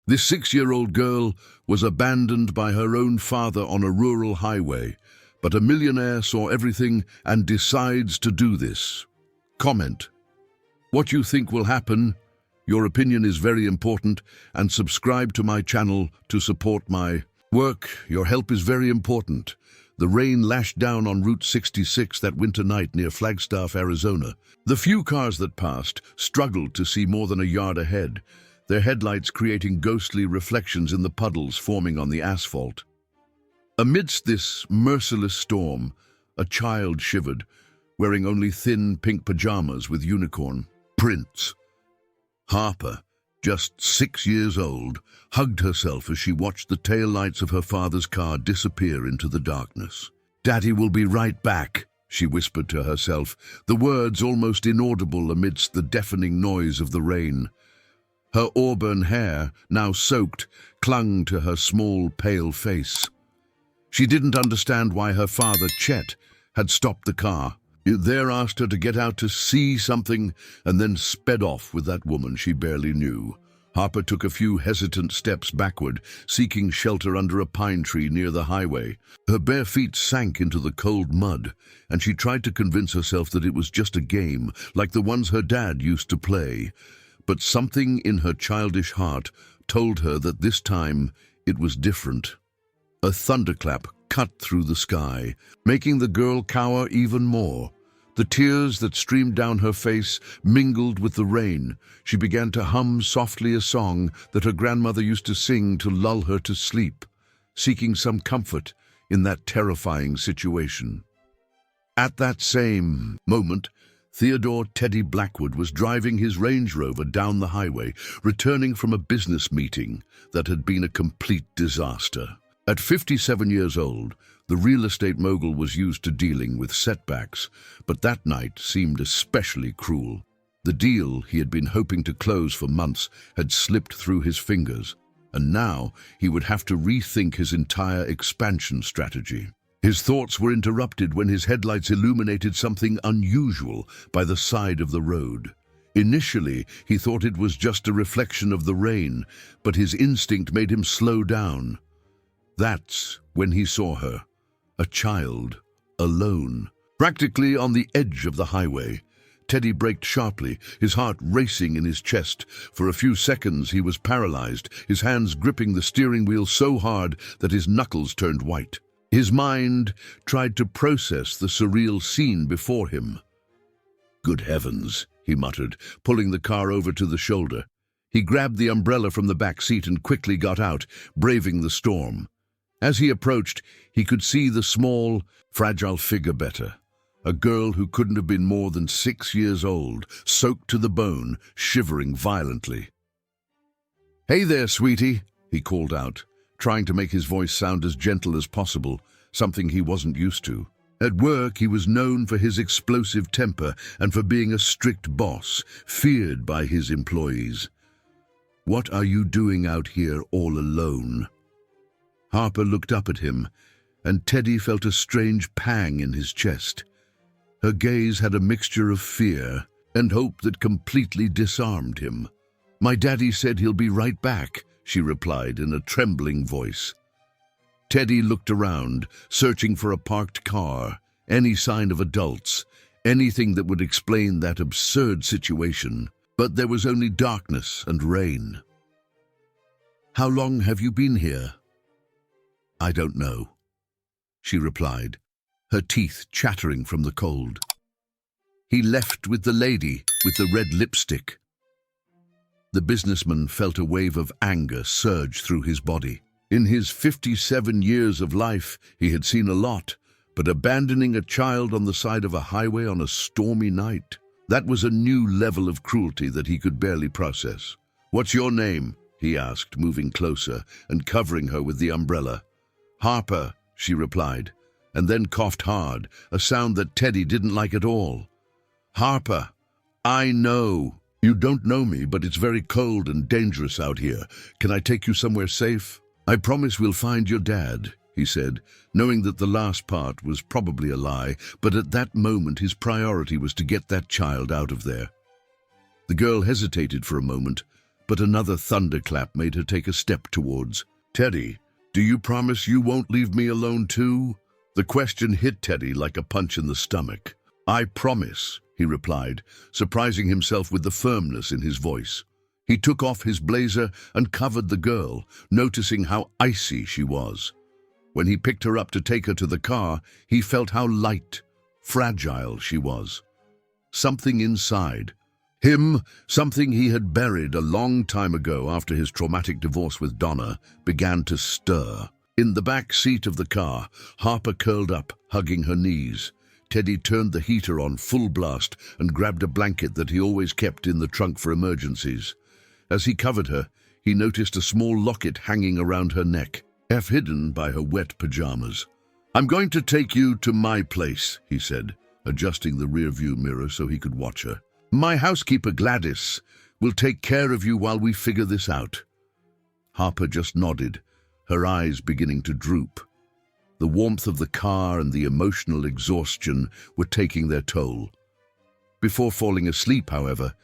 This 6-year-old girl was abandoned by her own father on a rural highway, but a millionaire saw everything and decides to do this. Comment what you think will happen. Your opinion is very important, and subscribe to my channel to support my work. Your help is very important. The rain lashed down on Route 66 that winter night near Flagstaff, Arizona. The few cars that passed struggled to see more than a yard ahead, their headlights creating ghostly reflections in the puddles forming on the asphalt. Amidst this merciless storm, a child shivered, wearing only thin pink pajamas with unicorn prints. Harper, just 6 years old, hugged herself as she watched the taillights of her father's car disappear into the darkness. "Daddy will be right back," she whispered to herself, the words almost inaudible amidst the deafening noise of the rain. Her auburn hair, now soaked, clung to her small, pale face. She didn't understand why her father, Chet, had stopped the car. He there asked her to get out to see something and then sped off with that woman she barely knew. Harper took a few hesitant steps backward, seeking shelter under a pine tree near the highway. Her bare feet sank into the cold mud, and she tried to convince herself that it was just a game, like the ones her dad used to play. But something in her childish heart told her that this time it was different. A thunderclap cut through the sky, making the girl cower even more. The tears that streamed down her face mingled with the rain. She began to hum softly a song that her grandmother used to sing to lull her to sleep, seeking some comfort in that terrifying situation. At that same moment, Theodore "Teddy" Blackwood was driving his Range Rover down the highway, returning from a business meeting that had been a complete disaster. At 57 years old, the real estate mogul was used to dealing with setbacks, but that night seemed especially cruel. The deal he had been hoping to close for months had slipped through his fingers, and now he would have to rethink his entire expansion strategy. His thoughts were interrupted when his headlights illuminated something unusual by the side of the road. Initially, he thought it was just a reflection of the rain, but his instinct made him slow down. That's when he saw her, a child, alone, practically on the edge of the highway. Teddy braked sharply, his heart racing in his chest. For a few seconds he was paralyzed, his hands gripping the steering wheel so hard that his knuckles turned white. His mind tried to process the surreal scene before him. "Good heavens," he muttered, pulling the car over to the shoulder. He grabbed the umbrella from the back seat and quickly got out, braving the storm. As he approached, he could see the small, fragile figure better. A girl who couldn't have been more than 6 years old, soaked to the bone, shivering violently. "Hey there, sweetie," he called out, trying to make his voice sound as gentle as possible, something he wasn't used to. At work, he was known for his explosive temper and for being a strict boss, feared by his employees. "What are you doing out here all alone?" Harper looked up at him, and Teddy felt a strange pang in his chest. Her gaze had a mixture of fear and hope that completely disarmed him. "My daddy said he'll be right back," she replied in a trembling voice. Teddy looked around, searching for a parked car, any sign of adults, anything that would explain that absurd situation. But there was only darkness and rain. "How long have you been here?" "I don't know," she replied, her teeth chattering from the cold. "He left with the lady with the red lipstick." The businessman felt a wave of anger surge through his body. In his 57 years of life, he had seen a lot, but abandoning a child on the side of a highway on a stormy night, that was a new level of cruelty that he could barely process. "What's your name?" he asked, moving closer and covering her with the umbrella. "Harper," she replied, and then coughed hard, a sound that Teddy didn't like at all. "Harper, I know. You don't know me, but it's very cold and dangerous out here. Can I take you somewhere safe?" "I promise we'll find your dad," he said, knowing that the last part was probably a lie, but at that moment his priority was to get that child out of there. The girl hesitated for a moment, but another thunderclap made her take a step towards. "Teddy, do you promise you won't leave me alone too?" The question hit Teddy like a punch in the stomach. "I promise," he replied, surprising himself with the firmness in his voice. He took off his blazer and covered the girl, noticing how icy she was. When he picked her up to take her to the car, he felt how light, fragile she was. Something inside him, something he had buried a long time ago after his traumatic divorce with Donna, began to stir. In the back seat of the car, Harper curled up, hugging her knees. Teddy turned the heater on full blast and grabbed a blanket that he always kept in the trunk for emergencies. As he covered her, he noticed a small locket hanging around her neck, half hidden by her wet pajamas. "I'm going to take you to my place," he said, adjusting the rearview mirror so he could watch her. "My housekeeper, Gladys, will take care of you while we figure this out." Harper just nodded, her eyes beginning to droop. The warmth of the car and the emotional exhaustion were taking their toll. Before falling asleep, however,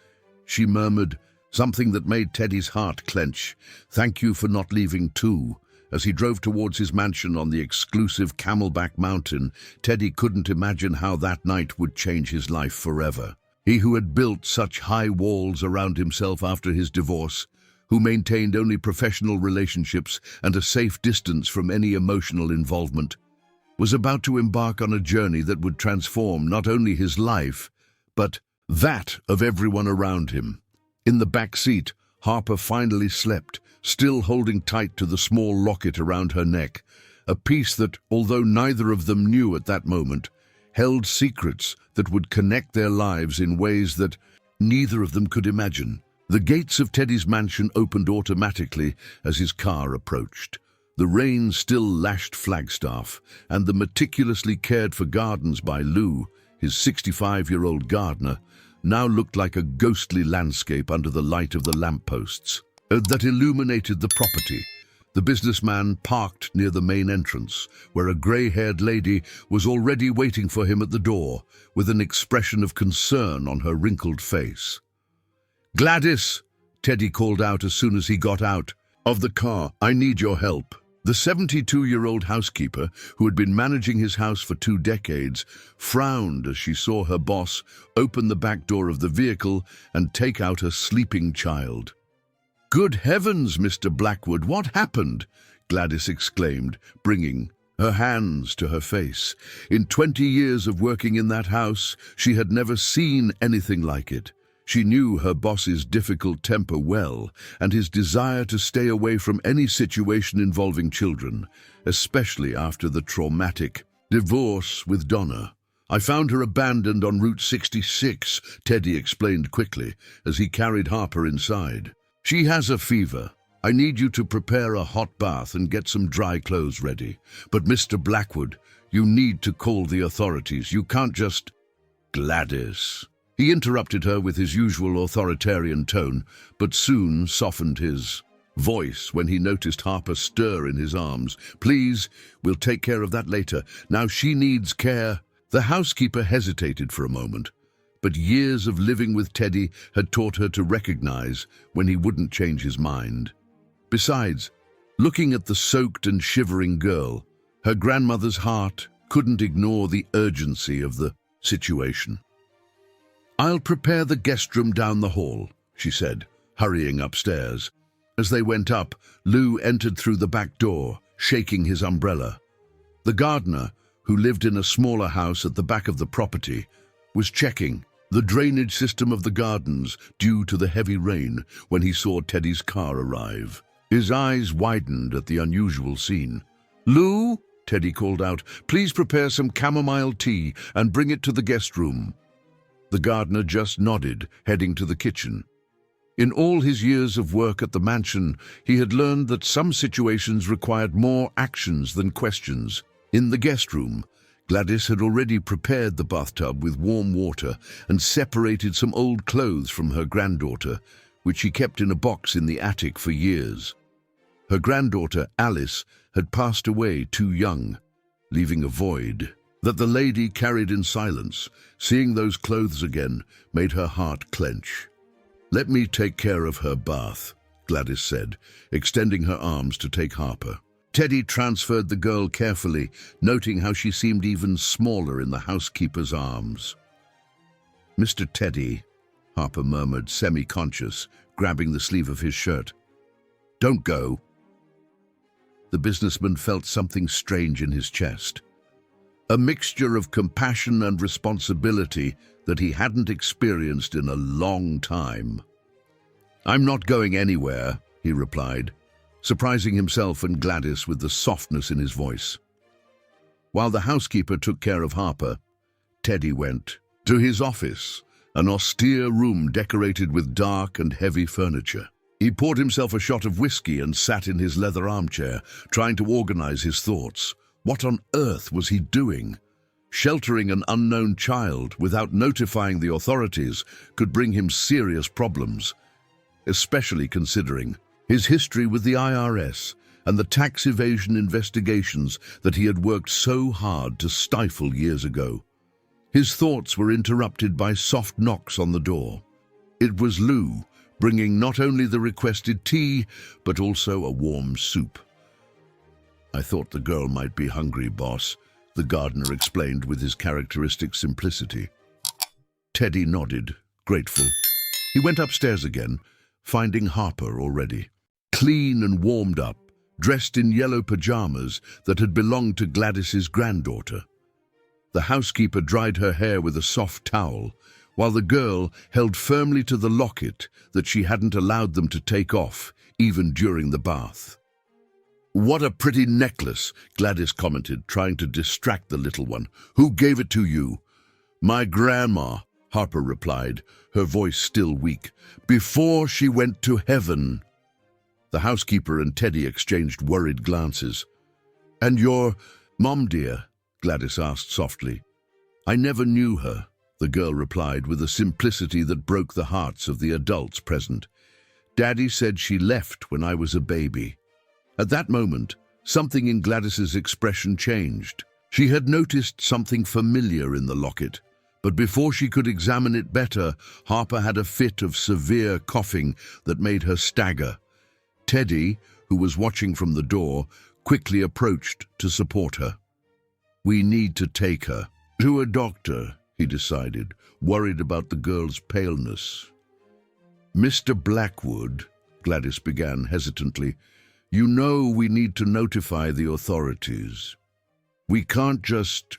she murmured something that made Teddy's heart clench. "Thank you for not leaving too." As he drove towards his mansion on the exclusive Camelback Mountain, Teddy couldn't imagine how that night would change his life forever. He who had built such high walls around himself after his divorce, who maintained only professional relationships and a safe distance from any emotional involvement, was about to embark on a journey that would transform not only his life, but that of everyone around him. In the back seat, Harper finally slept, still holding tight to the small locket around her neck, a piece that, although neither of them knew at that moment, held secrets that would connect their lives in ways that neither of them could imagine. The gates of Teddy's mansion opened automatically as his car approached. The rain still lashed Flagstaff, and the meticulously cared-for gardens by Lou, his 65-year-old gardener, now looked like a ghostly landscape under the light of the lampposts that illuminated the property. The businessman parked near the main entrance, where a gray-haired lady was already waiting for him at the door, with an expression of concern on her wrinkled face. "Gladys," Teddy called out as soon as he got out of the car, "I need your help." The 72-year-old housekeeper, who had been managing his house for 2 decades, frowned as she saw her boss open the back door of the vehicle and take out a sleeping child. "Good heavens, Mr. Blackwood, what happened?" Gladys exclaimed, bringing her hands to her face. In 20 years of working in that house, she had never seen anything like it. She knew her boss's difficult temper well, and his desire to stay away from any situation involving children, especially after the traumatic divorce with Donna. "I found her abandoned on Route 66, Teddy explained quickly as he carried Harper inside. "She has a fever. I need you to prepare a hot bath and get some dry clothes ready. But Mr. Blackwood, you need to call the authorities. You can't just—" "Gladys." He interrupted her with his usual authoritarian tone, but soon softened his voice when he noticed Harper stir in his arms. "Please, we'll take care of that later. Now she needs care." The housekeeper hesitated for a moment, but years of living with Teddy had taught her to recognize when he wouldn't change his mind. Besides, looking at the soaked and shivering girl, her grandmother's heart couldn't ignore the urgency of the situation. "I'll prepare the guest room down the hall," she said, hurrying upstairs. As they went up, Lou entered through the back door, shaking his umbrella. The gardener, who lived in a smaller house at the back of the property, was checking the drainage system of the gardens due to the heavy rain when he saw Teddy's car arrive. His eyes widened at the unusual scene. "Lou," Teddy called out, "please prepare some chamomile tea and bring it to the guest room." The gardener just nodded, heading to the kitchen. In all his years of work at the mansion, he had learned that some situations required more actions than questions. In the guest room, Gladys had already prepared the bathtub with warm water and separated some old clothes from her granddaughter, which she kept in a box in the attic for years. Her granddaughter, Alice, had passed away too young, leaving a void that the lady carried in silence. Seeing those clothes again made her heart clench. "Let me take care of her bath," Gladys said, extending her arms to take Harper. Teddy transferred the girl carefully, noting how she seemed even smaller in the housekeeper's arms. "Mr. Teddy," Harper murmured, semi-conscious, grabbing the sleeve of his shirt. "Don't go." The businessman felt something strange in his chest. A mixture of compassion and responsibility that he hadn't experienced in a long time. "I'm not going anywhere," he replied, surprising himself and Gladys with the softness in his voice. While the housekeeper took care of Harper, Teddy went to his office, an austere room decorated with dark and heavy furniture. He poured himself a shot of whiskey and sat in his leather armchair, trying to organize his thoughts. What on earth was he doing? Sheltering an unknown child without notifying the authorities could bring him serious problems, especially considering his history with the IRS and the tax evasion investigations that he had worked so hard to stifle years ago. His thoughts were interrupted by soft knocks on the door. It was Lou, bringing not only the requested tea, but also a warm soup. "I thought the girl might be hungry, boss," the gardener explained with his characteristic simplicity. Teddy nodded, grateful. He went upstairs again, finding Harper already, clean and warmed up, dressed in yellow pajamas that had belonged to Gladys's granddaughter. The housekeeper dried her hair with a soft towel, while the girl held firmly to the locket that she hadn't allowed them to take off, even during the bath. "What a pretty necklace," Gladys commented, trying to distract the little one. "Who gave it to you?" "My grandma," Harper replied, her voice still weak, "before she went to heaven." The housekeeper and Teddy exchanged worried glances. "And your mom, dear?" Gladys asked softly. "I never knew her," the girl replied with a simplicity that broke the hearts of the adults present. "Daddy said she left when I was a baby." At that moment, something in Gladys's expression changed. She had noticed something familiar in the locket, but before she could examine it better, Harper had a fit of severe coughing that made her stagger. Teddy, who was watching from the door, quickly approached to support her. "We need to take her to a doctor," he decided, worried about the girl's paleness. "Mr. Blackwood," Gladys began hesitantly, "you know we need to notify the authorities. We can't just—"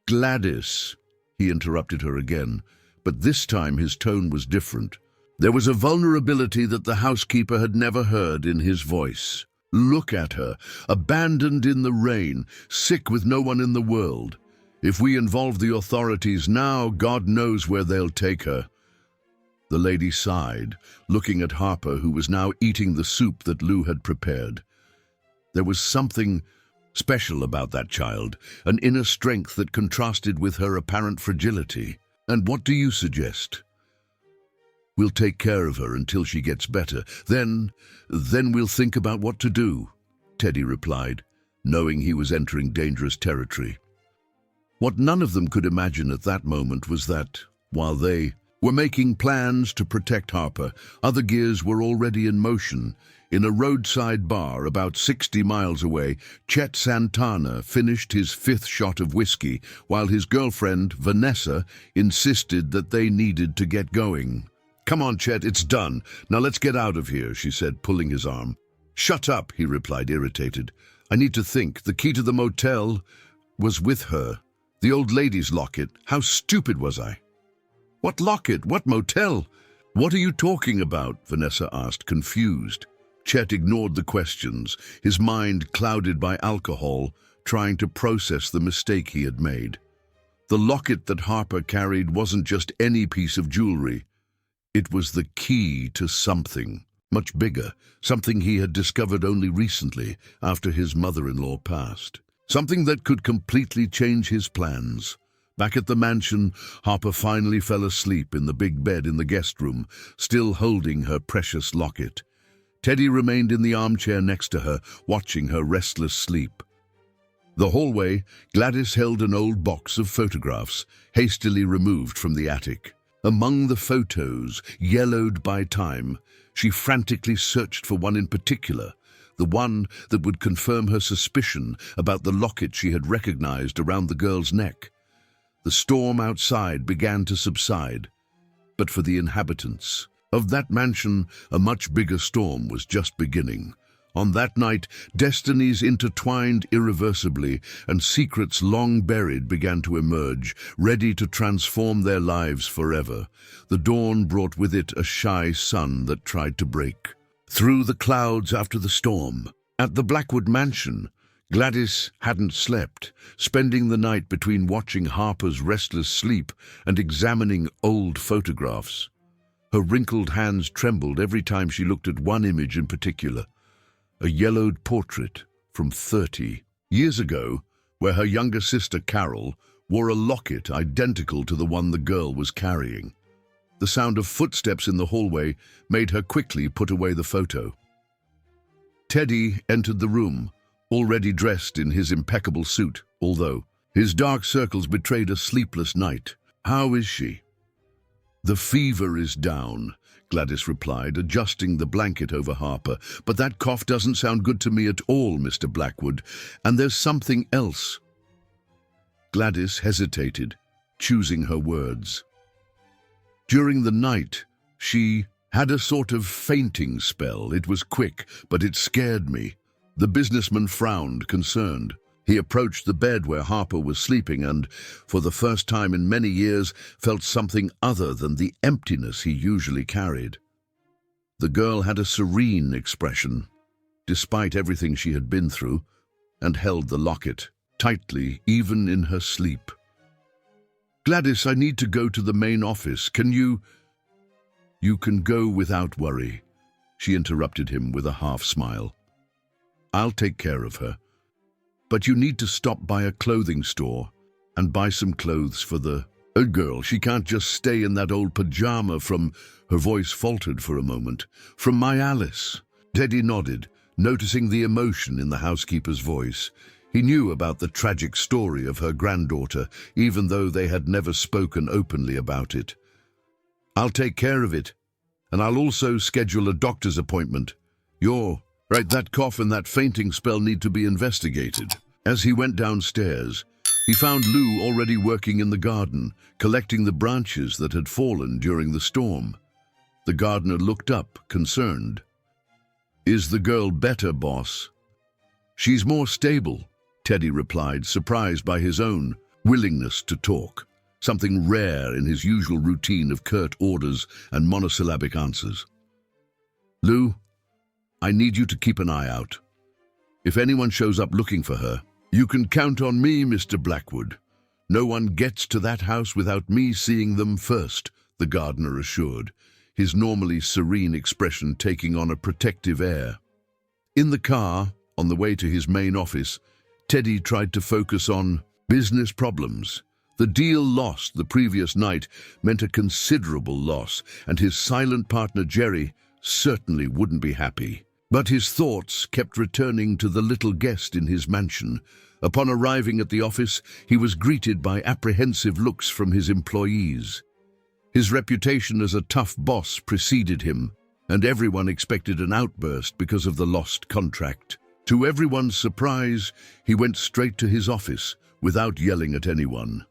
"Gladys," he interrupted her again, but this time his tone was different. There was a vulnerability that the housekeeper had never heard in his voice. "Look at her, abandoned in the rain, sick with no one in the world. If we involve the authorities now, God knows where they'll take her." The lady sighed, looking at Harper, who was now eating the soup that Lou had prepared. There was something special about that child, an inner strength that contrasted with her apparent fragility. "And what do you suggest?" "We'll take care of her until she gets better. Then we'll think about what to do," Teddy replied, knowing he was entering dangerous territory. What none of them could imagine at that moment was that, while they were making plans to protect Harper, other gears were already in motion. In a roadside bar about 60 miles away, Chet Santana finished his 5th shot of whiskey, while his girlfriend, Vanessa, insisted that they needed to get going. "Come on, Chet, it's done. Now let's get out of here," she said, pulling his arm. "Shut up," he replied, irritated. "I need to think. The key to the motel was with her. The old lady's locket. How stupid was I?" "What locket? What motel? What are you talking about?" Vanessa asked, confused. Chet ignored the questions, his mind clouded by alcohol, trying to process the mistake he had made. The locket that Harper carried wasn't just any piece of jewelry. It was the key to something much bigger, something he had discovered only recently after his mother-in-law passed. Something that could completely change his plans. Back at the mansion, Harper finally fell asleep in the big bed in the guest room, still holding her precious locket. Teddy remained in the armchair next to her, watching her restless sleep. The hallway, Gladys held an old box of photographs, hastily removed from the attic. Among the photos, yellowed by time, She frantically searched for one in particular, the one that would confirm her suspicion about the locket she had recognized around the girl's neck. The storm outside began to subside, but for the inhabitants of that mansion, a much bigger storm was just beginning. On that night, destinies intertwined irreversibly, and secrets long buried began to emerge, ready to transform their lives forever. The dawn brought with it a shy sun that tried to break through the clouds after the storm. At the Blackwood mansion, Gladys hadn't slept, spending the night between watching Harper's restless sleep and examining old photographs. Her wrinkled hands trembled every time she looked at one image in particular, a yellowed portrait from 30 years ago, where her younger sister Carol wore a locket identical to the one the girl was carrying. The sound of footsteps in the hallway made her quickly put away the photo. Teddy entered the room, already dressed in his impeccable suit, although his dark circles betrayed a sleepless night. "How is she?" "The fever is down," Gladys replied, adjusting the blanket over Harper. "But that cough doesn't sound good to me at all, Mr. Blackwood. And there's something else." Gladys hesitated, choosing her words. "During the night, she had a sort of fainting spell. It was quick, but it scared me." The businessman frowned, concerned. He approached the bed where Harper was sleeping and, for the first time in many years, felt something other than the emptiness he usually carried. The girl had a serene expression, despite everything she had been through, and held the locket tightly, even in her sleep. "Gladys, I need to go to the main office. Can you—" "You can go without worry," she interrupted him with a half-smile. "I'll take care of her. But you need to stop by a clothing store and buy some clothes for the girl. She can't just stay in that old pajama from—" Her voice faltered for a moment. "From my Alice." Teddy nodded, noticing the emotion in the housekeeper's voice. He knew about the tragic story of her granddaughter, even though they had never spoken openly about it. "I'll take care of it, and I'll also schedule a doctor's appointment. You're right, that cough and that fainting spell need to be investigated." As he went downstairs, he found Lou already working in the garden, collecting the branches that had fallen during the storm. The gardener looked up, concerned. "Is the girl better, boss?" "She's more stable," Teddy replied, surprised by his own willingness to talk, something rare in his usual routine of curt orders and monosyllabic answers. "Lou, I need you to keep an eye out. If anyone shows up looking for her, you can count on me, Mr. Blackwood. No one gets to that house without me seeing them first," the gardener assured, his normally serene expression taking on a protective air. In the car, on the way to his main office, Teddy tried to focus on business problems. The deal lost the previous night meant a considerable loss, and his silent partner Jerry certainly wouldn't be happy. But his thoughts kept returning to the little guest in his mansion. Upon arriving at the office, he was greeted by apprehensive looks from his employees. His reputation as a tough boss preceded him, and everyone expected an outburst because of the lost contract. To everyone's surprise, he went straight to his office without yelling at anyone.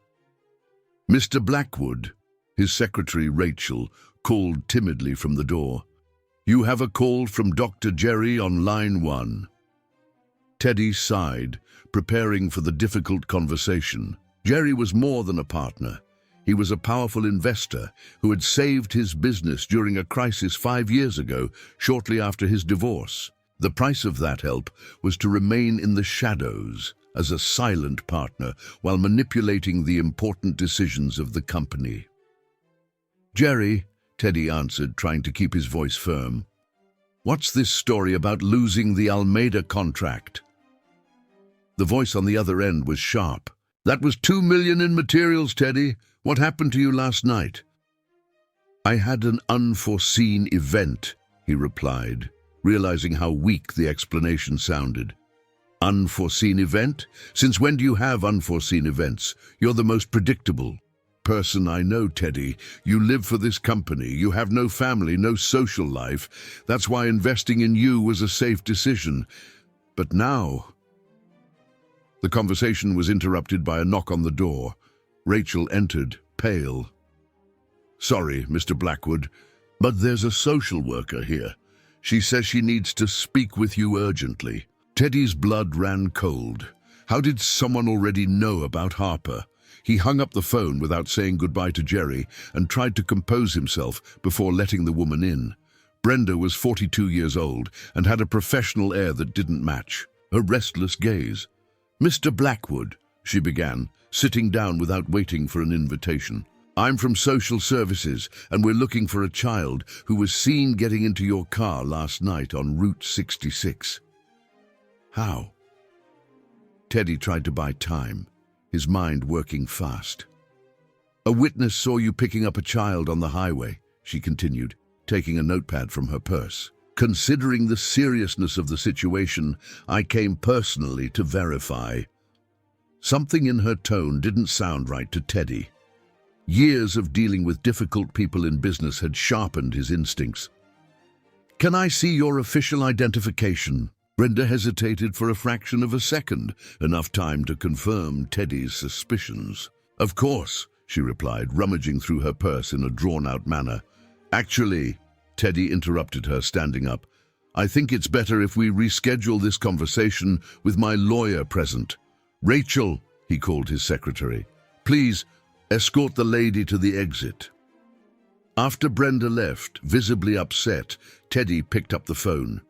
"Mr. Blackwood," his secretary Rachel called timidly from the door. "You have a call from Dr. Jerry on line 1. Teddy sighed, preparing for the difficult conversation. Jerry was more than a partner. He was a powerful investor who had saved his business during a crisis 5 years ago, shortly after his divorce. The price of that help was to remain in the shadows as a silent partner while manipulating the important decisions of the company. "Jerry," Teddy answered, trying to keep his voice firm. "What's this story about losing the Almeida contract?" The voice on the other end was sharp. "That was $2 million in materials, Teddy. What happened to you last night?" "I had an unforeseen event," he replied, realizing how weak the explanation sounded. "Unforeseen event? Since when do you have unforeseen events? You're the most predictable." person I know, Teddy. You live for this company. You have no family, no social life. That's why investing in you was a safe decision. But now... The conversation was interrupted by a knock on the door. Rachel entered, pale. "Sorry, Mr. Blackwood, but there's a social worker here. She says she needs to speak with you urgently." Teddy's blood ran cold. How did someone already know about Harper? He hung up the phone without saying goodbye to Jerry and tried to compose himself before letting the woman in. Brenda was 42 years old and had a professional air that didn't match. A restless gaze. "Mr. Blackwood," she began, sitting down without waiting for an invitation. "I'm from Social Services, and we're looking for a child who was seen getting into your car last night on Route 66. "How?" Teddy tried to buy time, his mind working fast. "A witness saw you picking up a child on the highway," she continued, taking a notepad from her purse. "Considering the seriousness of the situation, I came personally to verify." Something in her tone didn't sound right to Teddy. Years of dealing with difficult people in business had sharpened his instincts. "Can I see your official identification?" Brenda hesitated for a fraction of a second, enough time to confirm Teddy's suspicions. "Of course," she replied, rummaging through her purse in a drawn-out manner. "Actually," Teddy interrupted her, standing up, "I think it's better if we reschedule this conversation with my lawyer present. Rachel," he called his secretary, "please escort the lady to the exit." After Brenda left, visibly upset, Teddy picked up the phone.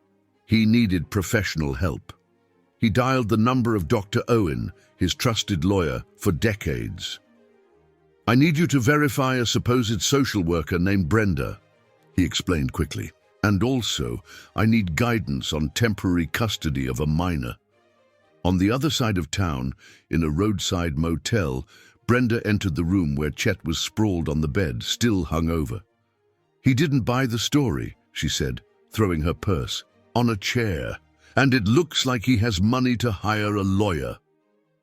He needed professional help. He dialed the number of Dr. Owen, his trusted lawyer for decades. "I need you to verify a supposed social worker named Brenda," he explained quickly. "And also, I need guidance on temporary custody of a minor." On the other side of town, in a roadside motel, Brenda entered the room where Chet was sprawled on the bed, still hungover. "He didn't buy the story," she said, throwing her purse on a chair, "and it looks like he has money to hire a lawyer."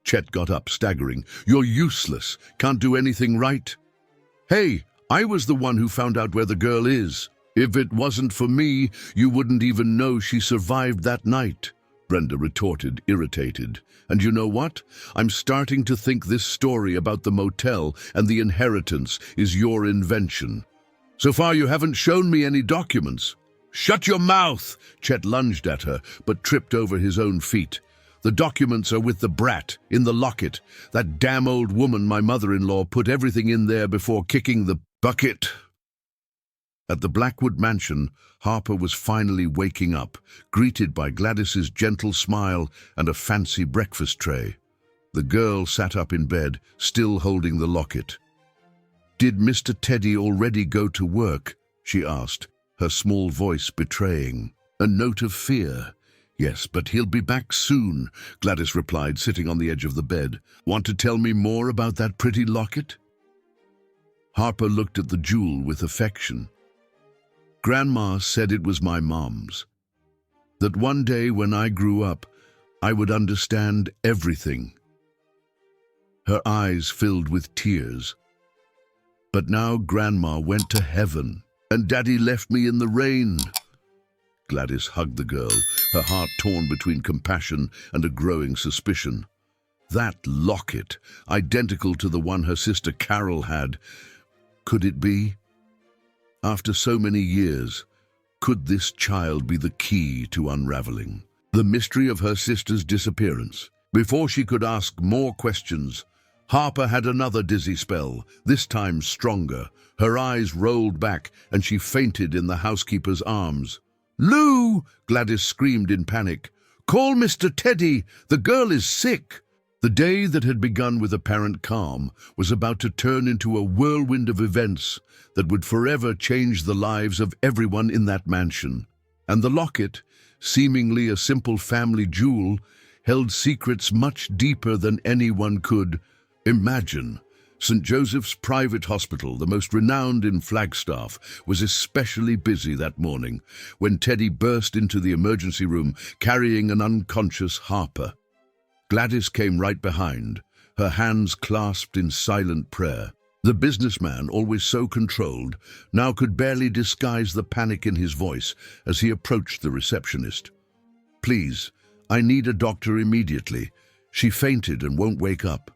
Chet got up, staggering. "You're useless. Can't do anything right." "Hey, I was the one who found out where the girl is. If it wasn't for me, you wouldn't even know she survived that night," Brenda retorted, irritated. "And you know what? I'm starting to think this story about the motel and the inheritance is your invention. So far you haven't shown me any documents." "Shut your mouth!" Chet lunged at her, but tripped over his own feet. "The documents are with the brat, in the locket. That damn old woman, my mother-in-law, put everything in there before kicking the bucket." At the Blackwood mansion, Harper was finally waking up, greeted by Gladys's gentle smile and a fancy breakfast tray. The girl sat up in bed, still holding the locket. "Did Mr. Teddy already go to work?" she asked, her small voice betraying a note of fear. "Yes, but he'll be back soon," Gladys replied, sitting on the edge of the bed. "Want to tell me more about that pretty locket?" Harper looked at the jewel with affection. "Grandma said it was my mom's. That one day when I grew up, I would understand everything." Her eyes filled with tears. "But now Grandma went to heaven, and Daddy left me in the rain." Gladys hugged the girl, her heart torn between compassion and a growing suspicion. That locket, identical to the one her sister Carol had. Could it be? After so many years, could this child be the key to unraveling the mystery of her sister's disappearance? Before she could ask more questions, Harper had another dizzy spell, this time stronger. Her eyes rolled back and she fainted in the housekeeper's arms. "Lou!" Gladys screamed in panic. "Call Mr. Teddy! The girl is sick!" The day that had begun with apparent calm was about to turn into a whirlwind of events that would forever change the lives of everyone in that mansion. And the locket, seemingly a simple family jewel, held secrets much deeper than anyone could imagine. St. Joseph's Private Hospital, the most renowned in Flagstaff, was especially busy that morning when Teddy burst into the emergency room carrying an unconscious Harper. Gladys came right behind, her hands clasped in silent prayer. The businessman, always so controlled, now could barely disguise the panic in his voice as he approached the receptionist. "Please, I need a doctor immediately. She fainted and won't wake up."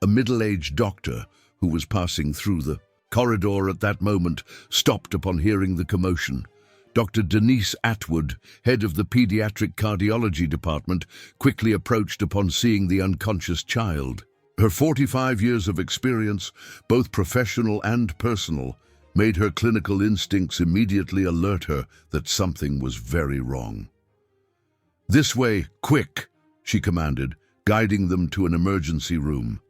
A middle-aged doctor, who was passing through the corridor at that moment, stopped upon hearing the commotion. Dr. Denise Atwood, head of the pediatric cardiology department, quickly approached upon seeing the unconscious child. Her 45 years of experience, both professional and personal, made her clinical instincts immediately alert her that something was very wrong. "This way, quick," she commanded, guiding them to an emergency room.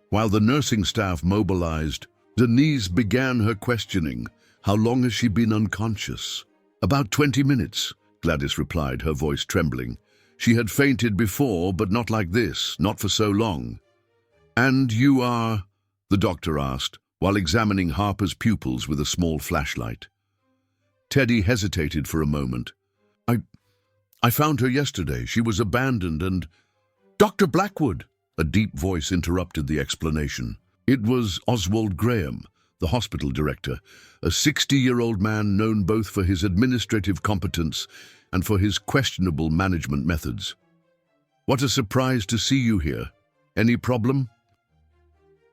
While the nursing staff mobilized, Denise began her questioning. "How long has she been unconscious?" "About 20 minutes, Gladys replied, her voice trembling. "She had fainted before, but not like this, not for so long." "And you are?" the doctor asked, while examining Harper's pupils with a small flashlight. Teddy hesitated for a moment. I found her yesterday. She was abandoned and—" "Dr. Blackwood!" a deep voice interrupted the explanation. It was Oswald Graham, the hospital director, a 60-year-old man known both for his administrative competence and for his questionable management methods. "What a surprise to see you here. Any problem?"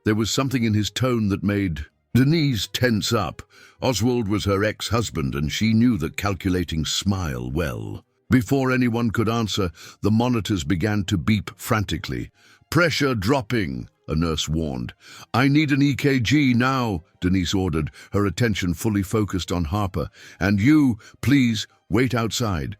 There was something in his tone that made Denise tense up. Oswald was her ex-husband, and she knew that calculating smile well. Before anyone could answer, the monitors began to beep frantically. "Pressure dropping," a nurse warned. "I need an EKG now," Denise ordered, her attention fully focused on Harper. "And you, please, wait outside."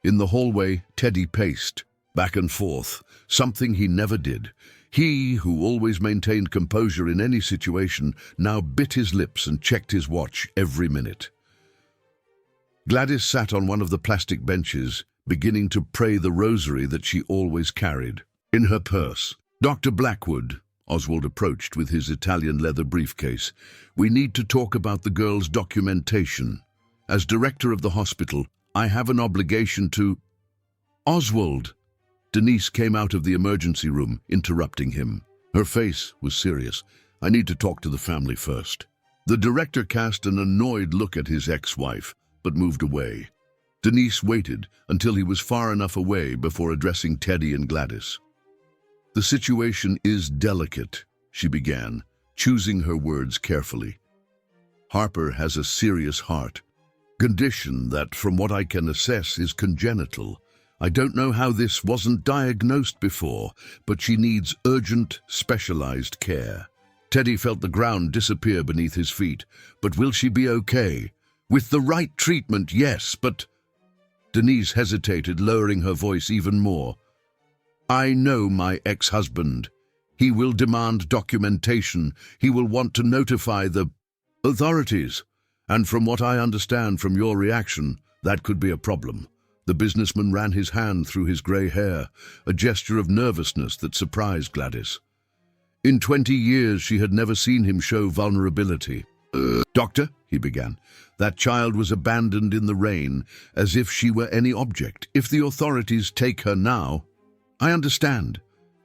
In the hallway, Teddy paced back and forth, something he never did. He, who always maintained composure in any situation, now bit his lips and checked his watch every minute. Gladys sat on one of the plastic benches, beginning to pray the rosary that she always carried in her purse. "Dr. Blackwood," Oswald approached with his Italian leather briefcase, "we need to talk about the girl's documentation. As director of the hospital, I have an obligation to—" "Oswald!" Denise came out of the emergency room, interrupting him. Her face was serious. "I need to talk to the family first." The director cast an annoyed look at his ex-wife, but moved away. Denise waited until he was far enough away before addressing Teddy and Gladys. "The situation is delicate," she began, choosing her words carefully. "Harper has a serious heart condition that, from what I can assess, is congenital. I don't know how this wasn't diagnosed before, but she needs urgent, specialized care." Teddy felt the ground disappear beneath his feet. "But will she be okay?" "With the right treatment, yes, but—" Denise hesitated, lowering her voice even more. "I know my ex-husband. He will demand documentation. He will want to notify the authorities. And from what I understand from your reaction, that could be a problem." The businessman ran his hand through his grey hair, a gesture of nervousness that surprised Gladys. In 20 years, she had never seen him show vulnerability. "Doctor," he began, "that child was abandoned in the rain, as if she were any object. If the authorities take her now—" "I understand,"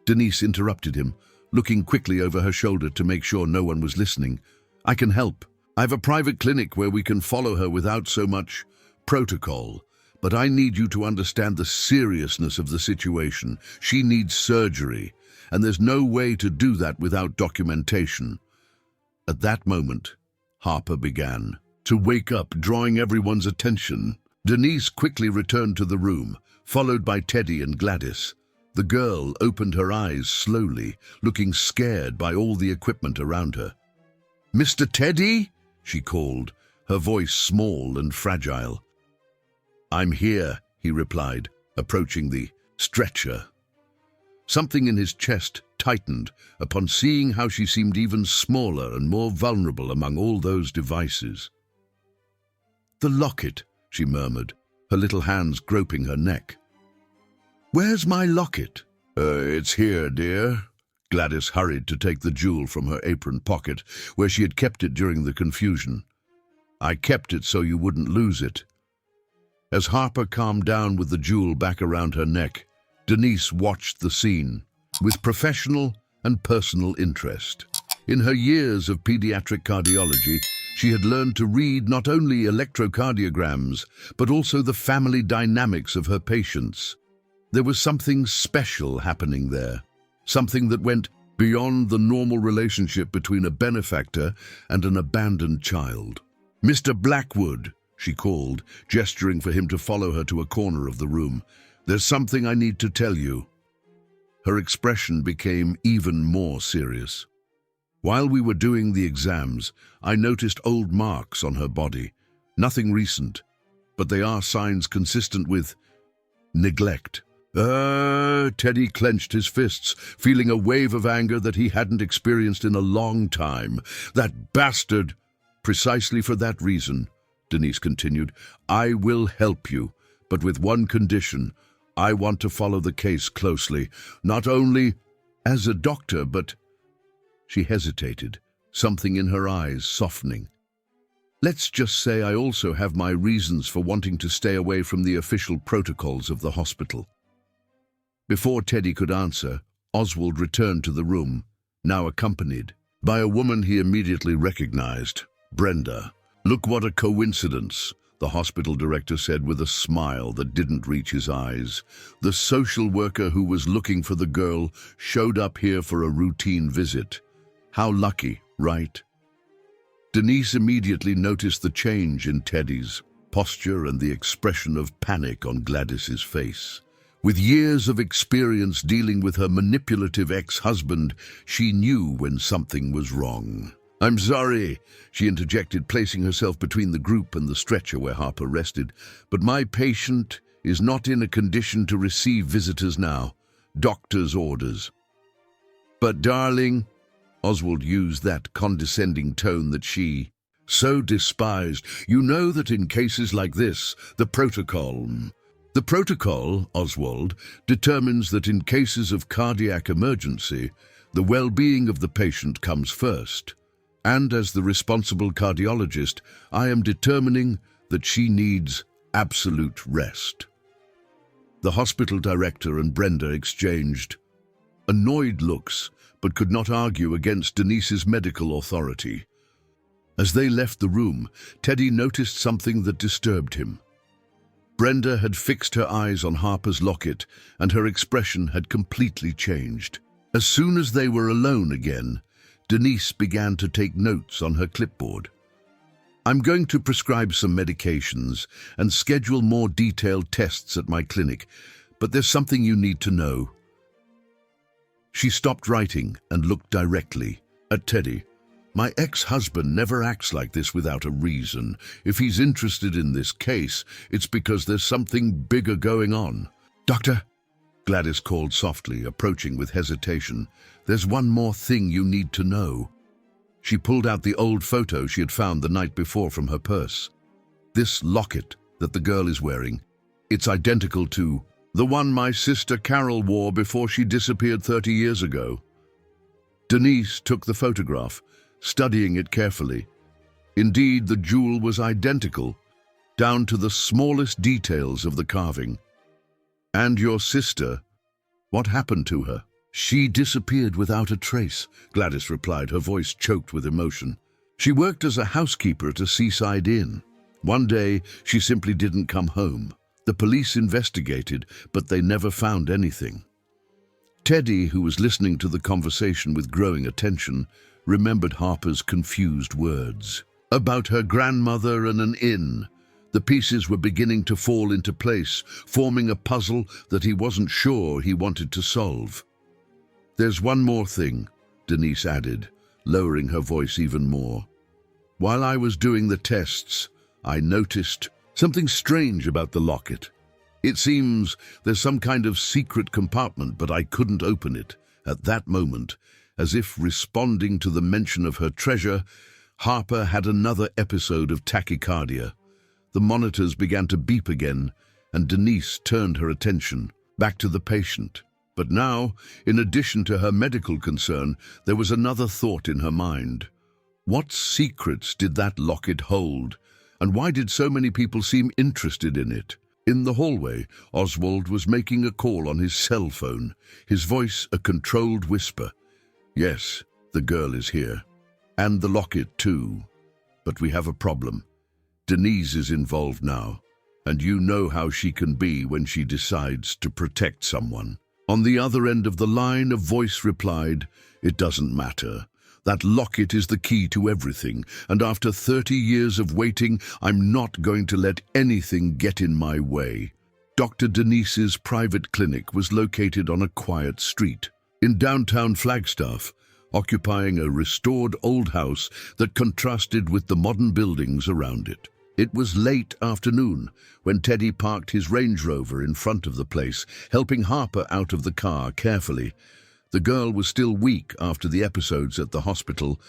Denise interrupted him, looking quickly over her shoulder to make sure no one was listening. "I can help. I have a private clinic where we can follow her without so much protocol. But I need you to understand the seriousness of the situation. She needs surgery, and there's no way to do that without documentation." At that moment, Harper began to wake up, drawing everyone's attention. Denise quickly returned to the room, followed by Teddy and Gladys. The girl opened her eyes slowly, looking scared by all the equipment around her. "Mr. Teddy?" she called, her voice small and fragile. "I'm here," he replied, approaching the stretcher. Something in his chest tightened upon seeing how she seemed even smaller and more vulnerable among all those devices. "The locket," she murmured, her little hands groping her neck. "Where's my locket?" It's here, dear." Gladys hurried to take the jewel from her apron pocket, where she had kept it during the confusion. "I kept it so you wouldn't lose it." As Harper calmed down with the jewel back around her neck, Denise watched the scene with professional and personal interest. In her years of pediatric cardiology, she had learned to read not only electrocardiograms, but also the family dynamics of her patients. There was something special happening there, something that went beyond the normal relationship between a benefactor and an abandoned child. "Mr. Blackwood," she called, gesturing for him to follow her to a corner of the room. "There's something I need to tell you." Her expression became even more serious. "While we were doing the exams, I noticed old marks on her body. Nothing recent, but they are signs consistent with neglect." Teddy clenched his fists, feeling a wave of anger that he hadn't experienced in a long time. "That bastard!" "Precisely for that reason," Denise continued, "I will help you, but with one condition. I want to follow the case closely, not only as a doctor, but—" She hesitated, something in her eyes softening. "Let's just say I also have my reasons for wanting to stay away from the official protocols of the hospital." Before Teddy could answer, Oswald returned to the room, now accompanied by a woman he immediately recognized, Brenda. "Look what a coincidence," the hospital director said with a smile that didn't reach his eyes. "The social worker who was looking for the girl showed up here for a routine visit. How lucky, right?" Denise immediately noticed the change in Teddy's posture and the expression of panic on Gladys's face. With years of experience dealing with her manipulative ex-husband, she knew when something was wrong. "I'm sorry," she interjected, placing herself between the group and the stretcher where Harper rested, "but my patient is not in a condition to receive visitors now. Doctor's orders." "But darling," Oswald used that condescending tone that she so despised, "you know that in cases like this, the protocol, Oswald, determines that in cases of cardiac emergency, the well-being of the patient comes first. And as the responsible cardiologist, I am determining that she needs absolute rest." The hospital director and Brenda exchanged annoyed looks, but could not argue against Denise's medical authority. As they left the room, Teddy noticed something that disturbed him. Brenda had fixed her eyes on Harper's locket, and her expression had completely changed. As soon as they were alone again, Denise began to take notes on her clipboard. "I'm going to prescribe some medications and schedule more detailed tests at my clinic, but there's something you need to know." She stopped writing and looked directly at Teddy. "My ex-husband never acts like this without a reason. If he's interested in this case, it's because there's something bigger going on." "Doctor," Gladys called softly, approaching with hesitation, "there's one more thing you need to know." She pulled out the old photo she had found the night before from her purse. "This locket that the girl is wearing, it's identical to the one my sister Carol wore before she disappeared 30 years ago." Denise took the photograph, studying it carefully. Indeed, the jewel was identical, down to the smallest details of the carving. "And your sister, what happened to her?" "She disappeared without a trace," Gladys replied, her voice choked with emotion. "She worked as a housekeeper at a seaside inn. One day, she simply didn't come home. The police investigated, but they never found anything." Teddy, who was listening to the conversation with growing attention, remembered Harper's confused words about her grandmother and an inn. The pieces were beginning to fall into place, forming a puzzle that he wasn't sure he wanted to solve. "There's one more thing," Denise added, lowering her voice even more. "While I was doing the tests, I noticed something strange about the locket. It seems there's some kind of secret compartment, but I couldn't open it." At that moment, as if responding to the mention of her treasure, Harper had another episode of tachycardia. The monitors began to beep again, and Denise turned her attention back to the patient. But now, in addition to her medical concern, there was another thought in her mind. What secrets did that locket hold, and why did so many people seem interested in it? In the hallway, Oswald was making a call on his cell phone, his voice a controlled whisper. "Yes, The girl is here. And the locket too. But we have a problem. Denise is involved now, and you know how she can be when she decides to protect someone. On the other end of the line, a voice replied, "It doesn't matter. That locket is the key to everything, and after 30 years of waiting, I'm not going to let anything get in my way." Dr. Denise's private clinic was located on a quiet street in downtown Flagstaff, occupying a restored old house that contrasted with the modern buildings around it. It was late afternoon when Teddy parked his Range Rover in front of the place, helping Harper out of the car carefully. The girl was still weak after the episodes at the hospital,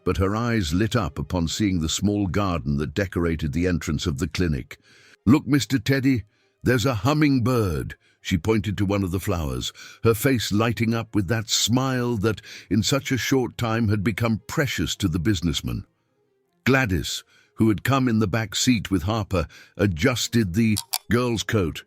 but her eyes lit up upon seeing the small garden that decorated the entrance of the clinic. "Look, Mr. Teddy, there's a hummingbird." She pointed to one of the flowers, her face lighting up with that smile that, in such a short time, had become precious to the businessman. Gladys, who had come in the back seat with Harper, adjusted the girl's coat.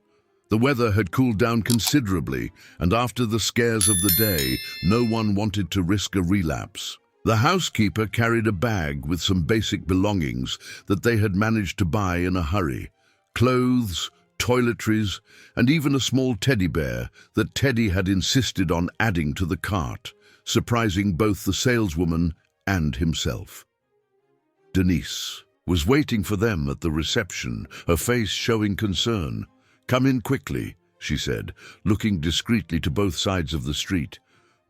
The weather had cooled down considerably, and after the scares of the day, no one wanted to risk a relapse. The housekeeper carried a bag with some basic belongings that they had managed to buy in a hurry: clothes, toiletries, and even a small teddy bear that Teddy had insisted on adding to the cart, surprising both the saleswoman and himself. Denise was waiting for them at the reception, her face showing concern. "Come in quickly," she said, looking discreetly to both sides of the street.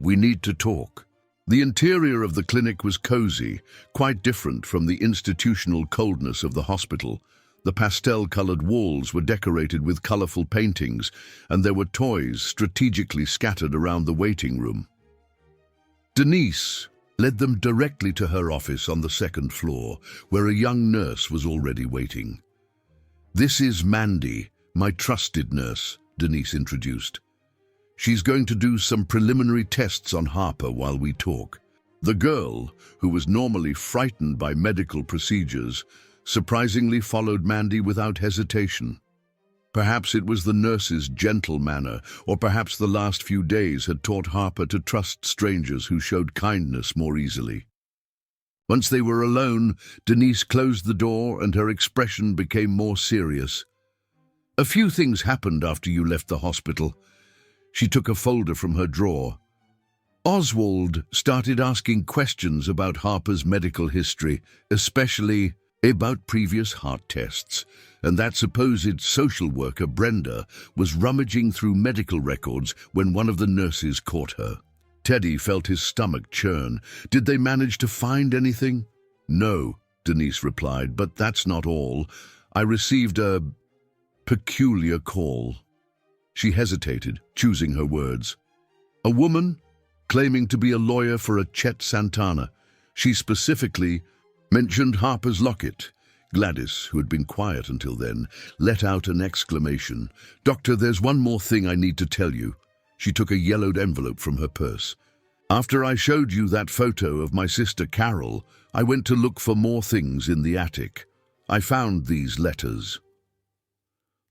"We need to talk." The interior of the clinic was cozy, quite different from the institutional coldness of the hospital. The pastel-colored walls were decorated with colorful paintings, and there were toys strategically scattered around the waiting room. Denise led them directly to her office on the second floor, where a young nurse was already waiting. "This is Mandy, my trusted nurse," Denise introduced. "She's going to do some preliminary tests on Harper while we talk." The girl, who was normally frightened by medical procedures, surprisingly followed Mandy without hesitation. Perhaps it was the nurse's gentle manner, or perhaps the last few days had taught Harper to trust strangers who showed kindness more easily. Once they were alone, Denise closed the door and her expression became more serious. "A few things happened after you left the hospital." She took a folder from her drawer. "Oswald started asking questions about Harper's medical history, especially about previous heart tests, and that supposed social worker, Brenda, was rummaging through medical records when one of the nurses caught her." Teddy felt his stomach churn. "Did they manage to find anything?" "No," Denise replied, "but that's not all. I received a peculiar call." She hesitated, choosing her words. "A woman claiming to be a lawyer for a Chet Santana. She specifically mentioned Harper's locket." Gladys, who had been quiet until then, let out an exclamation. "Doctor, there's one more thing I need to tell you." She took a yellowed envelope from her purse. "After I showed you that photo of my sister Carol, I went to look for more things in the attic. I found these letters."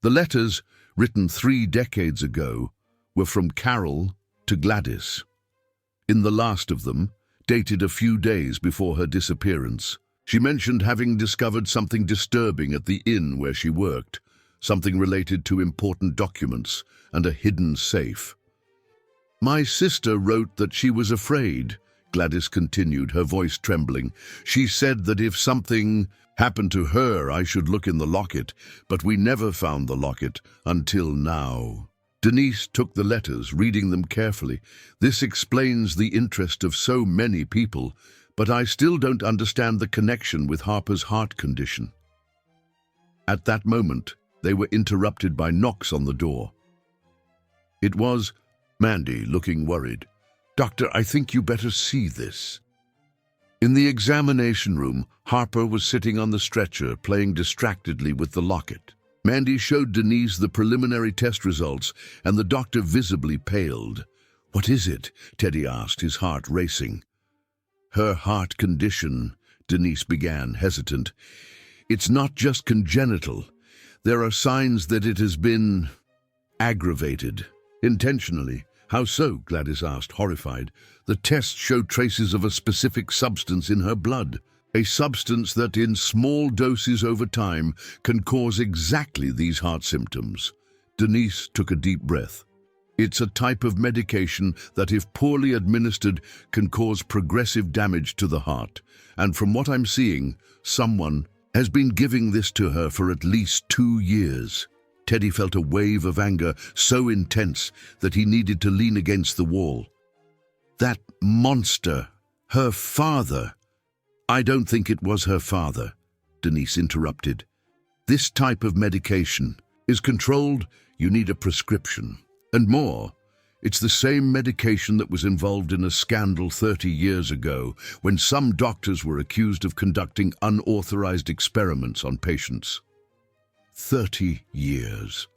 The letters, written 3 decades ago, were from Carol to Gladys. In the last of them, dated a few days before her disappearance, she mentioned having discovered something disturbing at the inn where she worked, something related to important documents and a hidden safe. "My sister wrote that she was afraid," Gladys continued, her voice trembling. "She said that if something happened to her, I should look in the locket, but we never found the locket until now." Denise took the letters, reading them carefully. "This explains the interest of so many people, but I still don't understand the connection with Harper's heart condition." At that moment, they were interrupted by knocks on the door. It was Mandy, looking worried. "Doctor, I think you better see this." In the examination room, Harper was sitting on the stretcher, playing distractedly with the locket. Mandy showed Denise the preliminary test results, and the doctor visibly paled. "What is it?" Teddy asked, his heart racing. "Her heart condition," Denise began, hesitant. "It's not just congenital. There are signs that it has been aggravated, intentionally, How so? Gladys asked, horrified. The tests showed traces of a specific substance in her blood. A substance that in small doses over time can cause exactly these heart symptoms. Denise took a deep breath. It's a type of medication that, if poorly administered, can cause progressive damage to the heart. And from what I'm seeing, someone has been giving this to her for at least 2 years. Teddy felt a wave of anger so intense that he needed to lean against the wall. That monster, her father. I don't think it was her father, Denise interrupted. This type of medication is controlled. You need a prescription. And more, it's the same medication that was involved in a scandal 30 years ago when some doctors were accused of conducting unauthorized experiments on patients. 30 years,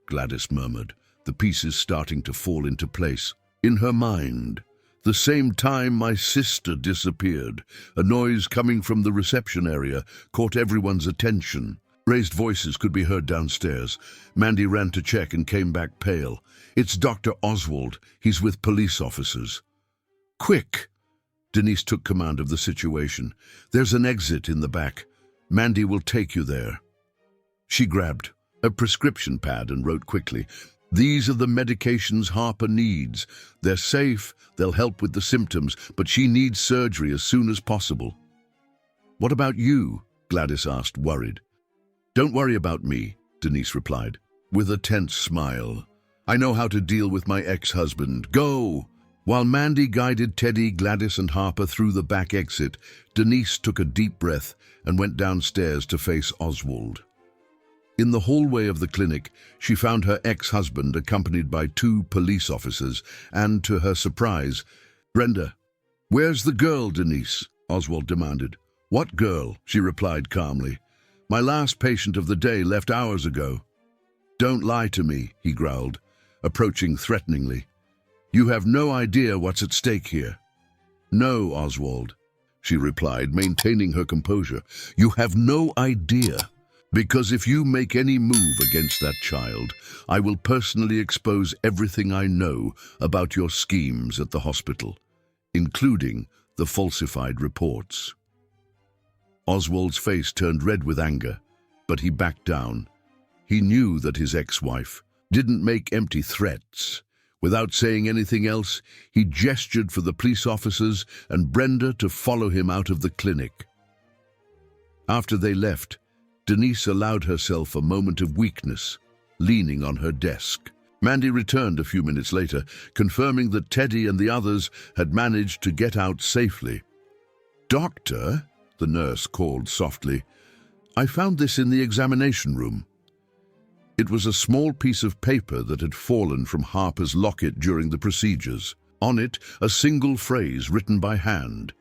Gladys murmured, the pieces starting to fall into place. In her mind, the same time my sister disappeared, a noise coming from the reception area caught everyone's attention. Raised voices could be heard downstairs. Mandy ran to check and came back pale. It's Dr. Oswald. He's with police officers. Quick! Denise took command of the situation. There's an exit in the back. Mandy will take you there. She grabbed a prescription pad and wrote quickly, "These are the medications Harper needs. They're safe, they'll help with the symptoms, but she needs surgery as soon as possible." "What about you?" Gladys asked, worried. "Don't worry about me," Denise replied, with a tense smile. "I know how to deal with my ex-husband. Go!" While Mandy guided Teddy, Gladys, and Harper through the back exit, Denise took a deep breath and went downstairs to face Oswald. In the hallway of the clinic, she found her ex-husband accompanied by 2 police officers and, to her surprise, "Brenda, where's the girl, Denise?" Oswald demanded. "What girl?" she replied calmly. "My last patient of the day left hours ago." "Don't lie to me," he growled, approaching threateningly. "You have no idea what's at stake here." "No, Oswald," she replied, maintaining her composure. "You have no idea. Because if you make any move against that child, I will personally expose everything I know about your schemes at the hospital, including the falsified reports." Oswald's face turned red with anger, but he backed down. He knew that his ex-wife didn't make empty threats. Without saying anything else, he gestured for the police officers and Brenda to follow him out of the clinic. After they left, Denise allowed herself a moment of weakness, leaning on her desk. Mandy returned a few minutes later, confirming that Teddy and the others had managed to get out safely. "Doctor," the nurse called softly, "I found this in the examination room." It was a small piece of paper that had fallen from Harper's locket during the procedures. On it, a single phrase written by hand.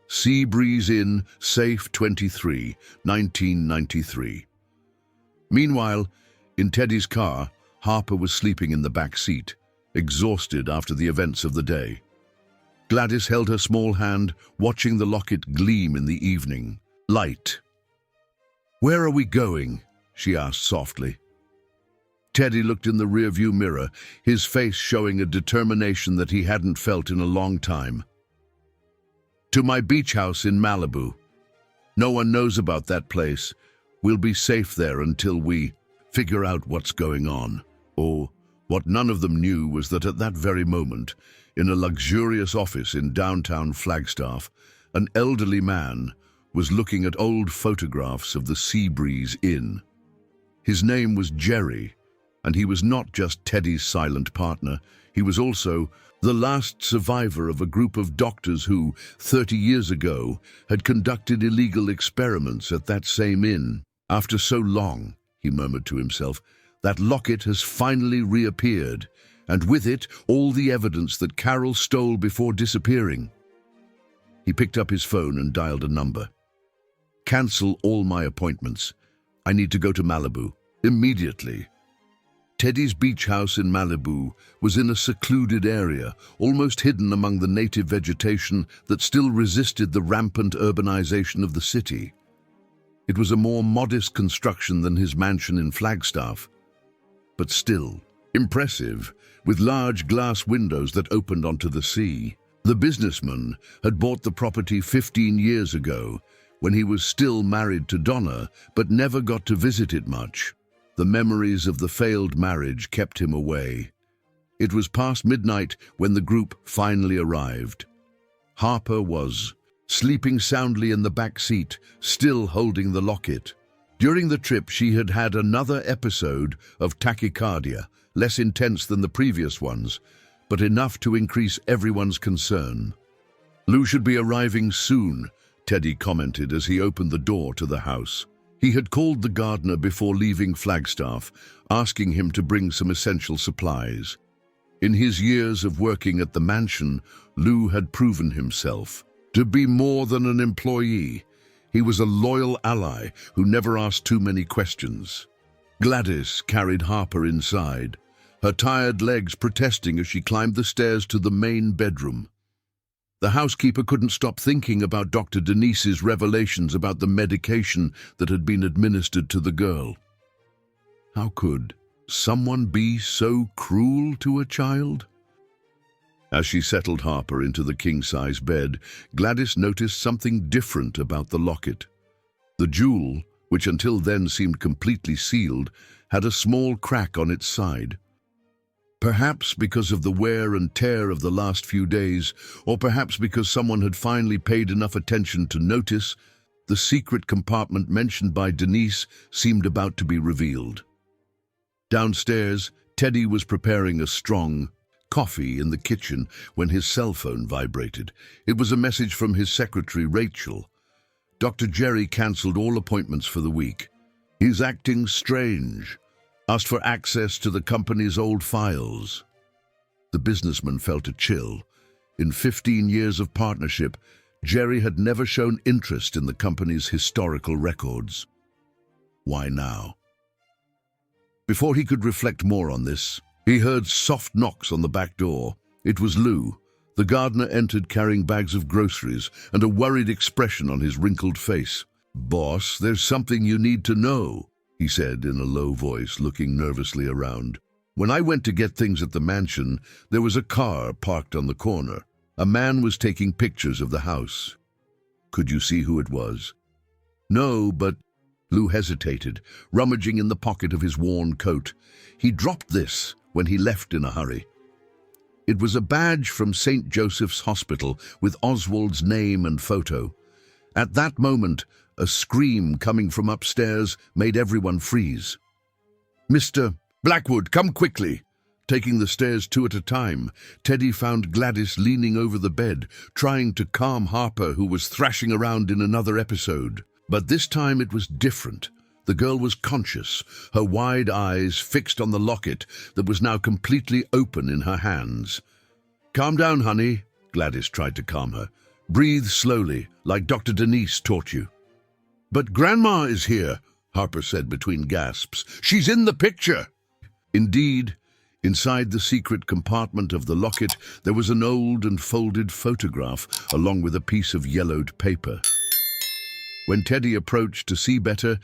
"Sea breeze in, safe 23, 1993. Meanwhile, in Teddy's car, Harper was sleeping in the back seat, exhausted after the events of the day. Gladys held her small hand, watching the locket gleam in the evening light. "Where are we going?" she asked softly. Teddy looked in the rearview mirror, his face showing a determination that he hadn't felt in a long time. "To my beach house in Malibu. No one knows about that place. We'll be safe there until we figure out what's going on." Or what none of them knew was that at that very moment, in a luxurious office in downtown Flagstaff, an elderly man was looking at old photographs of the Sea Breeze Inn. His name was Jerry, and he was not just Teddy's silent partner. He was also the last survivor of a group of doctors who, 30 years ago, had conducted illegal experiments at that same inn. "After so long," he murmured to himself, "that locket has finally reappeared, and with it all the evidence that Carol stole before disappearing." He picked up his phone and dialed a number. "Cancel all my appointments. I need to go to Malibu, immediately." Teddy's beach house in Malibu was in a secluded area, almost hidden among the native vegetation that still resisted the rampant urbanization of the city. It was a more modest construction than his mansion in Flagstaff, but still, impressive, with large glass windows that opened onto the sea. The businessman had bought the property 15 years ago, when he was still married to Donna, but never got to visit it much. The memories of the failed marriage kept him away. It was past midnight when the group finally arrived. Harper was sleeping soundly in the back seat, still holding the locket. During the trip, she had had another episode of tachycardia, less intense than the previous ones, but enough to increase everyone's concern. "Lou should be arriving soon," Teddy commented as he opened the door to the house. He had called the gardener before leaving Flagstaff, asking him to bring some essential supplies. In his years of working at the mansion, Lou had proven himself to be more than an employee. He was a loyal ally who never asked too many questions. Gladys carried Harper inside, her tired legs protesting as she climbed the stairs to the main bedroom. The housekeeper couldn't stop thinking about Dr. Denise's revelations about the medication that had been administered to the girl. How could someone be so cruel to a child? As she settled Harper into the king-size bed, Gladys noticed something different about the locket. The jewel, which until then seemed completely sealed, had a small crack on its side. Perhaps because of the wear and tear of the last few days, or perhaps because someone had finally paid enough attention to notice, the secret compartment mentioned by Denise seemed about to be revealed. Downstairs, Teddy was preparing a strong coffee in the kitchen when his cell phone vibrated. It was a message from his secretary, Rachel. Dr. Jerry cancelled all appointments for the week. "He's acting strange. Asked for access to the company's old files." The businessman felt a chill. In 15 years of partnership, Jerry had never shown interest in the company's historical records. Why now? Before he could reflect more on this, he heard soft knocks on the back door. It was Lou. The gardener entered carrying bags of groceries and a worried expression on his wrinkled face. "Boss, there's something you need to know," he said in a low voice, looking nervously around. "When I went to get things at the mansion, there was a car parked on the corner. A man was taking pictures of the house. Could you see who it was?" "No, but—" Lou hesitated, rummaging in the pocket of his worn coat. He dropped this when he left in a hurry. It was a badge from St. Joseph's Hospital with Oswald's name and photo. At that moment, a scream coming from upstairs made everyone freeze. "Mr. Blackwood, come quickly!" Taking the stairs two at a time, Teddy found Gladys leaning over the bed, trying to calm Harper, who was thrashing around in another episode. But this time it was different. The girl was conscious, her wide eyes fixed on the locket that was now completely open in her hands. "Calm down, honey," Gladys tried to calm her. "Breathe slowly, like Dr. Denise taught you." "But Grandma is here," Harper said between gasps. "She's in the picture." Indeed, inside the secret compartment of the locket, there was an old and folded photograph, along with a piece of yellowed paper. When Teddy approached to see better,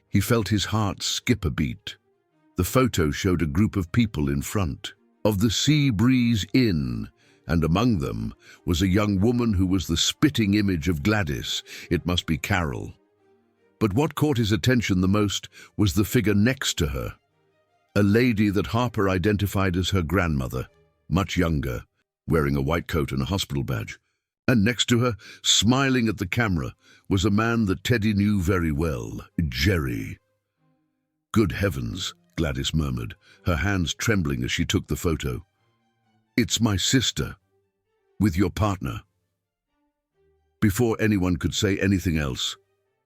he felt his heart skip a beat. The photo showed a group of people in front of the Sea Breeze Inn, and among them was a young woman who was the spitting image of Gladys. It must be Carol. But what caught his attention the most was the figure next to her, a lady that Harper identified as her grandmother, much younger, wearing a white coat and a hospital badge. And next to her, smiling at the camera, was a man that Teddy knew very well, Jerry. "Good heavens," Gladys murmured, her hands trembling as she took the photo. "It's my sister, with your partner." Before anyone could say anything else,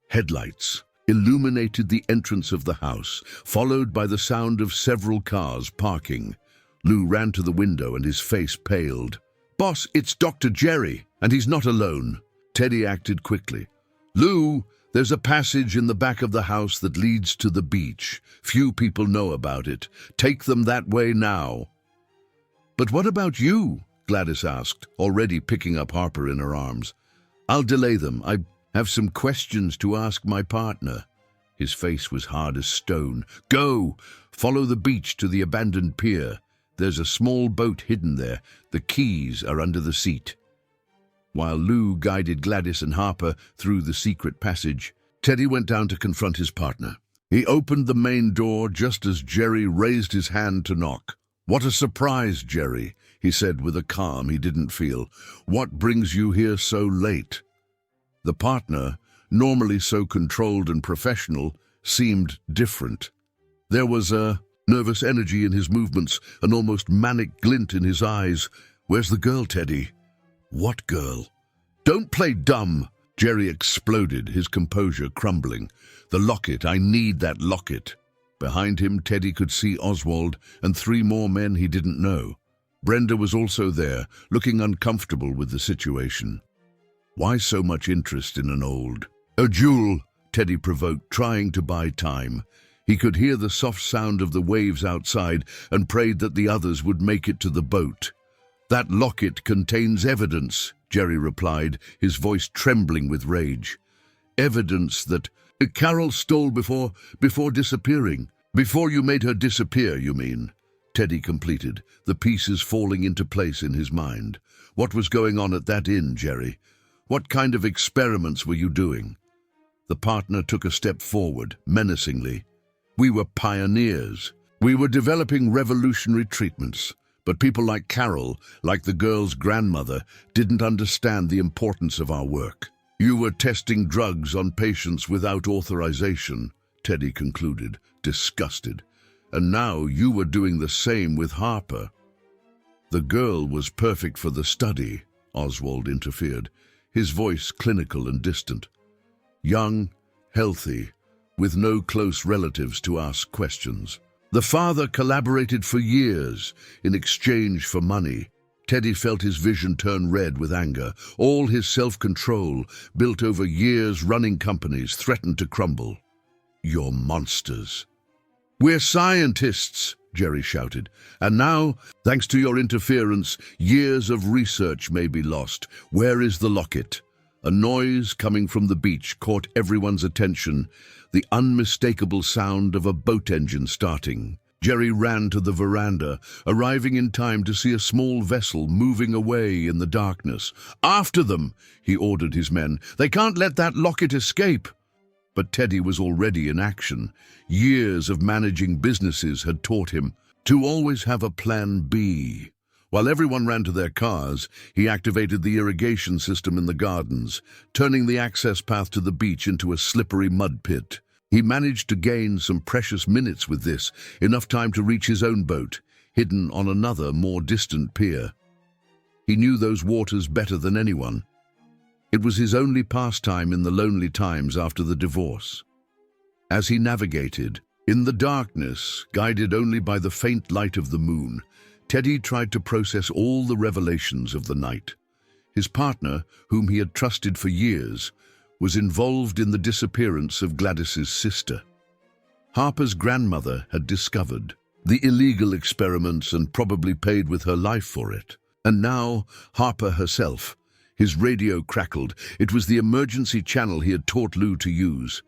headlights illuminated the entrance of the house, followed by the sound of several cars parking. Lou ran to the window and his face paled. "Boss, it's Dr. Jerry, and he's not alone." Teddy acted quickly. "Lou, there's a passage in the back of the house that leads to the beach. Few people know about it. Take them that way now." "But what about you?" Gladys asked, already picking up Harper in her arms. "I'll delay them. I have some questions to ask my partner." His face was hard as stone. "Go! Follow the beach to the abandoned pier. There's a small boat hidden there. The keys are under the seat." While Lou guided Gladys and Harper through the secret passage, Teddy went down to confront his partner. He opened the main door just as Jerry raised his hand to knock. "What a surprise, Jerry," he said with a calm he didn't feel. "What brings you here so late?" The partner, normally so controlled and professional, seemed different. There was a nervous energy in his movements, an almost manic glint in his eyes. "Where's the girl, Teddy?" "What girl?" "Don't play dumb!" Jerry exploded, his composure crumbling. "The locket, I need that locket." Behind him, Teddy could see Oswald and 3 more men he didn't know. Brenda was also there, looking uncomfortable with the situation. Why so much interest in an old... "A jewel," Teddy provoked, trying to buy time. He could hear the soft sound of the waves outside and prayed that the others would make it to the boat. "That locket contains evidence," Jerry replied, his voice trembling with rage. "Evidence that Carol stole before disappearing." "Before you made her disappear, you mean?" Teddy completed, the pieces falling into place in his mind. "What was going on at that inn, Jerry? What kind of experiments were you doing?" The partner took a step forward, menacingly. "We were pioneers. We were developing revolutionary treatments. But people like Carol, like the girl's grandmother, didn't understand the importance of our work." "You were testing drugs on patients without authorization," Teddy concluded, disgusted. "And now you were doing the same with Harper." "The girl was perfect for the study," Oswald interfered, his voice clinical and distant. "Young, healthy, with no close relatives to ask questions. The father collaborated for years in exchange for money." Teddy felt his vision turn red with anger. All his self-control, built over years running companies, threatened to crumble. "You're monsters." "We're scientists," Jerry shouted. "And now, thanks to your interference, years of research may be lost. Where is the locket?" A noise coming from the beach caught everyone's attention, the unmistakable sound of a boat engine starting. Jerry ran to the veranda, arriving in time to see a small vessel moving away in the darkness. "After them!" he ordered his men. "They can't let that locket escape!" But Teddy was already in action. Years of managing businesses had taught him to always have a plan B. While everyone ran to their cars, he activated the irrigation system in the gardens, turning the access path to the beach into a slippery mud pit. He managed to gain some precious minutes with this, enough time to reach his own boat, hidden on another, more distant pier. He knew those waters better than anyone. It was his only pastime in the lonely times after the divorce. As he navigated, in the darkness, guided only by the faint light of the moon, Teddy tried to process all the revelations of the night. His partner, whom he had trusted for years, was involved in the disappearance of Gladys's sister. Harper's grandmother had discovered the illegal experiments and probably paid with her life for it. And now, Harper herself. His radio crackled. It was the emergency channel he had taught Lou to use.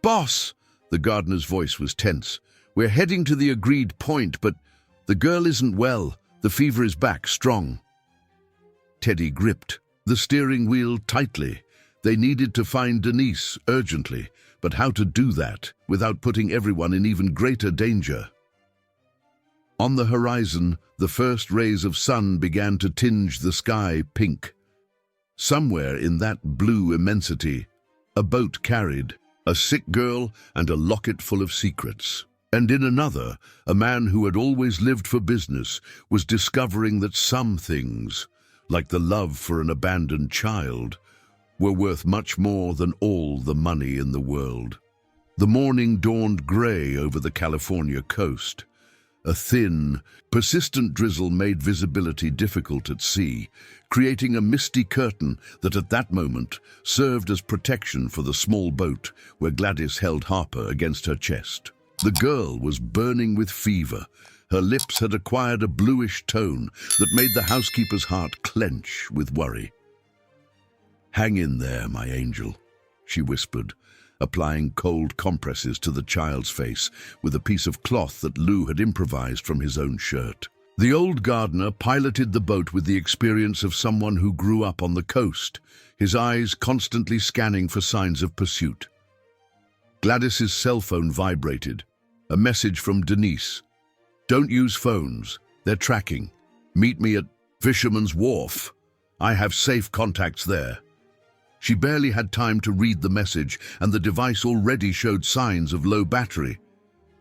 "Boss!" The gardener's voice was tense. "We're heading to the agreed point, but the girl isn't well. The fever is back, strong." Teddy gripped the steering wheel tightly. They needed to find Denise urgently, but how to do that without putting everyone in even greater danger? On the horizon, the first rays of sun began to tinge the sky pink. Somewhere in that blue immensity, a boat carried a sick girl and a locket full of secrets. And in another, a man who had always lived for business was discovering that some things, like the love for an abandoned child, were worth much more than all the money in the world. The morning dawned gray over the California coast. A thin, persistent drizzle made visibility difficult at sea, creating a misty curtain that at that moment served as protection for the small boat where Gladys held Harper against her chest. The girl was burning with fever. Her lips had acquired a bluish tone that made the housekeeper's heart clench with worry. "Hang in there, my angel," she whispered, applying cold compresses to the child's face with a piece of cloth that Lou had improvised from his own shirt. The old gardener piloted the boat with the experience of someone who grew up on the coast, his eyes constantly scanning for signs of pursuit. Gladys's cell phone vibrated. A message from Denise. "Don't use phones. They're tracking. Meet me at Fisherman's Wharf. I have safe contacts there." She barely had time to read the message, and the device already showed signs of low battery.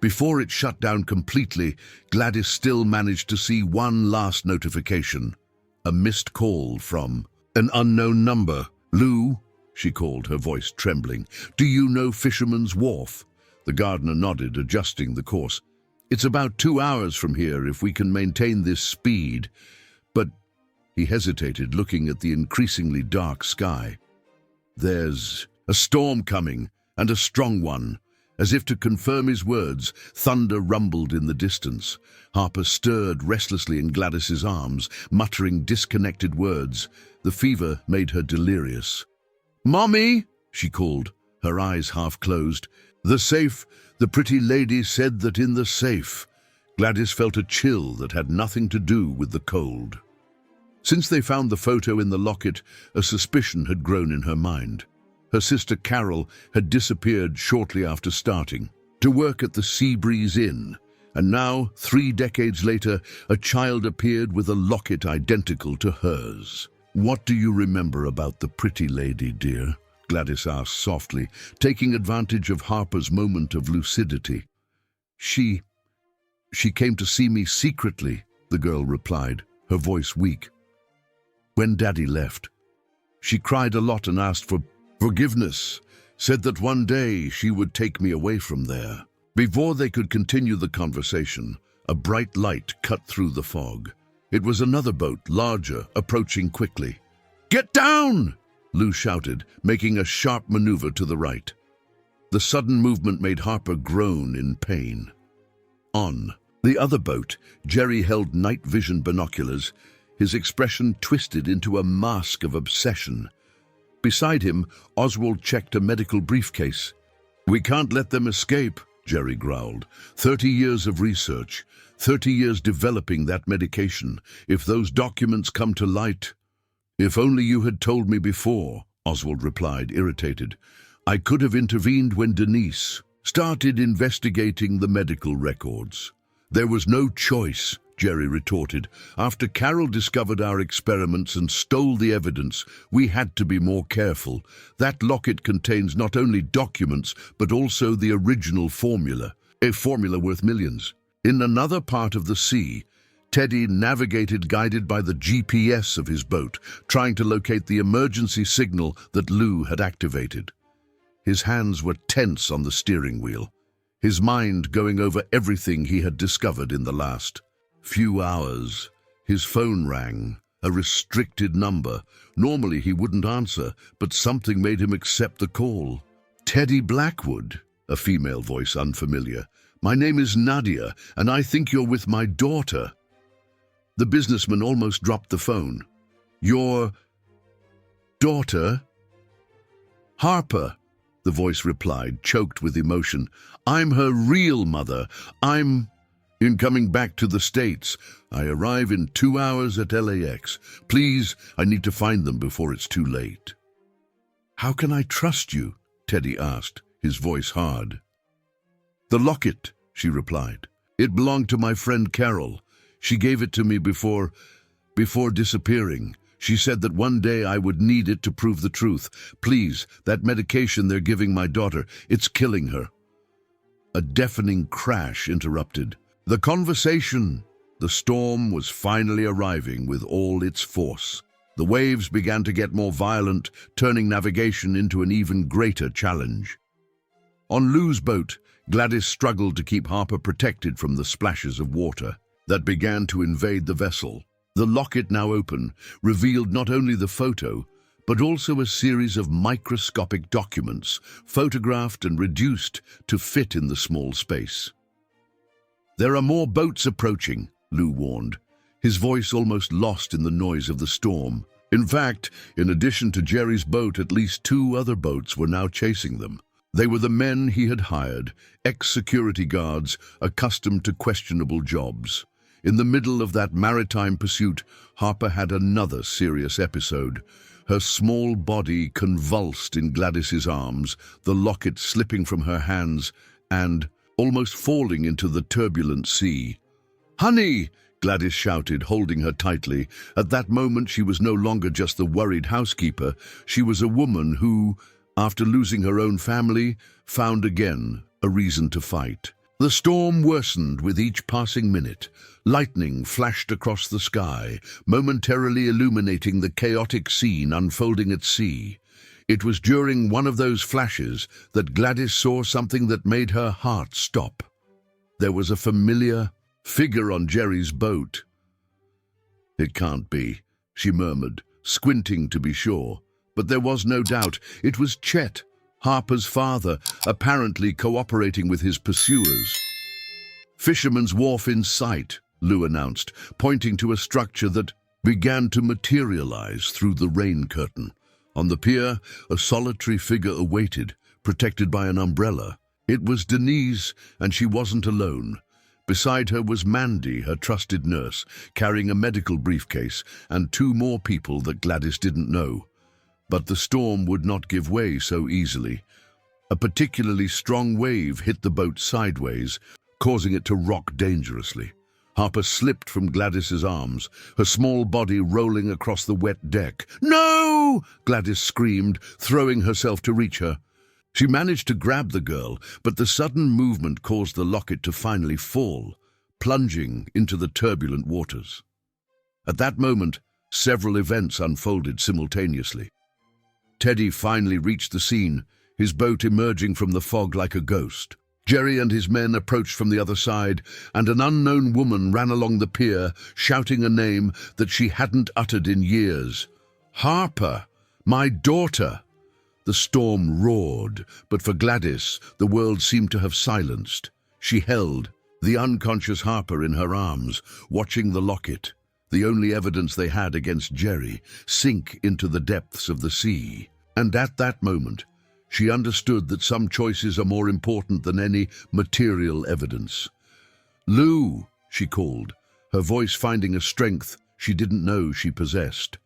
Before it shut down completely, Gladys still managed to see one last notification. A missed call from an unknown number. "Lou," she called, her voice trembling. "Do you know Fisherman's Wharf?" The gardener nodded, adjusting the course. "It's about 2 hours from here if we can maintain this speed." But he hesitated, looking at the increasingly dark sky. "There's a storm coming, and a strong one." As if to confirm his words, thunder rumbled in the distance. Harper stirred restlessly in Gladys's arms, muttering disconnected words. The fever made her delirious. "Mommy!" she called, her eyes half closed. "The safe, the pretty lady said that in the safe." Gladys felt a chill that had nothing to do with the cold. Since they found the photo in the locket, a suspicion had grown in her mind. Her sister Carol had disappeared shortly after starting to work at the Seabreeze Inn, and now, 3 decades later, a child appeared with a locket identical to hers. "What do you remember about the pretty lady, dear?" Gladys asked softly, taking advantage of Harper's moment of lucidity. She came to see me secretly," the girl replied, her voice weak. "When Daddy left. She cried a lot and asked for forgiveness, said that one day she would take me away from there." Before they could continue the conversation, a bright light cut through the fog. It was another boat, larger, approaching quickly. "Get down!" Lou shouted, making a sharp maneuver to the right. The sudden movement made Harper groan in pain. On the other boat, Jerry held night vision binoculars, his expression twisted into a mask of obsession. Beside him, Oswald checked a medical briefcase. "We can't let them escape," Jerry growled. 30 years of research, 30 years developing that medication. If those documents come to light—" "If only you had told me before," Oswald replied, irritated. "I could have intervened when Denise started investigating the medical records." "There was no choice," Jerry retorted. "After Carol discovered our experiments and stole the evidence, we had to be more careful. That locket contains not only documents, but also the original formula, a formula worth millions." In another part of the sea, Teddy navigated guided by the GPS of his boat, trying to locate the emergency signal that Lou had activated. His hands were tense on the steering wheel, his mind going over everything he had discovered in the last few hours. His phone rang, a restricted number. Normally he wouldn't answer, but something made him accept the call. "Teddy Blackwood," a female voice unfamiliar. "My name is Nadia, and I think you're with my daughter." The businessman almost dropped the phone. "Your daughter?" "Harper," the voice replied, choked with emotion. "I'm her real mother. I'm coming back to the States. I arrive in 2 hours at LAX. Please, I need to find them before it's too late." "How can I trust you?" Teddy asked, his voice hard. "The locket," she replied. "It belonged to my friend Carol. She gave it to me before disappearing. She said that one day I would need it to prove the truth. Please, that medication they're giving my daughter, it's killing her." A deafening crash interrupted the conversation. The storm was finally arriving with all its force. The waves began to get more violent, turning navigation into an even greater challenge. On Lou's boat, Gladys struggled to keep Harper protected from the splashes of water that began to invade the vessel. The locket, now open, revealed not only the photo, but also a series of microscopic documents, photographed and reduced to fit in the small space. "There are more boats approaching," Lou warned, his voice almost lost in the noise of the storm. In fact, in addition to Jerry's boat, at least 2 other boats were now chasing them. They were the men he had hired, ex-security guards accustomed to questionable jobs. In the middle of that maritime pursuit, Harper had another serious episode. Her small body convulsed in Gladys's arms, the locket slipping from her hands and almost falling into the turbulent sea. "Honey!" Gladys shouted, holding her tightly. At that moment she was no longer just the worried housekeeper. She was a woman who, after losing her own family, found again a reason to fight. The storm worsened with each passing minute. Lightning flashed across the sky, momentarily illuminating the chaotic scene unfolding at sea. It was during one of those flashes that Gladys saw something that made her heart stop. There was a familiar figure on Jerry's boat. "It can't be," she murmured, squinting to be sure. But there was no doubt. It was Chet, Harper's father, apparently cooperating with his pursuers. "Fisherman's Wharf in sight," Lou announced, pointing to a structure that began to materialize through the rain curtain. On the pier, a solitary figure awaited, protected by an umbrella. It was Denise, and she wasn't alone. Beside her was Mandy, her trusted nurse, carrying a medical briefcase, and two more people that Gladys didn't know. But the storm would not give way so easily. A particularly strong wave hit the boat sideways, causing it to rock dangerously. Harper slipped from Gladys's arms, her small body rolling across the wet deck. "No!" Gladys screamed, throwing herself to reach her. She managed to grab the girl, but the sudden movement caused the locket to finally fall, plunging into the turbulent waters. At that moment, several events unfolded simultaneously. Teddy finally reached the scene, his boat emerging from the fog like a ghost. Jerry and his men approached from the other side, and an unknown woman ran along the pier, shouting a name that she hadn't uttered in years. "Harper! My daughter!" The storm roared, but for Gladys, the world seemed to have silenced. She held the unconscious Harper in her arms, watching the locket, the only evidence they had against Jerry, sink into the depths of the sea. And at that moment, she understood that some choices are more important than any material evidence. "Lou," she called, her voice finding a strength she didn't know she possessed.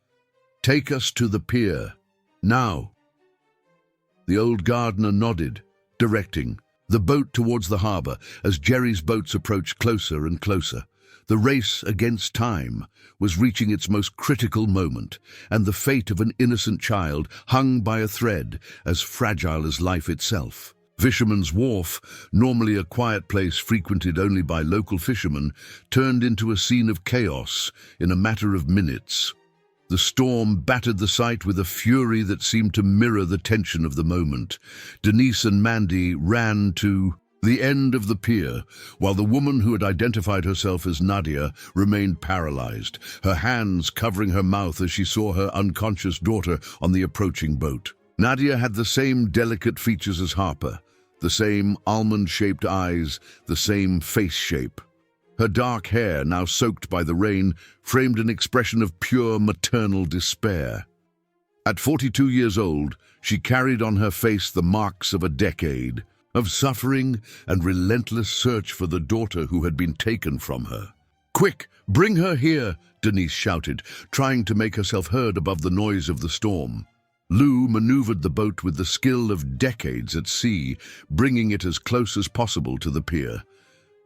"Take us to the pier, now." The old gardener nodded, directing the boat towards the harbor as Jerry's boats approached closer and closer. The race against time was reaching its most critical moment, and the fate of an innocent child hung by a thread as fragile as life itself. Fisherman's Wharf, normally a quiet place frequented only by local fishermen, turned into a scene of chaos in a matter of minutes. The storm battered the site with a fury that seemed to mirror the tension of the moment. Denise and Mandy ran to the end of the pier, while the woman who had identified herself as Nadia remained paralyzed, her hands covering her mouth as she saw her unconscious daughter on the approaching boat. Nadia had the same delicate features as Harper, the same almond-shaped eyes, the same face shape. Her dark hair, now soaked by the rain, framed an expression of pure maternal despair. At 42 years old, she carried on her face the marks of a decade of suffering and relentless search for the daughter who had been taken from her. "Quick, bring her here," Denise shouted, trying to make herself heard above the noise of the storm. Lou maneuvered the boat with the skill of decades at sea, bringing it as close as possible to the pier.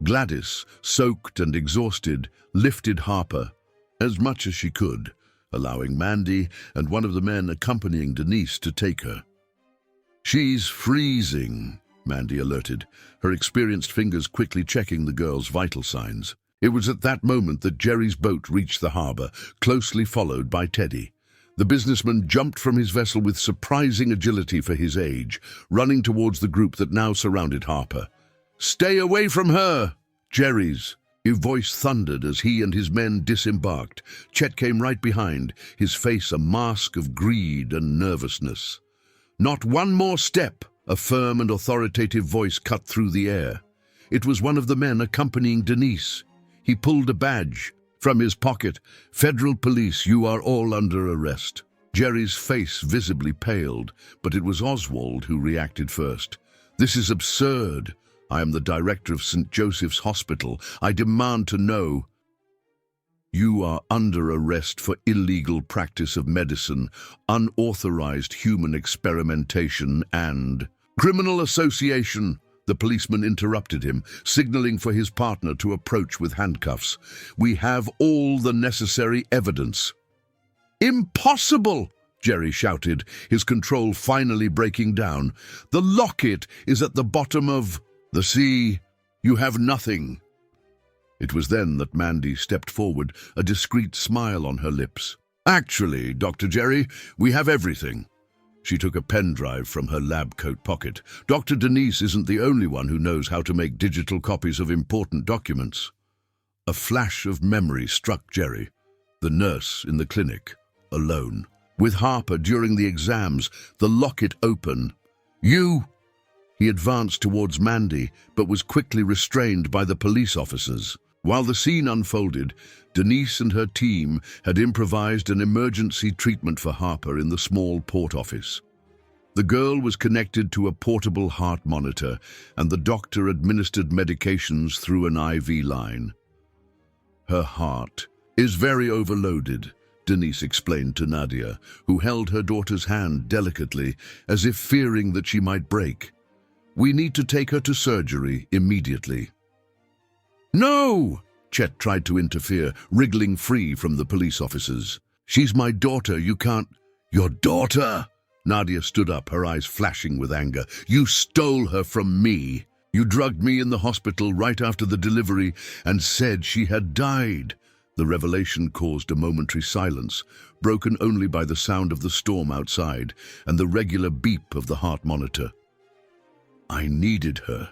Gladys, soaked and exhausted, lifted Harper as much as she could, allowing Mandy and one of the men accompanying Denise to take her. "She's freezing," Mandy alerted, her experienced fingers quickly checking the girl's vital signs. It was at that moment that Jerry's boat reached the harbor, closely followed by Teddy. The businessman jumped from his vessel with surprising agility for his age, running towards the group that now surrounded Harper. "Stay away from her!" Jerry's voice thundered as he and his men disembarked. Chet came right behind, his face a mask of greed and nervousness. "Not one more step!" A firm and authoritative voice cut through the air. It was one of the men accompanying Denise. He pulled a badge from his pocket. "Federal police, you are all under arrest." Jerry's face visibly paled, but it was Oswald who reacted first. This is absurd. I am the director of St. Joseph's Hospital. I demand to know. You are under arrest for illegal practice of medicine, unauthorized human experimentation, and criminal association. The policeman interrupted him, signaling for his partner to approach with handcuffs. We have all the necessary evidence. Impossible! Jerry shouted, his control finally breaking down. The locket is at the bottom of the sea. You have nothing. It was then that Mandy stepped forward, a discreet smile on her lips. Actually, Dr. Jerry, we have everything. She took a pen drive from her lab coat pocket. Dr. Denise isn't the only one who knows how to make digital copies of important documents. A flash of memory struck Jerry, the nurse in the clinic, alone. With Harper during the exams, the locket open. You! He advanced towards Mandy, but was quickly restrained by the police officers. While the scene unfolded, Denise and her team had improvised an emergency treatment for Harper in the small port office. The girl was connected to a portable heart monitor, and the doctor administered medications through an IV line. Her heart is very overloaded, Denise explained to Nadia, who held her daughter's hand delicately, as if fearing that she might break. We need to take her to surgery immediately. No! Chet tried to interfere, wriggling free from the police officers. She's my daughter, you can't... Your daughter? Nadia stood up, her eyes flashing with anger. You stole her from me. You drugged me in the hospital right after the delivery and said she had died. The revelation caused a momentary silence, broken only by the sound of the storm outside and the regular beep of the heart monitor. I needed her,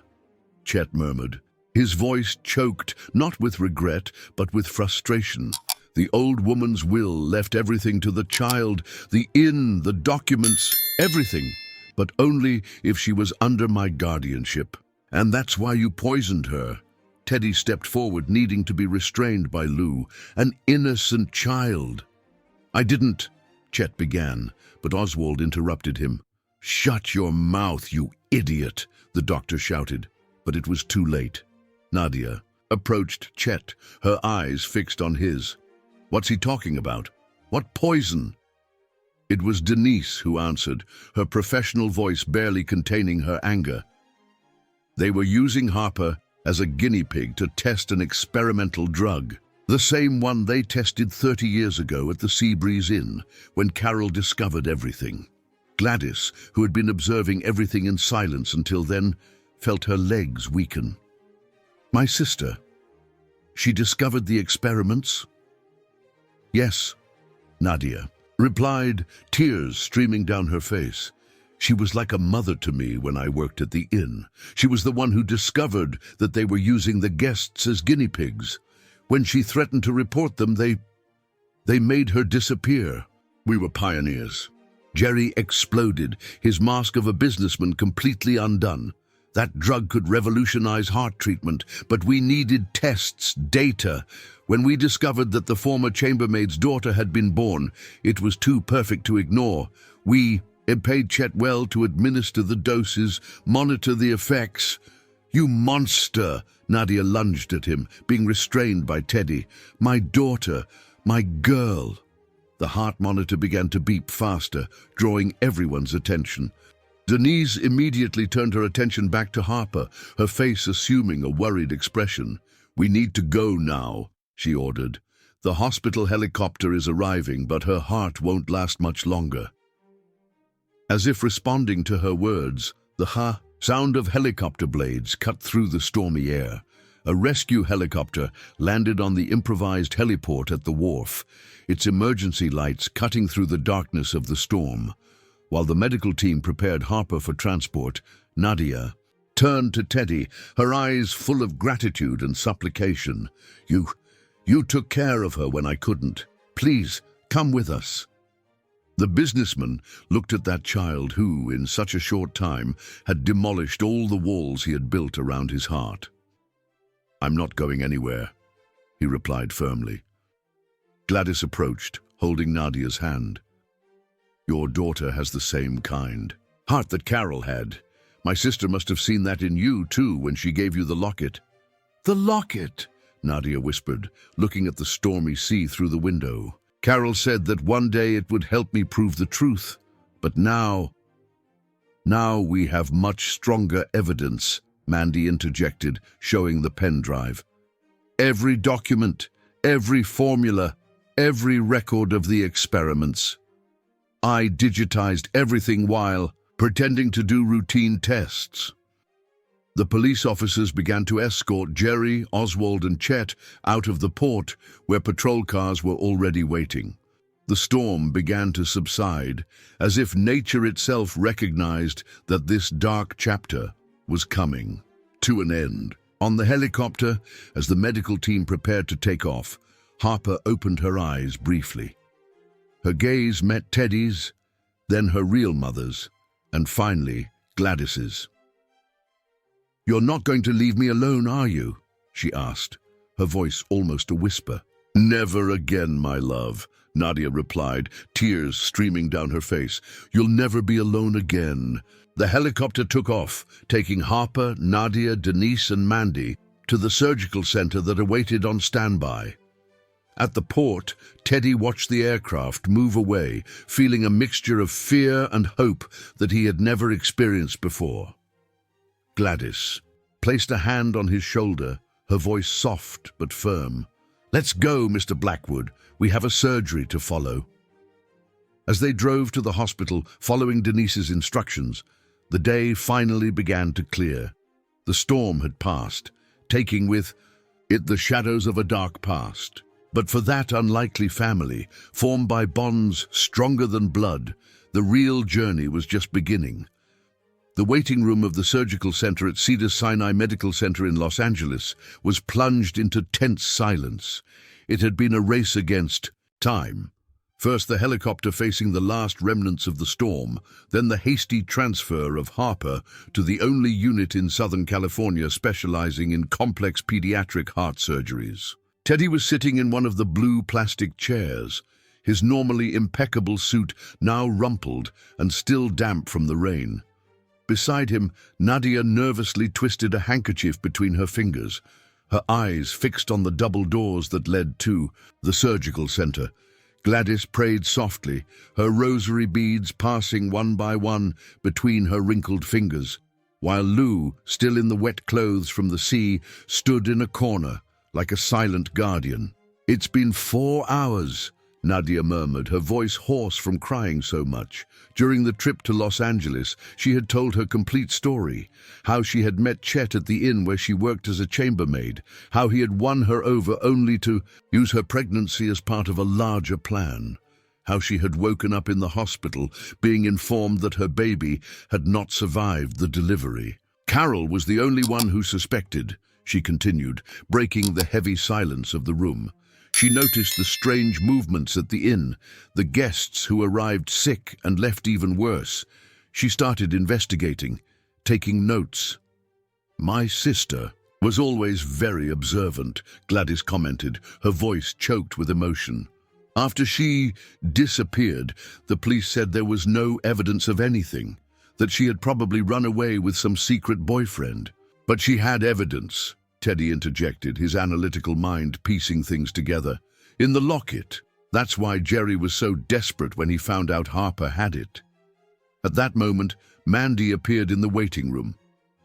Chet murmured. His voice choked, not with regret, but with frustration. The old woman's will left everything to the child, the inn, the documents, everything, but only if she was under my guardianship. And that's why you poisoned her. Teddy stepped forward, needing to be restrained by Lou, an innocent child. I didn't, Chet began, but Oswald interrupted him. Shut your mouth, you idiot, the doctor shouted, but it was too late. Nadia approached Chet, her eyes fixed on his. What's he talking about? What poison? It was Denise who answered, her professional voice barely containing her anger. They were using Harper as a guinea pig to test an experimental drug, the same one they tested 30 years ago at the Seabreeze Inn, when Carol discovered everything. Gladys, who had been observing everything in silence until then, felt her legs weaken. My sister. She discovered the experiments? Yes, Nadia replied, tears streaming down her face. She was like a mother to me when I worked at the inn. She was the one who discovered that they were using the guests as guinea pigs. When she threatened to report them, they made her disappear. We were pioneers. Jerry exploded, his mask of a businessman completely undone. That drug could revolutionize heart treatment, but we needed tests, data. When we discovered that the former chambermaid's daughter had been born, it was too perfect to ignore. We paid Chet well to administer the doses, monitor the effects. You monster! Nadia lunged at him, being restrained by Teddy. My daughter, my girl. The heart monitor began to beep faster, drawing everyone's attention. Denise immediately turned her attention back to Harper, her face assuming a worried expression. We need to go now, she ordered. The hospital helicopter is arriving, but her heart won't last much longer. As if responding to her words, the sound of helicopter blades cut through the stormy air. A rescue helicopter landed on the improvised heliport at the wharf, its emergency lights cutting through the darkness of the storm. While the medical team prepared Harper for transport, Nadia turned to Teddy, her eyes full of gratitude and supplication. You took care of her when I couldn't. Please, come with us. The businessman looked at that child who, in such a short time, had demolished all the walls he had built around his heart. I'm not going anywhere, he replied firmly. Gladys approached, holding Nadia's hand. Your daughter has the same kind heart that Carol had, My sister must have seen that in you, too, when she gave you the locket." "The locket," Nadia whispered, looking at the stormy sea through the window. "Carol said that one day it would help me prove the truth, but now we have much stronger evidence," Mandy interjected, showing the pen drive. "Every document, every formula, every record of the experiments. I digitized everything while pretending to do routine tests." The police officers began to escort Jerry, Oswald, and Chet out of the port, where patrol cars were already waiting. The storm began to subside, as if nature itself recognized that this dark chapter was coming to an end. On the helicopter, as the medical team prepared to take off, Harper opened her eyes briefly. Her gaze met Teddy's, then her real mother's, and finally Gladys's. "You're not going to leave me alone, are you?" she asked, her voice almost a whisper. "Never again, my love," Nadia replied, tears streaming down her face. "You'll never be alone again." The helicopter took off, taking Harper, Nadia, Denise, and Mandy to the surgical center that awaited on standby. At the port, Teddy watched the aircraft move away, feeling a mixture of fear and hope that he had never experienced before. Gladys placed a hand on his shoulder, her voice soft but firm. "Let's go, Mr. Blackwood. We have a surgery to follow." As they drove to the hospital, following Denise's instructions, the day finally began to clear. The storm had passed, taking with it the shadows of a dark past. But for that unlikely family, formed by bonds stronger than blood, the real journey was just beginning. The waiting room of the surgical center at Cedars-Sinai Medical Center in Los Angeles was plunged into tense silence. It had been a race against time. First the helicopter facing the last remnants of the storm, then the hasty transfer of Harper to the only unit in Southern California specializing in complex pediatric heart surgeries. Teddy was sitting in one of the blue plastic chairs, his normally impeccable suit now rumpled and still damp from the rain. Beside him, Nadia nervously twisted a handkerchief between her fingers, her eyes fixed on the double doors that led to the surgical center. Gladys prayed softly, her rosary beads passing one by one between her wrinkled fingers, while Lou, still in the wet clothes from the sea, stood in a corner, like a silent guardian. "It's been 4 hours," Nadia murmured, her voice hoarse from crying so much. During the trip to Los Angeles, she had told her complete story, how she had met Chet at the inn where she worked as a chambermaid, how he had won her over only to use her pregnancy as part of a larger plan, how she had woken up in the hospital being informed that her baby had not survived the delivery. "Carol was the only one who suspected," she continued, breaking the heavy silence of the room. She noticed the strange movements at the inn, the guests who arrived sick and left even worse. She started investigating, taking notes. "My sister was always very observant," Gladys commented, her voice choked with emotion. "After she disappeared, the police said there was no evidence of anything, that she had probably run away with some secret boyfriend. But she had evidence," Teddy interjected, his analytical mind piecing things together. "In the locket. That's why Jerry was so desperate when he found out Harper had it." At that moment, Mandy appeared in the waiting room.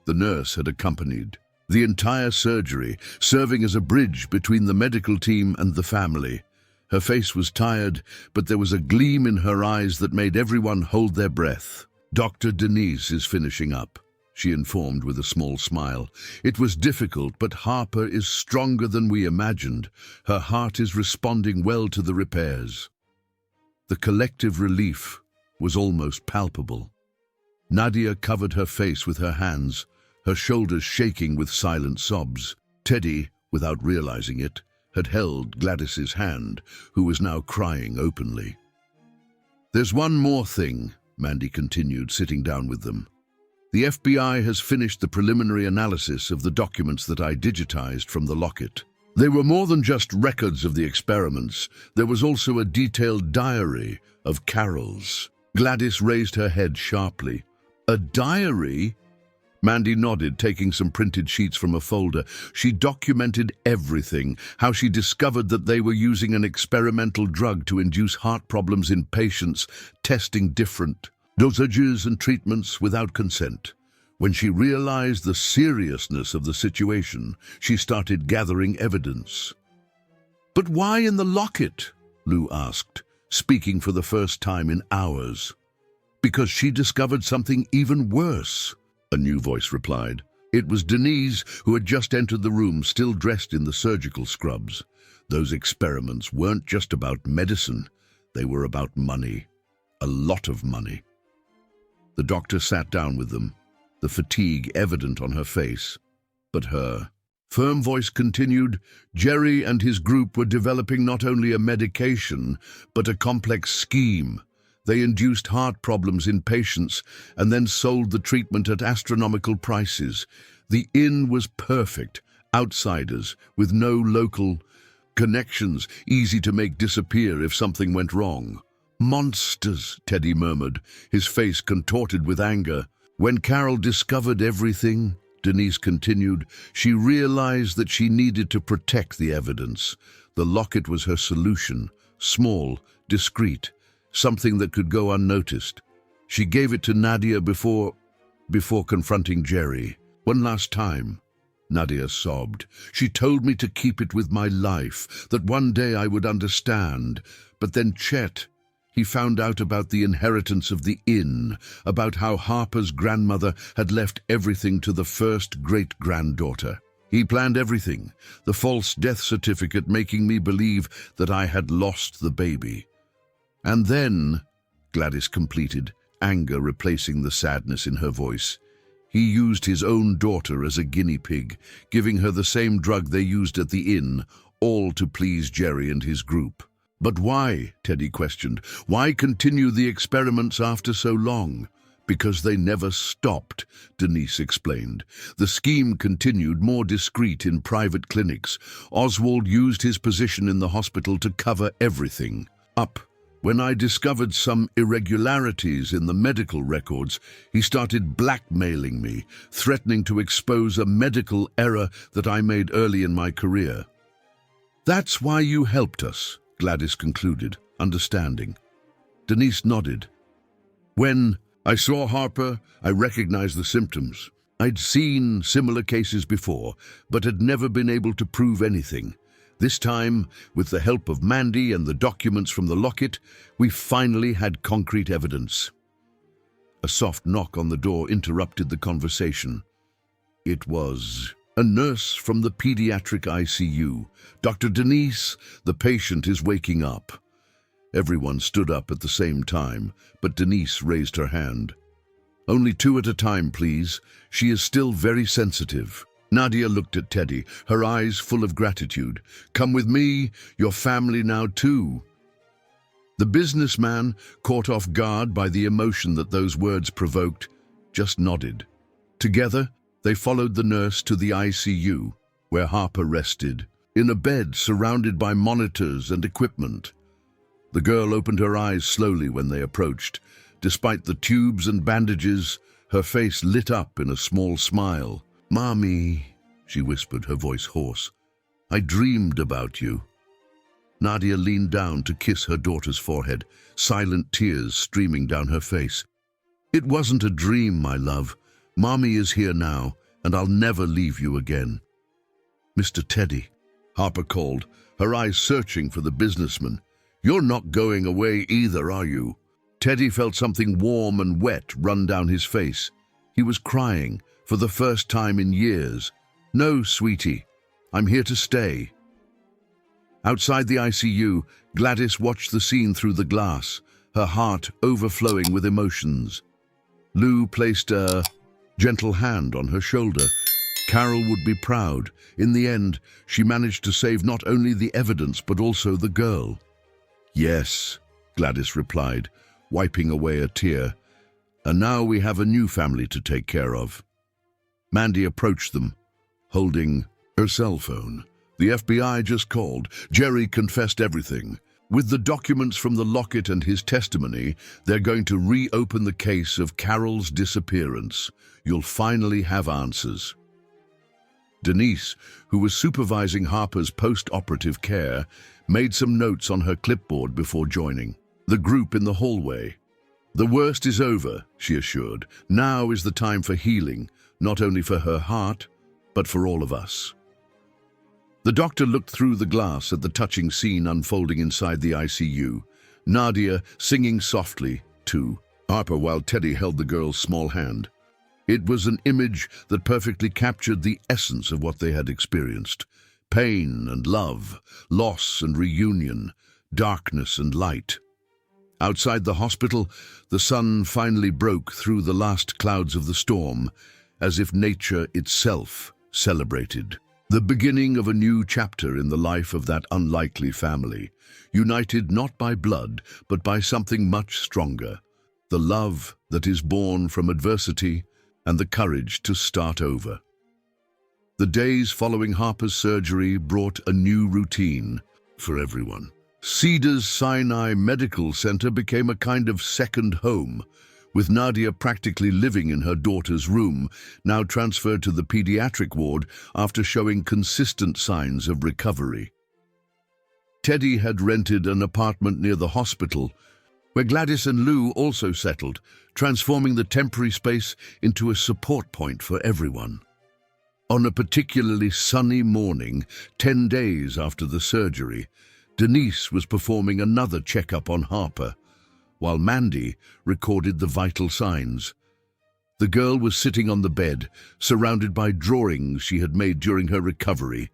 The nurse had accompanied the entire surgery, serving as a bridge between the medical team and the family. Her face was tired, but there was a gleam in her eyes that made everyone hold their breath. "Dr. Denise is finishing up," she informed with a small smile. "It was difficult, but Harper is stronger than we imagined. Her heart is responding well to the repairs." The collective relief was almost palpable. Nadia covered her face with her hands, her shoulders shaking with silent sobs. Teddy, without realizing it, had held Gladys's hand, who was now crying openly. "There's one more thing," Mandy continued, sitting down with them. "The FBI has finished the preliminary analysis of the documents that I digitized from the locket. They were more than just records of the experiments. There was also a detailed diary of Carol's." Gladys raised her head sharply. "A diary?" Mandy nodded, taking some printed sheets from a folder. She documented everything, how she discovered that they were using an experimental drug to induce heart problems in patients, testing different dosages and treatments without consent. When she realized the seriousness of the situation, she started gathering evidence. "But why in the locket?" Lou asked, speaking for the first time in hours. "Because she discovered something even worse," a new voice replied. It was Denise, who had just entered the room, still dressed in the surgical scrubs. Those experiments weren't just about medicine. They were about money. A lot of money. The doctor sat down with them, the fatigue evident on her face. But her firm voice continued. Jerry and his group were developing not only a medication, but a complex scheme. They induced heart problems in patients and then sold the treatment at astronomical prices. The inn was perfect. Outsiders, with no local connections, easy to make disappear if something went wrong. "Monsters," Teddy murmured, his face contorted with anger. When Carol discovered everything, Denise continued, she realized that she needed to protect the evidence. The locket was her solution, small, discreet, something that could go unnoticed. She gave it to Nadia before confronting Jerry. "One last time," Nadia sobbed. "She told me to keep it with my life, that one day I would understand. But then Chet, he found out about the inheritance of the inn, about how Harper's grandmother had left everything to the first great-granddaughter. He planned everything, the false death certificate making me believe that I had lost the baby. And then," Gladys completed, anger replacing the sadness in her voice, "he used his own daughter as a guinea pig, giving her the same drug they used at the inn, all to please Jerry and his group." "But why?" Teddy questioned. "Why continue the experiments after so long?" "Because they never stopped," Denise explained. "The scheme continued, more discreet, in private clinics. Oswald used his position in the hospital to cover everything up. When I discovered some irregularities in the medical records, he started blackmailing me, threatening to expose a medical error that I made early in my career." "That's why you helped us," Gladys concluded, understanding. Denise nodded. "When I saw Harper, I recognized the symptoms. I'd seen similar cases before, but had never been able to prove anything. This time, with the help of Mandy and the documents from the locket, we finally had concrete evidence." A soft knock on the door interrupted the conversation. It was a nurse from the pediatric ICU. "Dr. Denise, the patient is waking up." Everyone stood up at the same time, but Denise raised her hand. "Only 2 at a time, please. She is still very sensitive." Nadia looked at Teddy, her eyes full of gratitude. "Come with me, your family now too." The businessman, caught off guard by the emotion that those words provoked, just nodded. Together, they followed the nurse to the ICU, where Harper rested, in a bed surrounded by monitors and equipment. The girl opened her eyes slowly when they approached. Despite the tubes and bandages, her face lit up in a small smile. "Mommy," she whispered, her voice hoarse, "I dreamed about you." Nadia leaned down to kiss her daughter's forehead, silent tears streaming down her face. "It wasn't a dream, my love. Mommy is here now, and I'll never leave you again." "Mr. Teddy," Harper called, her eyes searching for the businessman. "You're not going away either, are you?" Teddy felt something warm and wet run down his face. He was crying, for the first time in years. "No, sweetie, I'm here to stay." Outside the ICU, Gladys watched the scene through the glass, her heart overflowing with emotions. Lou placed a gentle hand on her shoulder. Carol would be proud. In the end, she managed to save not only the evidence but also the girl. "Yes," Gladys replied, wiping away a tear. "And now we have a new family to take care of." Mandy approached them, holding her cell phone. "The FBI just called. Jerry confessed everything. With the documents from the locket and his testimony, they're going to reopen the case of Carol's disappearance. You'll finally have answers. Denise, who was supervising Harper's post-operative care, made some notes on her clipboard before joining the group in the hallway. "The worst is over," she assured. "Now is the time for healing, not only for her heart, but for all of us." The doctor looked through the glass at the touching scene unfolding inside the ICU. Nadia singing softly to Harper while Teddy held the girl's small hand. It was an image that perfectly captured the essence of what they had experienced. Pain and love, loss and reunion, darkness and light. Outside the hospital, the sun finally broke through the last clouds of the storm, as if nature itself celebrated. The beginning of a new chapter in the life of that unlikely family, united not by blood, but by something much stronger, the love that is born from adversity and the courage to start over. The days following Harper's surgery brought a new routine for everyone. Cedars Sinai Medical Center became a kind of second home, with Nadia practically living in her daughter's room, now transferred to the pediatric ward after showing consistent signs of recovery. Teddy had rented an apartment near the hospital, where Gladys and Lou also settled, transforming the temporary space into a support point for everyone. On a particularly sunny morning, 10 days after the surgery, Denise was performing another checkup on Harper, while Mandy recorded the vital signs. The girl was sitting on the bed, surrounded by drawings she had made during her recovery,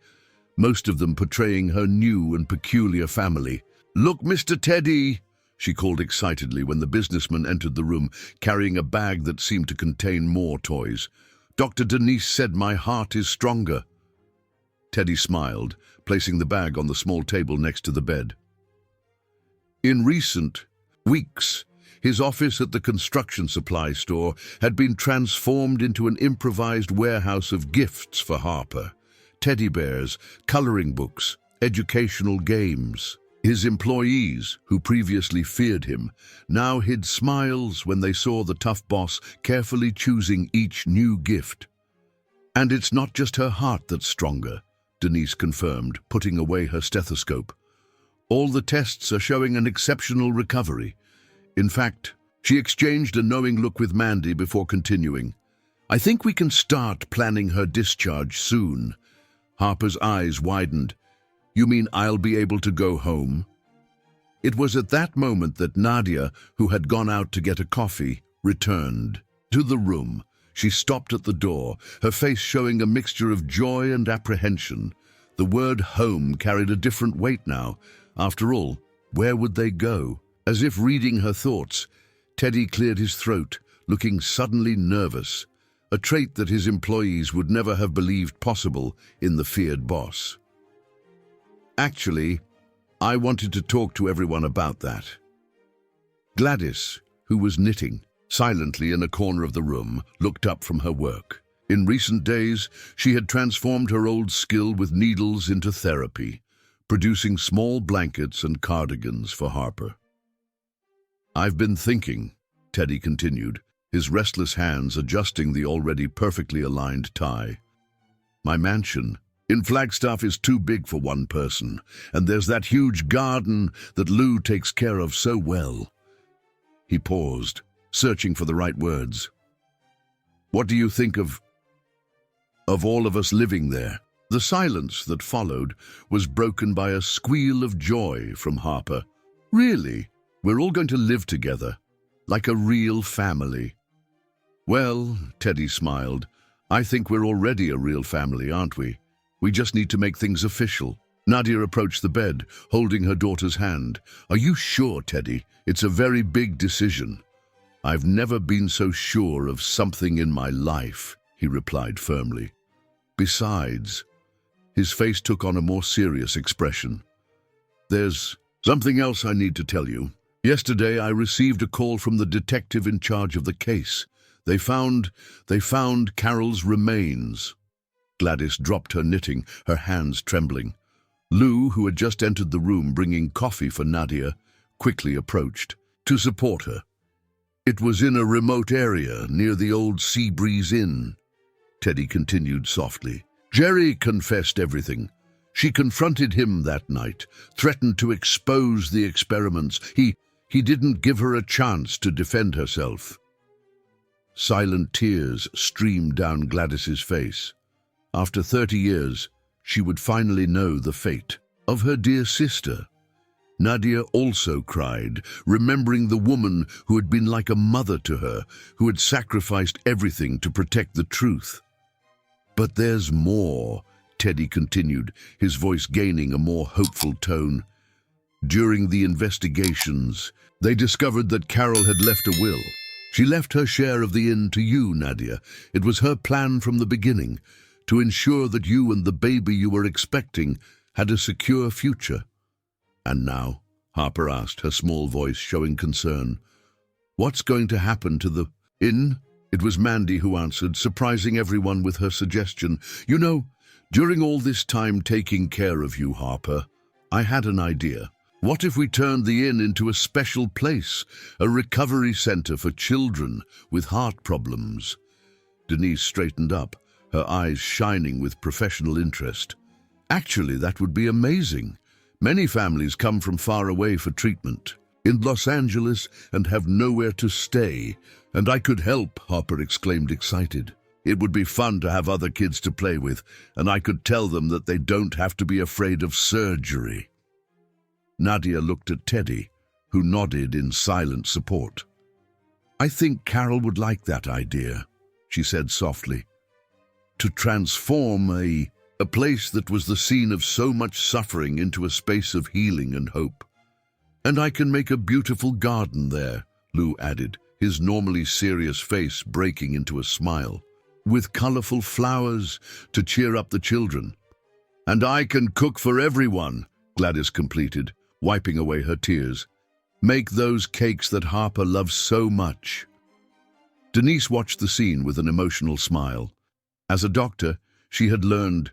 most of them portraying her new and peculiar family. "Look, Mr. Teddy," she called excitedly when the businessman entered the room, carrying a bag that seemed to contain more toys. "Dr. Denise said my heart is stronger." Teddy smiled, placing the bag on the small table next to the bed. In recent weeks, his office at the construction supply store had been transformed into an improvised warehouse of gifts for Harper. Teddy bears, coloring books, educational games. His employees, who previously feared him, now hid smiles when they saw the tough boss carefully choosing each new gift. "And it's not just her heart that's stronger," Denise confirmed, putting away her stethoscope. "All the tests are showing an exceptional recovery. In fact," she exchanged a knowing look with Mandy before continuing, "I think we can start planning her discharge soon." Harper's eyes widened. "You mean I'll be able to go home?" It was at that moment that Nadia, who had gone out to get a coffee, returned to the room. She stopped at the door, her face showing a mixture of joy and apprehension. The word home carried a different weight now. After all, where would they go? As if reading her thoughts, Teddy cleared his throat, looking suddenly nervous, a trait that his employees would never have believed possible in the feared boss. "Actually, I wanted to talk to everyone about that." Gladys, who was knitting silently in a corner of the room, looked up from her work. In recent days, she had transformed her old skill with needles into therapy, producing small blankets and cardigans for Harper. "I've been thinking," Teddy continued, his restless hands adjusting the already perfectly aligned tie. "My mansion in Flagstaff is too big for one person, and there's that huge garden that Lou takes care of so well." He paused, searching for the right words. "What do you think of all of us living there?" The silence that followed was broken by a squeal of joy from Harper. "Really? We're all going to live together, like a real family." "Well," Teddy smiled, "I think we're already a real family, aren't we? We just need to make things official." Nadia approached the bed, holding her daughter's hand. "Are you sure, Teddy? It's a very big decision." "I've never been so sure of something in my life," he replied firmly. "Besides," his face took on a more serious expression, "there's something else I need to tell you. Yesterday I received a call from the detective in charge of the case. They found Carol's remains." Gladys dropped her knitting, her hands trembling. Lou, who had just entered the room bringing coffee for Nadia, quickly approached to support her. It was in a remote area near the old Seabreeze Inn, Teddy continued softly. Jerry confessed everything. She confronted him that night, threatened to expose the experiments. He didn't give her a chance to defend herself. Silent tears streamed down Gladys's face. After 30 years, she would finally know the fate of her dear sister. Nadia also cried, remembering the woman who had been like a mother to her, who had sacrificed everything to protect the truth. But there's more, Teddy continued, his voice gaining a more hopeful tone. During the investigations, they discovered that Carol had left a will. She left her share of the inn to you, Nadia. It was her plan from the beginning, to ensure that you and the baby you were expecting had a secure future. And now, Harper asked, her small voice showing concern, what's going to happen to the inn? It was Mandy who answered, surprising everyone with her suggestion. You know, during all this time taking care of you, Harper, I had an idea. What if we turned the inn into a special place, a recovery center for children with heart problems? Denise straightened up, her eyes shining with professional interest. Actually, that would be amazing. Many families come from far away for treatment in Los Angeles and have nowhere to stay. And I could help, Harper exclaimed, excited. It would be fun to have other kids to play with, and I could tell them that they don't have to be afraid of surgery. Nadia looked at Teddy, who nodded in silent support. I think Carol would like that idea, she said softly. To transform a place that was the scene of so much suffering into a space of healing and hope. And I can make a beautiful garden there, Lou added, his normally serious face breaking into a smile, with colorful flowers to cheer up the children. And I can cook for everyone, Gladys completed, wiping away her tears. Make those cakes that Harper loves so much. Denise watched the scene with an emotional smile. As a doctor, she had learned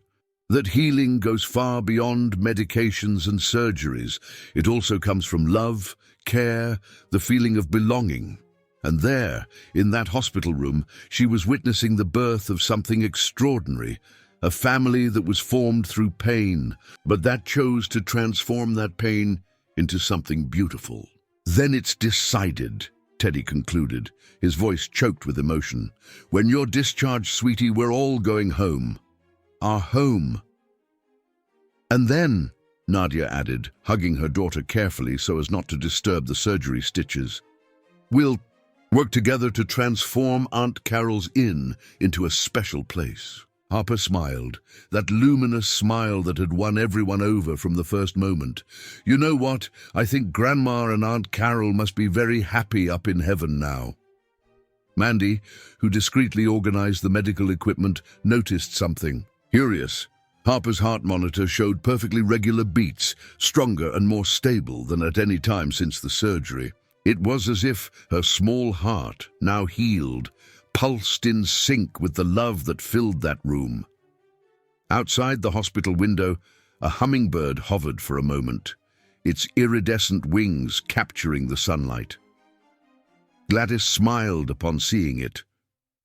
that healing goes far beyond medications and surgeries. It also comes from love, care, the feeling of belonging. And there, in that hospital room, she was witnessing the birth of something extraordinary, a family that was formed through pain, but that chose to transform that pain into something beautiful. Then it's decided, Teddy concluded, his voice choked with emotion. When you're discharged, sweetie, we're all going home. Our home. And then, Nadia added, hugging her daughter carefully so as not to disturb the surgery stitches, we'll work together to transform Aunt Carol's inn into a special place. Harper smiled, that luminous smile that had won everyone over from the first moment. You know what? I think Grandma and Aunt Carol must be very happy up in heaven now. Mandy, who discreetly organized the medical equipment, noticed something. Curious. Harper's heart monitor showed perfectly regular beats, stronger and more stable than at any time since the surgery. It was as if her small heart, now healed, pulsed in sync with the love that filled that room. Outside the hospital window, a hummingbird hovered for a moment, its iridescent wings capturing the sunlight. Gladys smiled upon seeing it,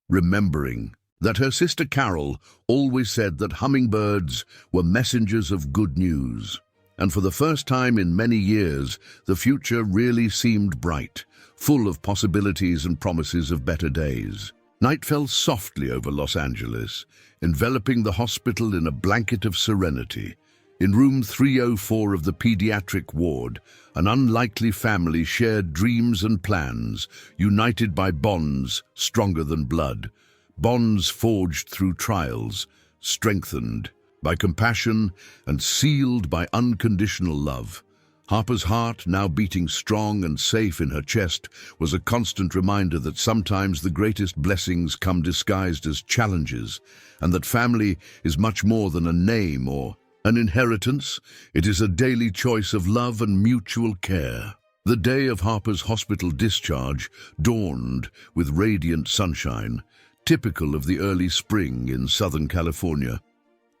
remembering that her sister Carol always said that hummingbirds were messengers of good news. And for the first time in many years, the future really seemed bright, full of possibilities and promises of better days. Night fell softly over Los Angeles, enveloping the hospital in a blanket of serenity. In room 304 of the pediatric ward, an unlikely family shared dreams and plans, united by bonds stronger than blood. Bonds forged through trials, strengthened by compassion and sealed by unconditional love. Harper's heart, now beating strong and safe in her chest, was a constant reminder that sometimes the greatest blessings come disguised as challenges, and that family is much more than a name or an inheritance. It is a daily choice of love and mutual care. The day of Harper's hospital discharge dawned with radiant sunshine, typical of the early spring in Southern California.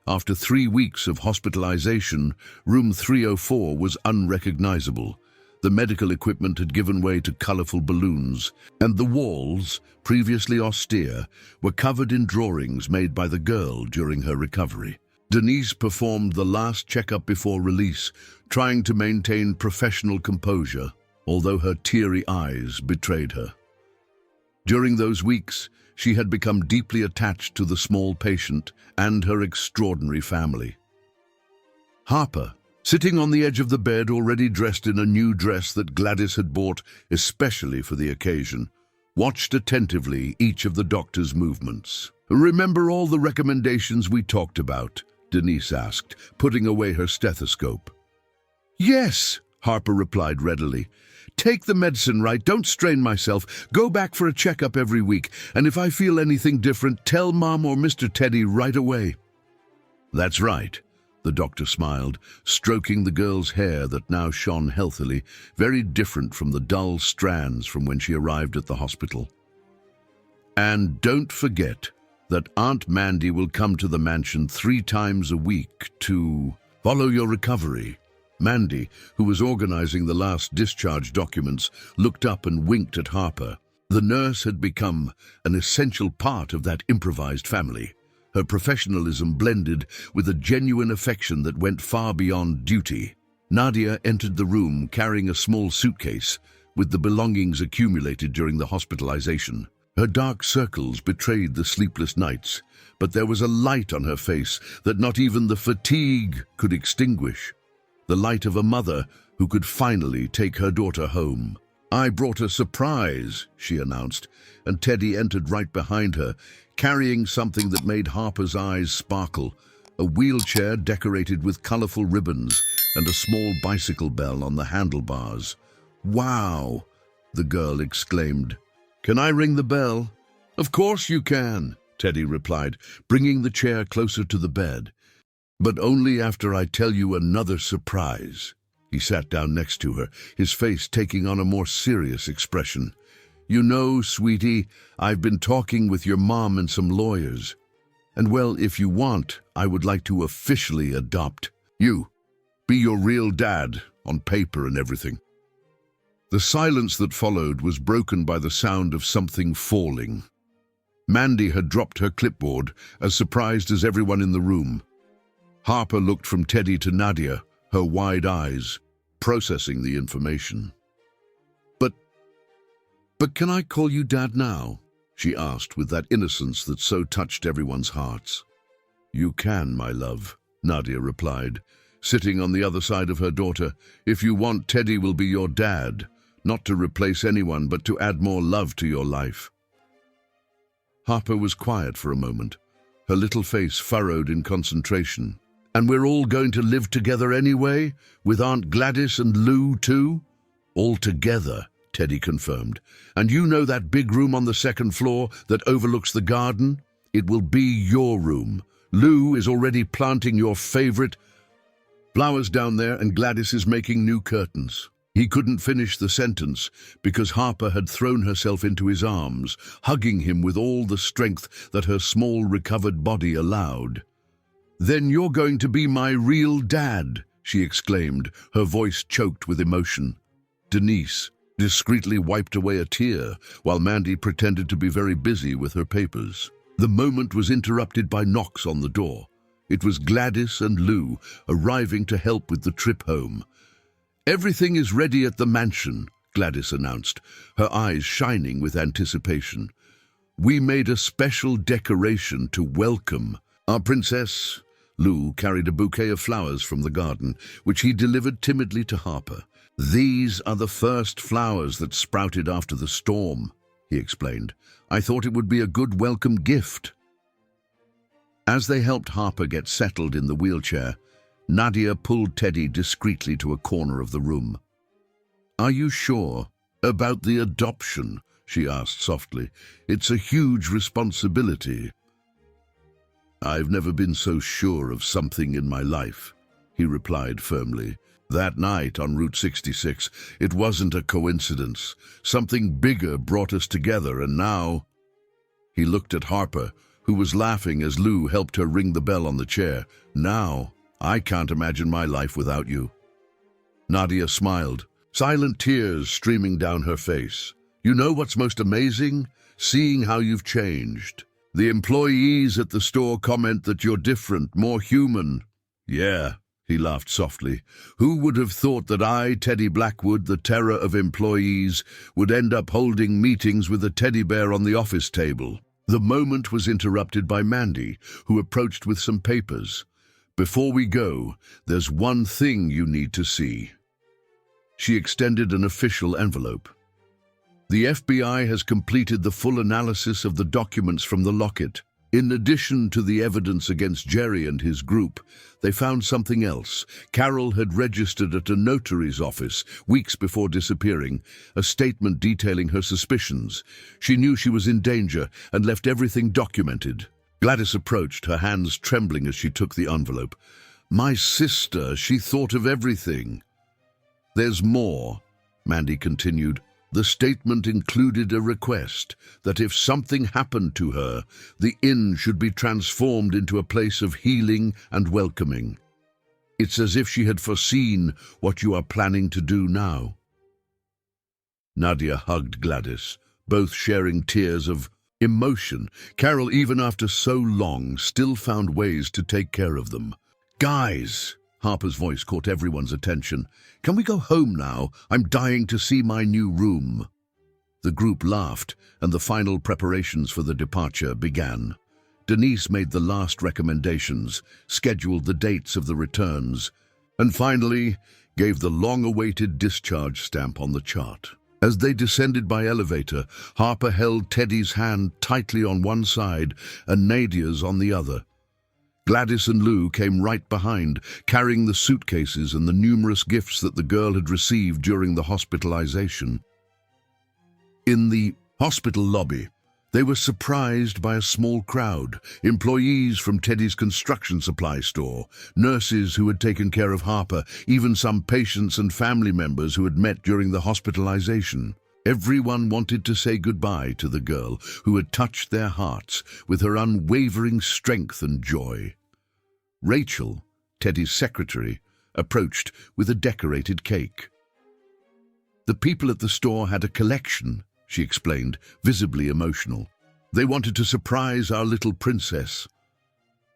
After 3 weeks of hospitalization, room 304 was unrecognizable. The medical equipment had given way to colorful balloons, and the walls, previously austere, were covered in drawings made by the girl during her recovery. Denise performed the last checkup before release, trying to maintain professional composure, although her teary eyes betrayed her. During those weeks, she had become deeply attached to the small patient and her extraordinary family. Harper, sitting on the edge of the bed, already dressed in a new dress that Gladys had bought especially for the occasion, watched attentively each of the doctor's movements. "Remember all the recommendations we talked about?" Denise asked, putting away her stethoscope. "Yes," Harper replied readily. "Take the medicine, right? Don't strain myself. Go back for a checkup every week, and if I feel anything different, tell Mom or Mr. Teddy right away." "That's right," the doctor smiled, stroking the girl's hair that now shone healthily, very different from the dull strands from when she arrived at the hospital. "And don't forget that Aunt Mandy will come to the mansion 3 times a week to follow your recovery." Mandy, who was organizing the last discharge documents, looked up and winked at Harper. The nurse had become an essential part of that improvised family. Her professionalism blended with a genuine affection that went far beyond duty. Nadia entered the room carrying a small suitcase with the belongings accumulated during the hospitalization. Her dark circles betrayed the sleepless nights, but there was a light on her face that not even the fatigue could extinguish. The light of a mother who could finally take her daughter home. "I brought a surprise," she announced, and Teddy entered right behind her, carrying something that made Harper's eyes sparkle, a wheelchair decorated with colorful ribbons and a small bicycle bell on the handlebars. "Wow!" the girl exclaimed. "Can I ring the bell?" "Of course you can," Teddy replied, bringing the chair closer to the bed. "But only after I tell you another surprise." He sat down next to her, his face taking on a more serious expression. "You know, sweetie, I've been talking with your mom and some lawyers. And well, if you want, I would like to officially adopt you. Be your real dad, on paper and everything." The silence that followed was broken by the sound of something falling. Mandy had dropped her clipboard, as surprised as everyone in the room. Harper looked from Teddy to Nadia, her wide eyes, processing the information. But can I call you Dad now?" she asked with that innocence that so touched everyone's hearts. "You can, my love," Nadia replied, sitting on the other side of her daughter. "If you want, Teddy will be your dad, not to replace anyone, but to add more love to your life." Harper was quiet for a moment, her little face furrowed in concentration. "And we're all going to live together anyway, with Aunt Gladys and Lou too?" "All together," Teddy confirmed. "And you know that big room on the 2nd floor that overlooks the garden? It will be your room. Lou is already planting your favorite flowers down there, and Gladys is making new curtains." He couldn't finish the sentence because Harper had thrown herself into his arms, hugging him with all the strength that her small recovered body allowed. "Then you're going to be my real dad," she exclaimed, her voice choked with emotion. Denise discreetly wiped away a tear, while Mandy pretended to be very busy with her papers. The moment was interrupted by knocks on the door. It was Gladys and Lou arriving to help with the trip home. "Everything is ready at the mansion," Gladys announced, her eyes shining with anticipation. "We made a special decoration to welcome our princess." Lou carried a bouquet of flowers from the garden, which he delivered timidly to Harper. "These are the first flowers that sprouted after the storm," he explained. "I thought it would be a good welcome gift." As they helped Harper get settled in the wheelchair, Nadia pulled Teddy discreetly to a corner of the room. "Are you sure about the adoption?" she asked softly. "It's a huge responsibility." "I've never been so sure of something in my life," he replied firmly. "That night on Route 66, it wasn't a coincidence. Something bigger brought us together, and now—" He looked at Harper, who was laughing as Lou helped her ring the bell on the chair. "Now, I can't imagine my life without you." Nadia smiled, silent tears streaming down her face. "You know what's most amazing? Seeing how you've changed. The employees at the store comment that you're different, more human." "Yeah," he laughed softly. "Who would have thought that I, Teddy Blackwood, the terror of employees, would end up holding meetings with a teddy bear on the office table?" The moment was interrupted by Mandy, who approached with some papers. "Before we go, there's one thing you need to see." She extended an official envelope. "The FBI has completed the full analysis of the documents from the locket. In addition to the evidence against Jerry and his group, they found something else. Carol had registered at a notary's office weeks before disappearing, a statement detailing her suspicions. She knew she was in danger and left everything documented." Gladys approached, her hands trembling as she took the envelope. "My sister, she thought of everything." "There's more," Mandy continued. "The statement included a request that if something happened to her, the inn should be transformed into a place of healing and welcoming. It's as if she had foreseen what you are planning to do now." Nadia hugged Gladys, both sharing tears of emotion. Carol, even after so long, still found ways to take care of them. "Guys!" Harper's voice caught everyone's attention. "Can we go home now? I'm dying to see my new room." The group laughed, and the final preparations for the departure began. Denise made the last recommendations, scheduled the dates of the returns, and finally gave the long-awaited discharge stamp on the chart. As they descended by elevator, Harper held Teddy's hand tightly on one side and Nadia's on the other. Gladys and Lou came right behind, carrying the suitcases and the numerous gifts that the girl had received during the hospitalization. In the hospital lobby, they were surprised by a small crowd, employees from Teddy's construction supply store, nurses who had taken care of Harper, even some patients and family members who had met during the hospitalization. Everyone wanted to say goodbye to the girl who had touched their hearts with her unwavering strength and joy. Rachel, Teddy's secretary, approached with a decorated cake. "The people at the store had a collection," she explained, visibly emotional. "They wanted to surprise our little princess."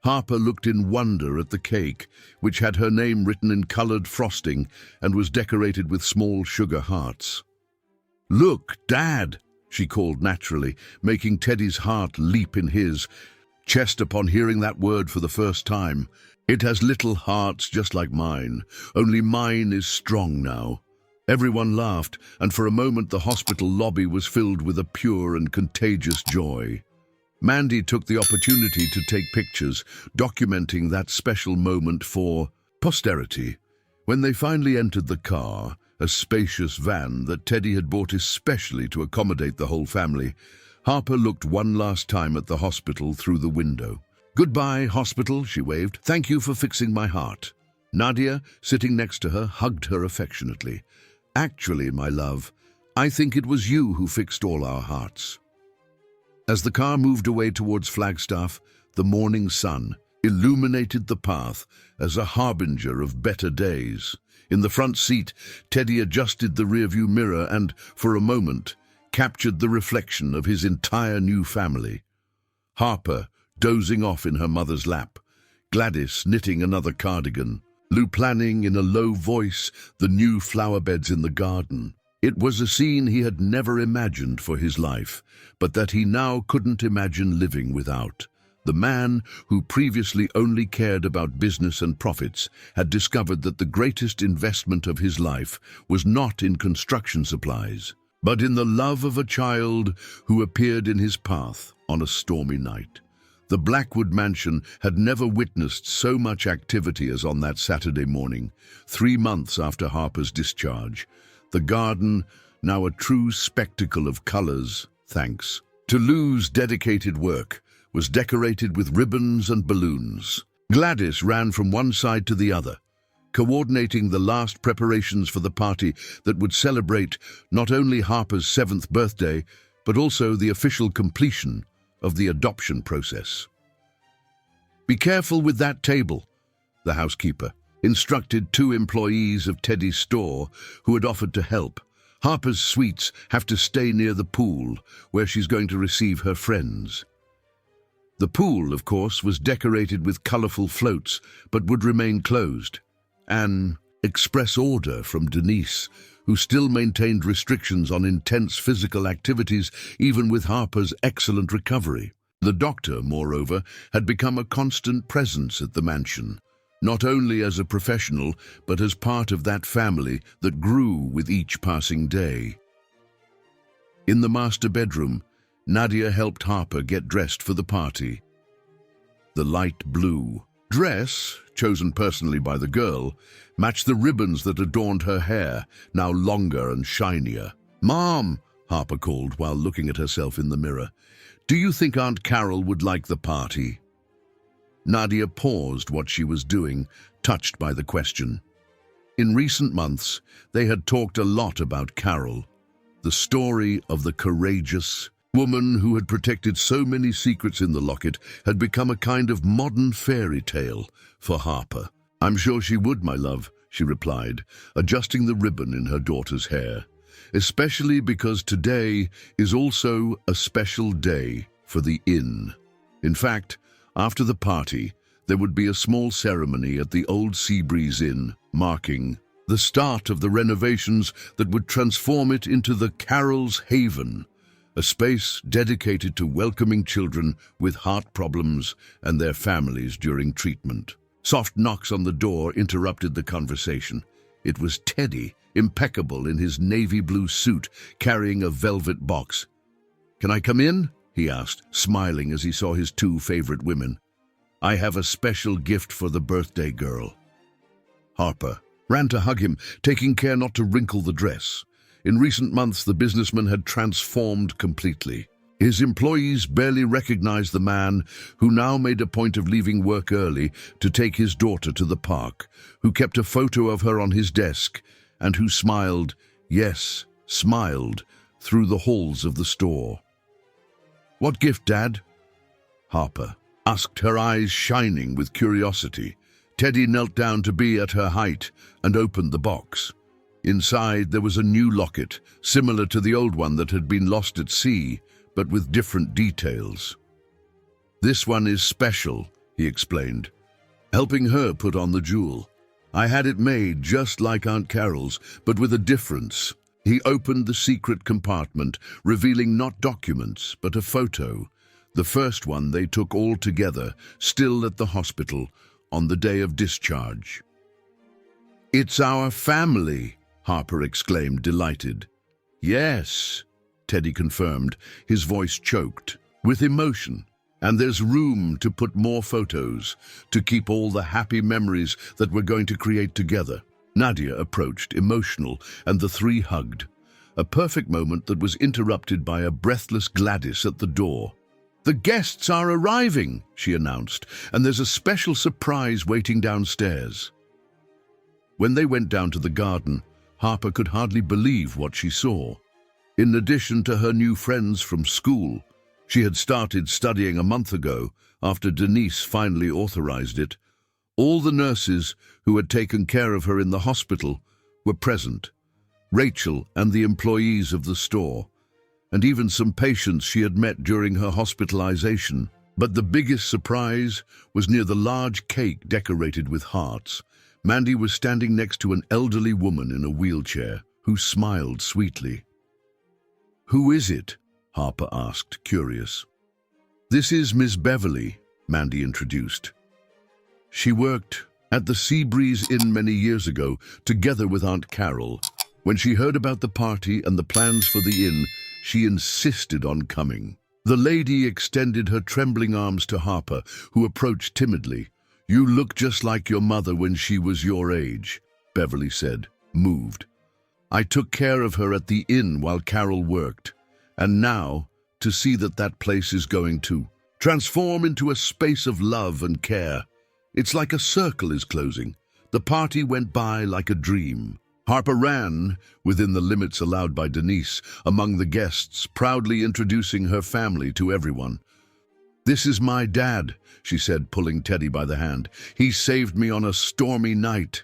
Harper looked in wonder at the cake, which had her name written in colored frosting and was decorated with small sugar hearts. "Look, Dad," she called naturally, making Teddy's heart leap in his chest upon hearing that word for the first time. "It has little hearts just like mine, only mine is strong now." Everyone laughed, and for a moment the hospital lobby was filled with a pure and contagious joy. Mandy took the opportunity to take pictures, documenting that special moment for posterity. When they finally entered the car, a spacious van that Teddy had bought especially to accommodate the whole family, Harper looked one last time at the hospital through the window. "Goodbye, hospital," she waved. "Thank you for fixing my heart." Nadia, sitting next to her, hugged her affectionately. "Actually, my love, I think it was you who fixed all our hearts." As the car moved away towards Flagstaff, the morning sun illuminated the path as a harbinger of better days. In the front seat, Teddy adjusted the rearview mirror and, for a moment, captured the reflection of his entire new family. Harper, dozing off in her mother's lap, Gladys knitting another cardigan, Lou planning in a low voice the new flower beds in the garden. It was a scene he had never imagined for his life, but that he now couldn't imagine living without. The man, who previously only cared about business and profits, had discovered that the greatest investment of his life was not in construction supplies, but in the love of a child who appeared in his path on a stormy night. The Blackwood mansion had never witnessed so much activity as on that Saturday morning, 3 months after Harper's discharge. The garden, now a true spectacle of colors, thanks to Lou's dedicated work, was decorated with ribbons and balloons. Gladys ran from one side to the other, coordinating the last preparations for the party that would celebrate not only Harper's 7th birthday, but also the official completion of the adoption process. "Be careful with that table," the housekeeper instructed two employees of Teddy's store who had offered to help. "Harper's sweets have to stay near the pool, where she's going to receive her friends." The pool, of course, was decorated with colorful floats, but would remain closed. An express order from Denise, who still maintained restrictions on intense physical activities even with Harper's excellent recovery. The doctor, moreover, had become a constant presence at the mansion, not only as a professional, but as part of that family that grew with each passing day. In the master bedroom, Nadia helped Harper get dressed for the party. The light blue dress, chosen personally by the girl, matched the ribbons that adorned her hair, now longer and shinier. "Mom," Harper called while looking at herself in the mirror, "do you think Aunt Carol would like the party?" Nadia paused what she was doing, touched by the question. In recent months, they had talked a lot about Carol, the story of the courageous woman who had protected so many secrets in the locket had become a kind of modern fairy tale for Harper. "I'm sure she would, my love," she replied, adjusting the ribbon in her daughter's hair, "especially because today is also a special day for the inn." In fact, after the party, there would be a small ceremony at the old Seabreeze Inn, marking the start of the renovations that would transform it into the Carol's Haven, a space dedicated to welcoming children with heart problems and their families during treatment. Soft knocks on the door interrupted the conversation. It was Teddy, impeccable in his navy blue suit, carrying a velvet box. "Can I come in?" he asked, smiling as he saw his two favorite women. "I have a special gift for the birthday girl." Harper ran to hug him, taking care not to wrinkle the dress. In recent months, the businessman had transformed completely. His employees barely recognized the man who now made a point of leaving work early to take his daughter to the park, who kept a photo of her on his desk, and who smiled, yes, smiled, through the halls of the store. "What gift, Dad?" Harper asked, her eyes shining with curiosity. Teddy knelt down to be at her height and opened the box. Inside there was a new locket, similar to the old one that had been lost at sea, but with different details. "This one is special," he explained, helping her put on the jewel. "I had it made just like Aunt Carol's, but with a difference." He opened the secret compartment, revealing not documents, but a photo, the first one they took all together, still at the hospital, on the day of discharge. "It's our family," Harper exclaimed, delighted. "Yes," Teddy confirmed, his voice choked with emotion. "And there's room to put more photos, to keep all the happy memories that we're going to create together." Nadia approached, emotional, and the three hugged. A perfect moment that was interrupted by a breathless Gladys at the door. "The guests are arriving," she announced, "and there's a special surprise waiting downstairs." When they went down to the garden, Harper could hardly believe what she saw. In addition to her new friends from school, she had started studying a month ago after Denise finally authorized it. All the nurses who had taken care of her in the hospital were present. Rachel and the employees of the store, and even some patients she had met during her hospitalization. But the biggest surprise was near the large cake decorated with hearts. Mandy was standing next to an elderly woman in a wheelchair who smiled sweetly. "Who is it?" Harper asked, curious. "This is Miss Beverly," Mandy introduced. "She worked at the Seabreeze Inn many years ago, together with Aunt Carol. When she heard about the party and the plans for the inn, she insisted on coming." The lady extended her trembling arms to Harper, who approached timidly. "You look just like your mother when she was your age," Beverly said, moved. "I took care of her at the inn while Carol worked, and now to see that place is going to transform into a space of love and care. It's like a circle is closing. The party went by like a dream." Harper ran, within the limits allowed by Denise, among the guests, proudly introducing her family to everyone. "This is my dad," she said, pulling Teddy by the hand. "He saved me on a stormy night."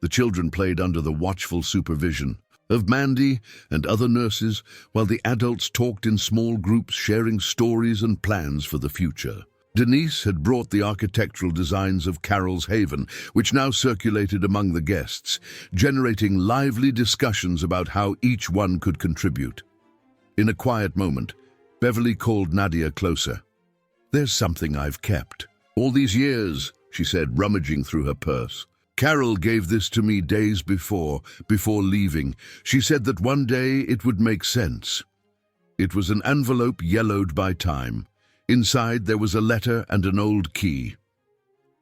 The children played under the watchful supervision of Mandy and other nurses, while the adults talked in small groups, sharing stories and plans for the future. Denise had brought the architectural designs of Carol's Haven, which now circulated among the guests, generating lively discussions about how each one could contribute. In a quiet moment, Beverly called Nadia closer. "There's something I've kept. All these years," she said, rummaging through her purse. "Carol gave this to me days before leaving. She said that one day it would make sense." It was an envelope yellowed by time. Inside there was a letter and an old key.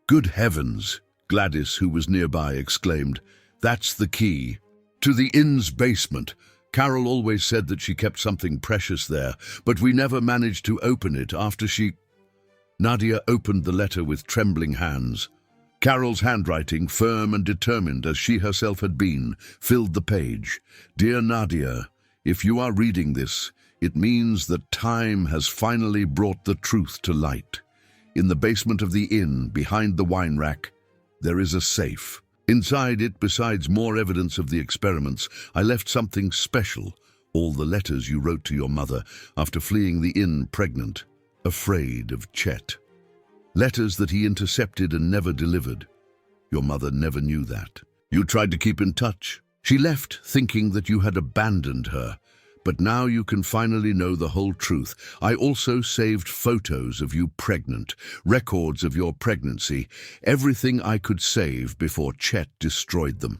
"Good heavens," Gladys, who was nearby, exclaimed. "That's the key to the inn's basement. Carol always said that she kept something precious there, but we never managed to open it after she—" Nadia opened the letter with trembling hands. Carol's handwriting, firm and determined as she herself had been, filled the page. "Dear Nadia, if you are reading this, it means that time has finally brought the truth to light. In the basement of the inn, behind the wine rack, there is a safe. Inside it, besides more evidence of the experiments, I left something special, all the letters you wrote to your mother after fleeing the inn pregnant, afraid of Chet. Letters that he intercepted and never delivered. Your mother never knew that. You tried to keep in touch. She left thinking that you had abandoned her. But now you can finally know the whole truth. I also saved photos of you pregnant, records of your pregnancy, everything I could save before Chet destroyed them.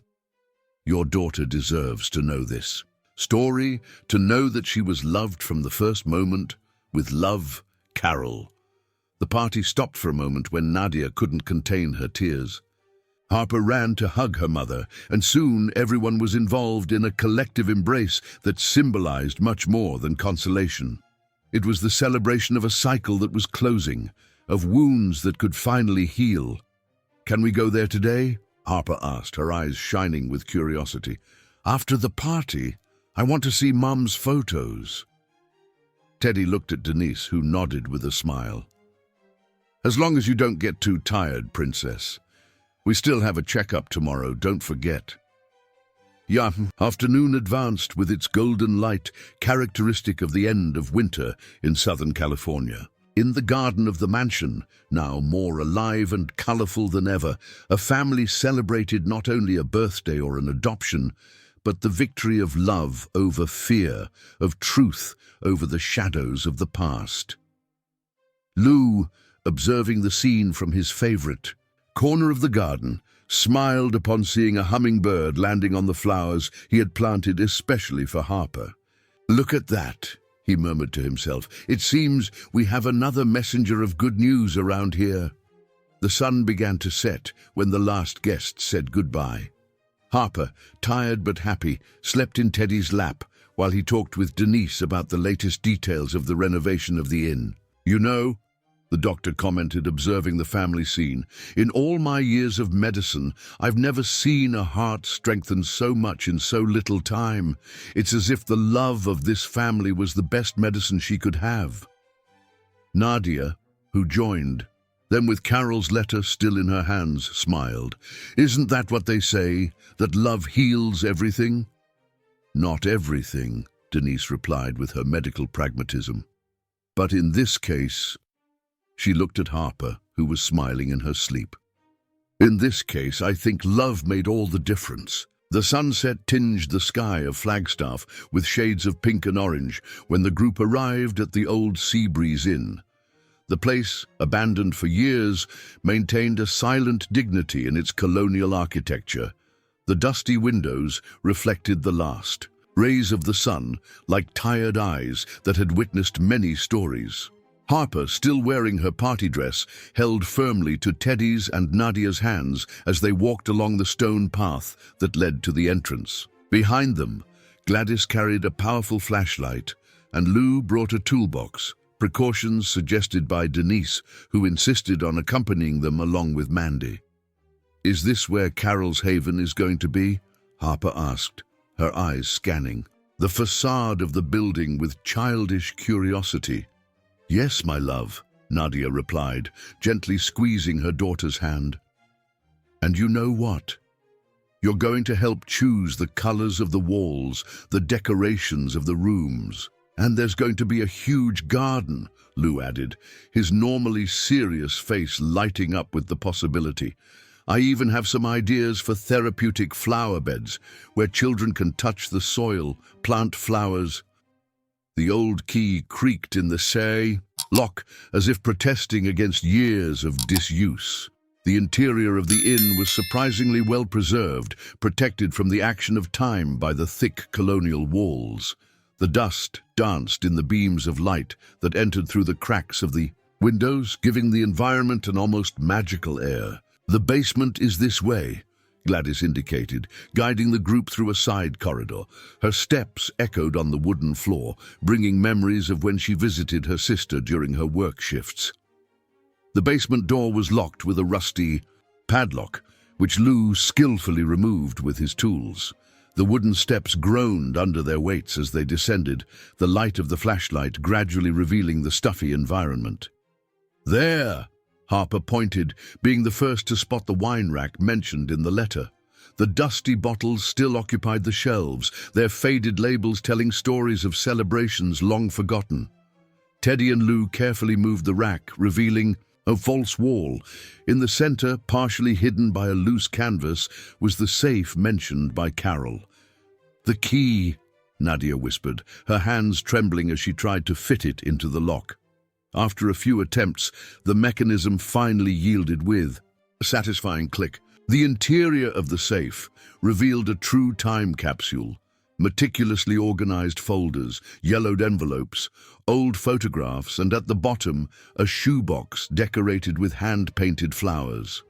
Your daughter deserves to know this story, to know that she was loved from the first moment. With love, Carol." The party stopped for a moment when Nadia couldn't contain her tears. Harper ran to hug her mother, and soon everyone was involved in a collective embrace that symbolized much more than consolation. It was the celebration of a cycle that was closing, of wounds that could finally heal. "Can we go there today?" Harper asked, her eyes shining with curiosity. "After the party, I want to see Mum's photos." Teddy looked at Denise, who nodded with a smile. "As long as you don't get too tired, Princess. We still have a checkup tomorrow, don't forget." Afternoon advanced with its golden light, characteristic of the end of winter in Southern California. In the garden of the mansion, now more alive and colorful than ever, a family celebrated not only a birthday or an adoption, but the victory of love over fear, of truth over the shadows of the past. Lou, observing the scene from his favorite corner of the garden, smiled upon seeing a hummingbird landing on the flowers he had planted especially for Harper. "Look at that," he murmured to himself. "It seems we have another messenger of good news around here." The sun began to set when the last guest said goodbye. Harper, tired but happy, slept in Teddy's lap while he talked with Denise about the latest details of the renovation of the inn. "You know," the doctor commented, observing the family scene, "in all my years of medicine, I've never seen a heart strengthen so much in so little time. It's as if the love of this family was the best medicine she could have." Nadia, who joined, then with Carol's letter still in her hands, smiled. "Isn't that what they say, that love heals everything?" "Not everything," Denise replied with her medical pragmatism. "But in this case—" She looked at Harper, who was smiling in her sleep. "In this case, I think love made all the difference." The sunset tinged the sky of Flagstaff with shades of pink and orange when the group arrived at the old Seabreeze Inn. The place, abandoned for years, maintained a silent dignity in its colonial architecture. The dusty windows reflected the last rays of the sun, like tired eyes that had witnessed many stories. Harper, still wearing her party dress, held firmly to Teddy's and Nadia's hands as they walked along the stone path that led to the entrance. Behind them, Gladys carried a powerful flashlight, and Lou brought a toolbox, precautions suggested by Denise, who insisted on accompanying them along with Mandy. "Is this where Carol's Haven is going to be?" Harper asked, her eyes scanning the facade of the building with childish curiosity. Yes, my love, Nadia replied, gently squeezing her daughter's hand. And you know what? You're going to help choose the colors of the walls, the decorations of the rooms. And there's going to be a huge garden, Lou added, his normally serious face lighting up with the possibility. I even have some ideas for therapeutic flower beds, where children can touch the soil, plant flowers. The old key creaked in the lock as if protesting against years of disuse. The interior of the inn was surprisingly well preserved, protected from the action of time by the thick colonial walls. The dust danced in the beams of light that entered through the cracks of the windows, giving the environment an almost magical air. The basement is this way, Gladys indicated, guiding the group through a side corridor. Her steps echoed on the wooden floor, bringing memories of when she visited her sister during her work shifts. The basement door was locked with a rusty padlock, which Lou skillfully removed with his tools. The wooden steps groaned under their weights as they descended, the light of the flashlight gradually revealing the stuffy environment. There, Harper pointed, being the first to spot the wine rack mentioned in the letter. The dusty bottles still occupied the shelves, their faded labels telling stories of celebrations long forgotten. Teddy and Lou carefully moved the rack, revealing a false wall. In the center, partially hidden by a loose canvas, was the safe mentioned by Carol. "The key," Nadia whispered, her hands trembling as she tried to fit it into the lock. After a few attempts, the mechanism finally yielded with a satisfying click. The interior of the safe revealed a true time capsule. Meticulously organized folders, yellowed envelopes, old photographs, and at the bottom, a shoebox decorated with hand-painted flowers.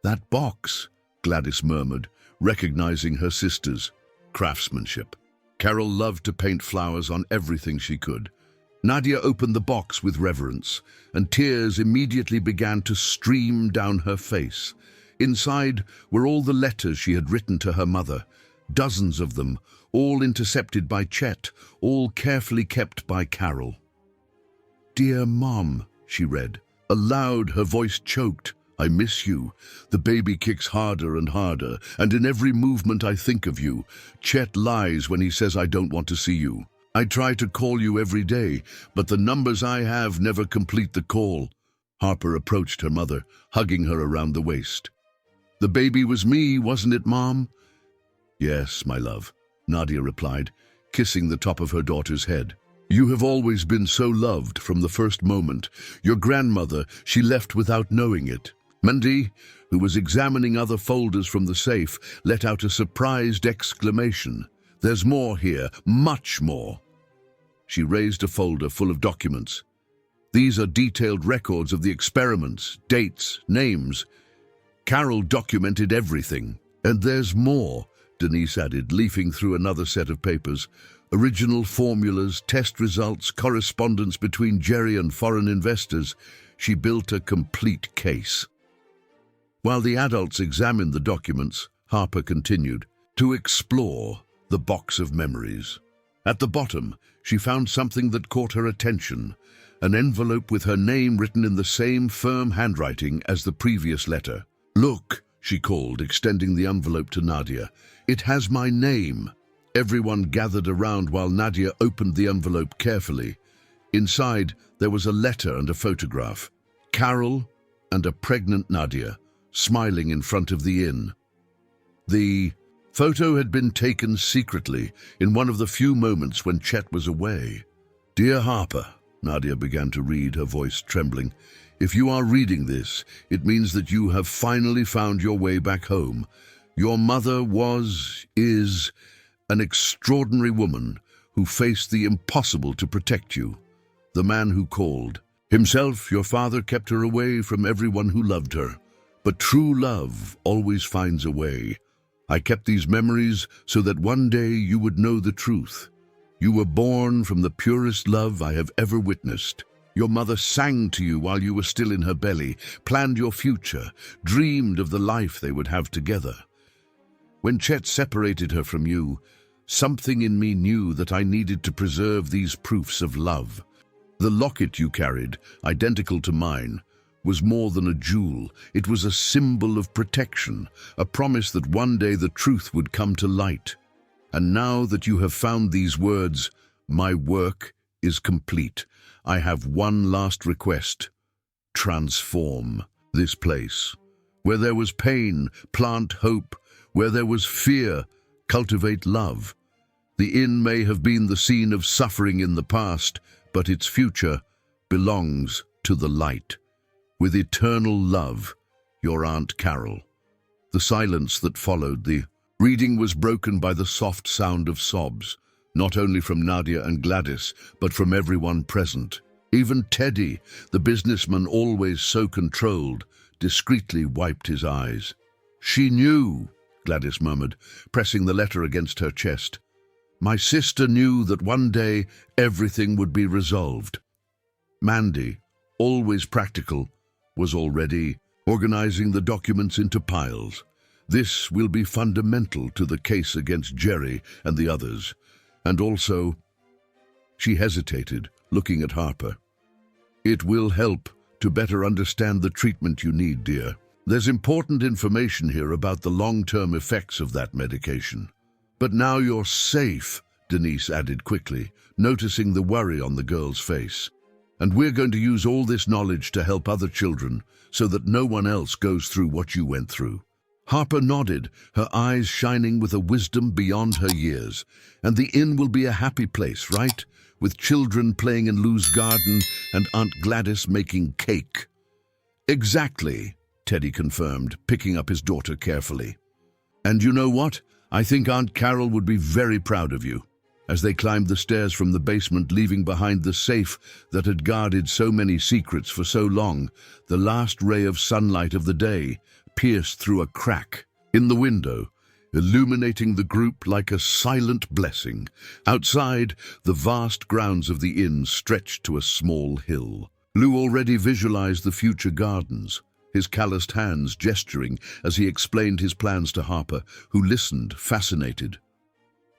"That box," Gladys murmured, recognizing her sister's craftsmanship. Carol loved to paint flowers on everything she could. Nadia opened the box with reverence, and tears immediately began to stream down her face. Inside were all the letters she had written to her mother, dozens of them, all intercepted by Chet, all carefully kept by Carol. "Dear Mom," she read. Aloud, her voice choked. "I miss you. The baby kicks harder and harder, and in every movement I think of you. Chet lies when he says I don't want to see you. I try to call you every day, but the numbers I have never complete the call." Harper approached her mother, hugging her around the waist. "The baby was me, wasn't it, Mom?" "Yes, my love," Nadia replied, kissing the top of her daughter's head. "You have always been so loved from the first moment. Your grandmother, she left without knowing it." Mandy, who was examining other folders from the safe, let out a surprised exclamation. "There's more here, much more." She raised a folder full of documents. "These are detailed records of the experiments, dates, names. Carol documented everything. And there's more," Denise added, leafing through another set of papers. "Original formulas, test results, correspondence between Jerry and foreign investors." She built a complete case. While the adults examined the documents, Harper continued to explore the box of memories. At the bottom, she found something that caught her attention, an envelope with her name written in the same firm handwriting as the previous letter. "Look," she called, extending the envelope to Nadia. "It has my name." Everyone gathered around while Nadia opened the envelope carefully. Inside, there was a letter and a photograph. Carol and a pregnant Nadia, smiling in front of the inn. The photo had been taken secretly in one of the few moments when Chet was away. "Dear Harper," Nadia began to read, her voice trembling. "If you are reading this, it means that you have finally found your way back home. Your mother is an extraordinary woman who faced the impossible to protect you. The man who called. Himself, your father kept her away from everyone who loved her. But true love always finds a way. I kept these memories so that one day you would know the truth. You were born from the purest love I have ever witnessed. Your mother sang to you while you were still in her belly, planned your future, dreamed of the life they would have together. When Chet separated her from you, something in me knew that I needed to preserve these proofs of love. The locket you carried, identical to mine, was more than a jewel. It was a symbol of protection, a promise that one day the truth would come to light. And now that you have found these words, my work is complete. I have one last request. Transform this place. Where there was pain, plant hope. Where there was fear, cultivate love. The inn may have been the scene of suffering in the past, but its future belongs to the light. With eternal love, your Aunt Carol. The silence that followed the reading was broken by the soft sound of sobs, not only from Nadia and Gladys, but from everyone present. Even Teddy, the businessman always so controlled, discreetly wiped his eyes. She knew, Gladys murmured, pressing the letter against her chest. My sister knew that one day everything would be resolved. Mandy, always practical, was already organizing the documents into piles. This will be fundamental to the case against Jerry and the others. And also, she hesitated, looking at Harper. It will help to better understand the treatment you need, dear. There's important information here about the long-term effects of that medication. But now you're safe, Denise added quickly, noticing the worry on the girl's face. And we're going to use all this knowledge to help other children so that no one else goes through what you went through. Harper nodded, her eyes shining with a wisdom beyond her years. And the inn will be a happy place, right? With children playing in Lou's garden and Aunt Gladys making cake. Exactly, Teddy confirmed, picking up his daughter carefully. And you know what? I think Aunt Carol would be very proud of you. As they climbed the stairs from the basement, leaving behind the safe that had guarded so many secrets for so long, the last ray of sunlight of the day pierced through a crack in the window, illuminating the group like a silent blessing. Outside, the vast grounds of the inn stretched to a small hill. Lou already visualized the future gardens, his calloused hands gesturing as he explained his plans to Harper, who listened, fascinated.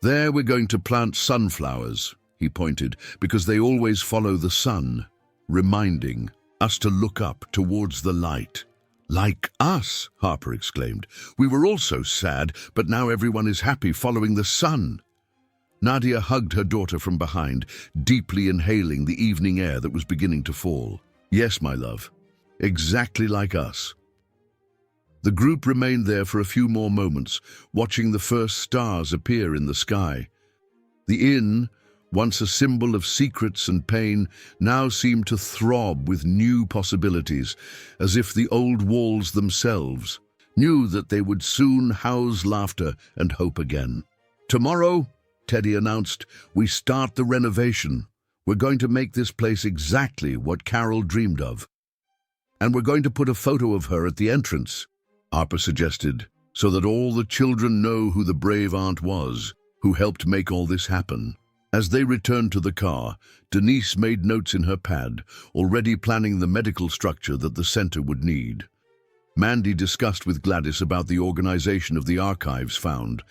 There we're going to plant sunflowers, he pointed, because they always follow the sun, reminding us to look up towards the light. Like us, Harper exclaimed. We were all so sad, but now everyone is happy following the sun. Nadia hugged her daughter from behind, deeply inhaling the evening air that was beginning to fall. Yes, my love, exactly like us. The group remained there for a few more moments, watching the first stars appear in the sky. The inn, once a symbol of secrets and pain, now seemed to throb with new possibilities, as if the old walls themselves knew that they would soon house laughter and hope again. Tomorrow, Teddy announced, we start the renovation. We're going to make this place exactly what Carol dreamed of. And we're going to put a photo of her at the entrance, Harper suggested, so that all the children know who the brave aunt was, who helped make all this happen. As they returned to the car, Denise made notes in her pad, already planning the medical structure that the center would need. Mandy discussed with Gladys about the organization of the archives found,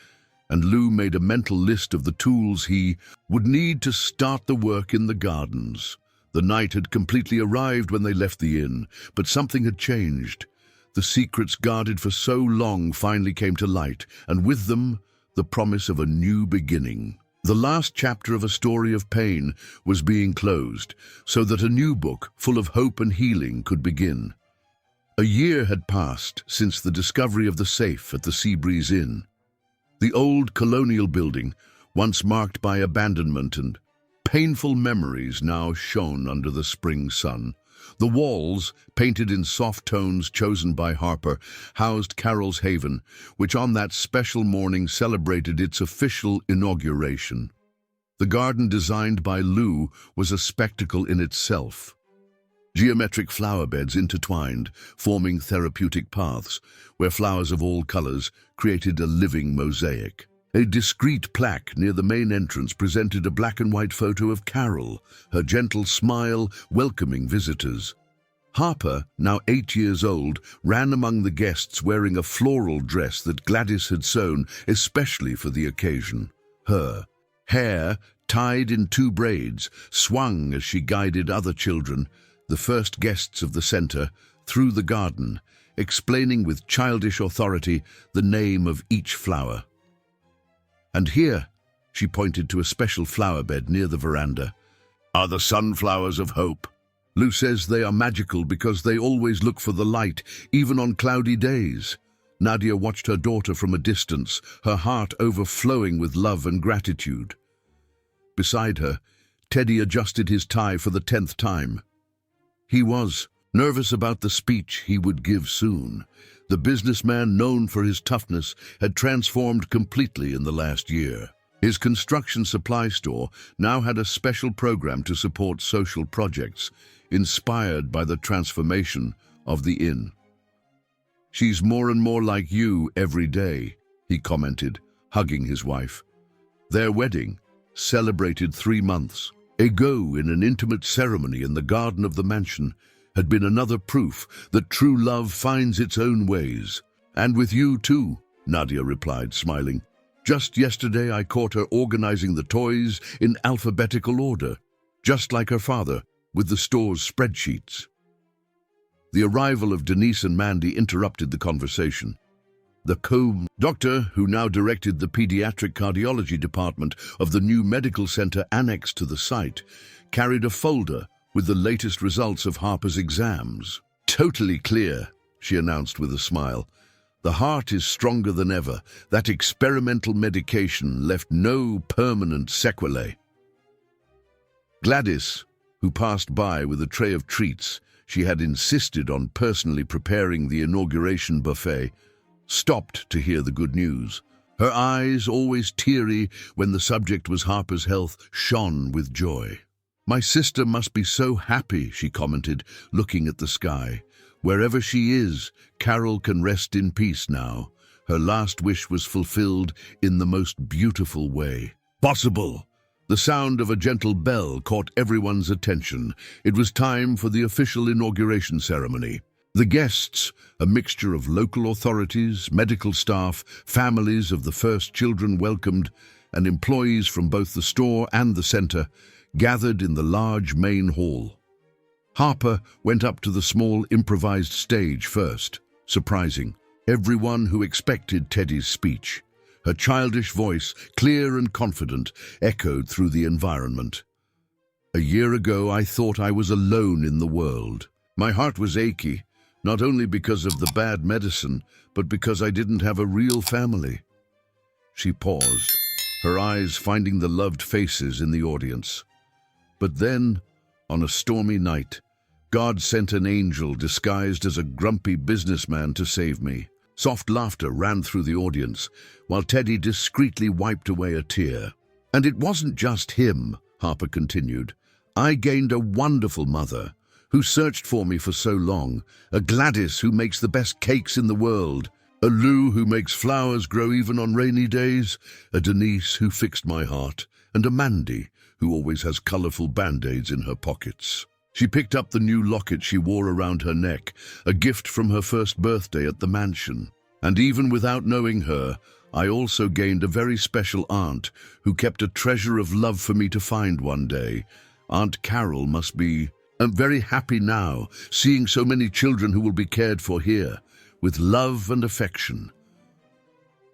and Lou made a mental list of the tools he would need to start the work in the gardens. The night had completely arrived when they left the inn, but something had changed. The secrets guarded for so long finally came to light, and with them, the promise of a new beginning. The last chapter of a story of pain was being closed, so that a new book full of hope and healing could begin. A year had passed since the discovery of the safe at the Seabreeze Inn. The old colonial building, once marked by abandonment and painful memories, now shone under the spring sun. The walls, painted in soft tones chosen by Harper, housed Carol's Haven, which on that special morning celebrated its official inauguration. The garden designed by Lou was a spectacle in itself. Geometric flower beds intertwined, forming therapeutic paths, where flowers of all colors created a living mosaic. A discreet plaque near the main entrance presented a black and white photo of Carol, her gentle smile welcoming visitors. Harper, now 8 years old, ran among the guests wearing a floral dress that Gladys had sewn especially for the occasion. Her Hair, tied in 2 braids, swung as she guided other children, the first guests of the center, through the garden, explaining with childish authority the name of each flower. "And here," she pointed to a special flower bed near the veranda, "are the sunflowers of hope. Lou says they are magical because they always look for the light, even on cloudy days." Nadia watched her daughter from a distance, her heart overflowing with love and gratitude. Beside her, Teddy adjusted his tie for the 10th time. He was nervous about the speech he would give soon. The businessman known for his toughness had transformed completely in the last year. His construction supply store now had a special program to support social projects, inspired by the transformation of the inn. "She's more and more like you every day," he commented, hugging his wife. Their wedding, celebrated 3 months ago in an intimate ceremony in the garden of the mansion, had been another proof that true love finds its own ways. "And with you too," Nadia replied, smiling. "Just yesterday I caught her organizing the toys in alphabetical order, just like her father, with the store's spreadsheets." The arrival of Denise and Mandy interrupted the conversation. The doctor, who now directed the pediatric cardiology department of the new medical center annexed to the site, carried a folder with the latest results of Harper's exams. "Totally clear," she announced with a smile. "The heart is stronger than ever. That experimental medication left no permanent sequelae." Gladys, who passed by with a tray of treats she had insisted on personally preparing the inauguration buffet, stopped to hear the good news. Her eyes, always teary when the subject was Harper's health, shone with joy. "My sister must be so happy," she commented, looking at the sky. "Wherever she is, Carol can rest in peace now. Her last wish was fulfilled in the most beautiful way possible." The sound of a gentle bell caught everyone's attention. It was time for the official inauguration ceremony. The guests, a mixture of local authorities, medical staff, families of the first children welcomed, and employees from both the store and the center, gathered in the large main hall. Harper went up to the small improvised stage first, surprising everyone who expected Teddy's speech. Her childish voice, clear and confident, echoed through the environment. "A year ago I thought I was alone in the world. My heart was achy, not only because of the bad medicine, but because I didn't have a real family." She paused, her eyes finding the loved faces in the audience. "But then, on a stormy night, God sent an angel disguised as a grumpy businessman to save me." Soft laughter ran through the audience, while Teddy discreetly wiped away a tear. "And it wasn't just him," Harper continued. "I gained a wonderful mother, who searched for me for so long, a Gladys who makes the best cakes in the world, a Lou who makes flowers grow even on rainy days, a Denise who fixed my heart, and a Mandy who always has colorful band-aids in her pockets." She picked up the new locket she wore around her neck, a gift from her first birthday at the mansion. "And even without knowing her, I also gained a very special aunt who kept a treasure of love for me to find one day. Aunt Carol must be very happy now, seeing so many children who will be cared for here, with love and affection."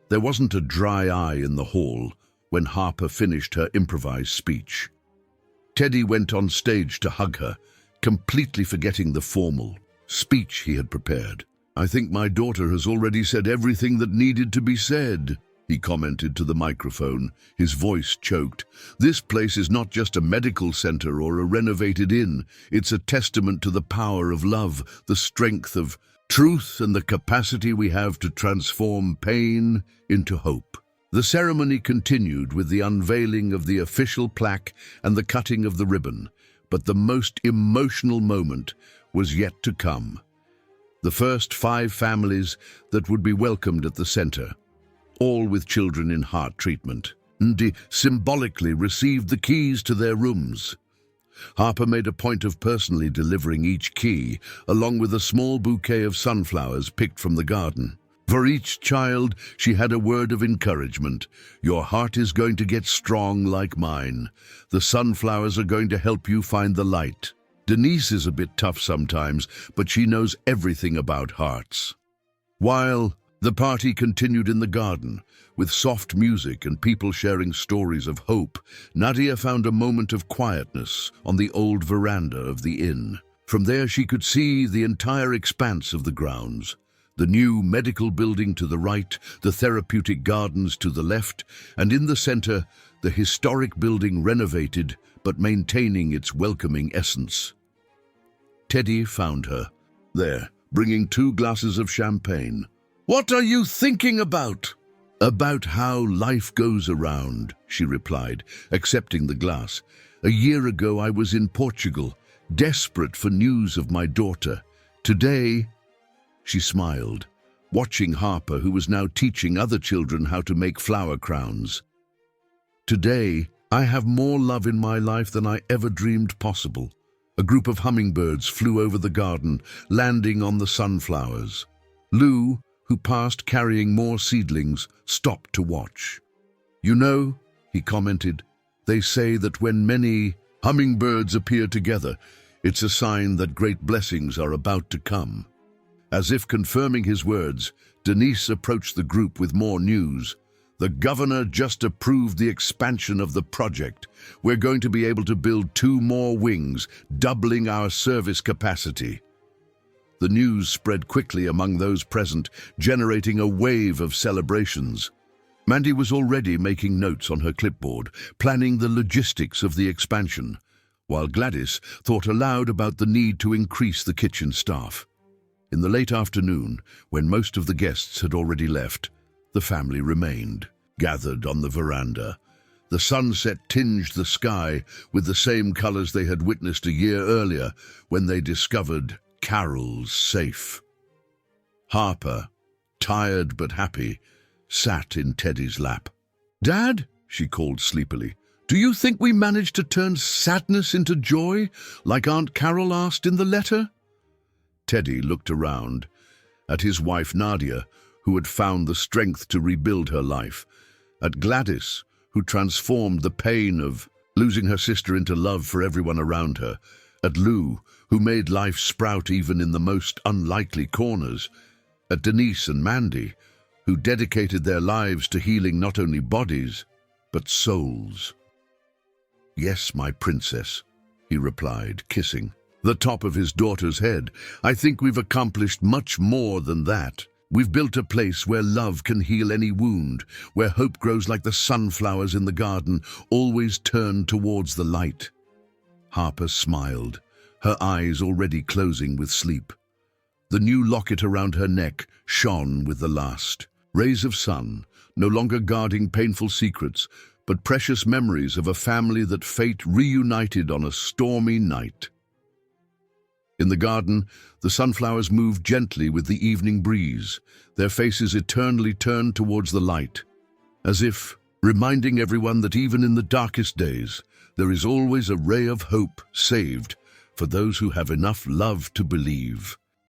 There wasn't a dry eye in the hall when Harper finished her improvised speech. Teddy went on stage to hug her, completely forgetting the formal speech he had prepared. "I think my daughter has already said everything that needed to be said," he commented to the microphone, his voice choked. "This place is not just a medical center or a renovated inn. It's a testament to the power of love, the strength of truth, and the capacity we have to transform pain into hope." The ceremony continued with the unveiling of the official plaque and the cutting of the ribbon, but the most emotional moment was yet to come. The first 5 families that would be welcomed at the center, all with children in heart treatment, and symbolically received the keys to their rooms. Harper made a point of personally delivering each key, along with a small bouquet of sunflowers picked from the garden. For each child, she had a word of encouragement. Your heart is going to get strong like mine. The sunflowers are going to help you find the light. Denise is a bit tough sometimes, but she knows everything about hearts. While the party continued in the garden, with soft music and people sharing stories of hope, Nadia found a moment of quietness on the old veranda of the inn. From there she could see the entire expanse of the grounds. The new medical building to the right, the therapeutic gardens to the left, and in the center, the historic building renovated but maintaining its welcoming essence. Teddy found her there, bringing 2 glasses of champagne. "What are you thinking about?" "About how life goes around," she replied, accepting the glass. "A year ago I was in Portugal, desperate for news of my daughter. Today," she smiled, watching Harper, who was now teaching other children how to make flower crowns. "Today, I have more love in my life than I ever dreamed possible." A group of hummingbirds flew over the garden, landing on the sunflowers. Lou, who passed carrying more seedlings, stopped to watch. "You know," he commented, "they say that when many hummingbirds appear together, it's a sign that great blessings are about to come." As if confirming his words, Denise approached the group with more news. "The governor just approved the expansion of the project. We're going to be able to build 2 more wings, doubling our service capacity." The news spread quickly among those present, generating a wave of celebrations. Mandy was already making notes on her clipboard, planning the logistics of the expansion, while Gladys thought aloud about the need to increase the kitchen staff. In the late afternoon, when most of the guests had already left, the family remained, gathered on the veranda. The sunset tinged the sky with the same colors they had witnessed a year earlier when they discovered Carol's safe. Harper, tired but happy, sat in Teddy's lap. "Dad," she called sleepily, "do you think we managed to turn sadness into joy, like Aunt Carol asked in the letter?" Teddy looked around at his wife Nadia, who had found the strength to rebuild her life, at Gladys, who transformed the pain of losing her sister into love for everyone around her, at Lou, who made life sprout even in the most unlikely corners, at Denise and Mandy, who dedicated their lives to healing not only bodies, but souls. "Yes, my princess," he replied, kissing the top of his daughter's head. "I think we've accomplished much more than that. We've built a place where love can heal any wound, where hope grows like the sunflowers in the garden, always turned towards the light." Harper smiled, her eyes already closing with sleep. The new locket around her neck shone with the last rays of sun, no longer guarding painful secrets, but precious memories of a family that fate reunited on a stormy night. In the garden, the sunflowers moved gently with the evening breeze, their faces eternally turned towards the light, as if reminding everyone that even in the darkest days, there is always a ray of hope saved for those who have enough love to believe.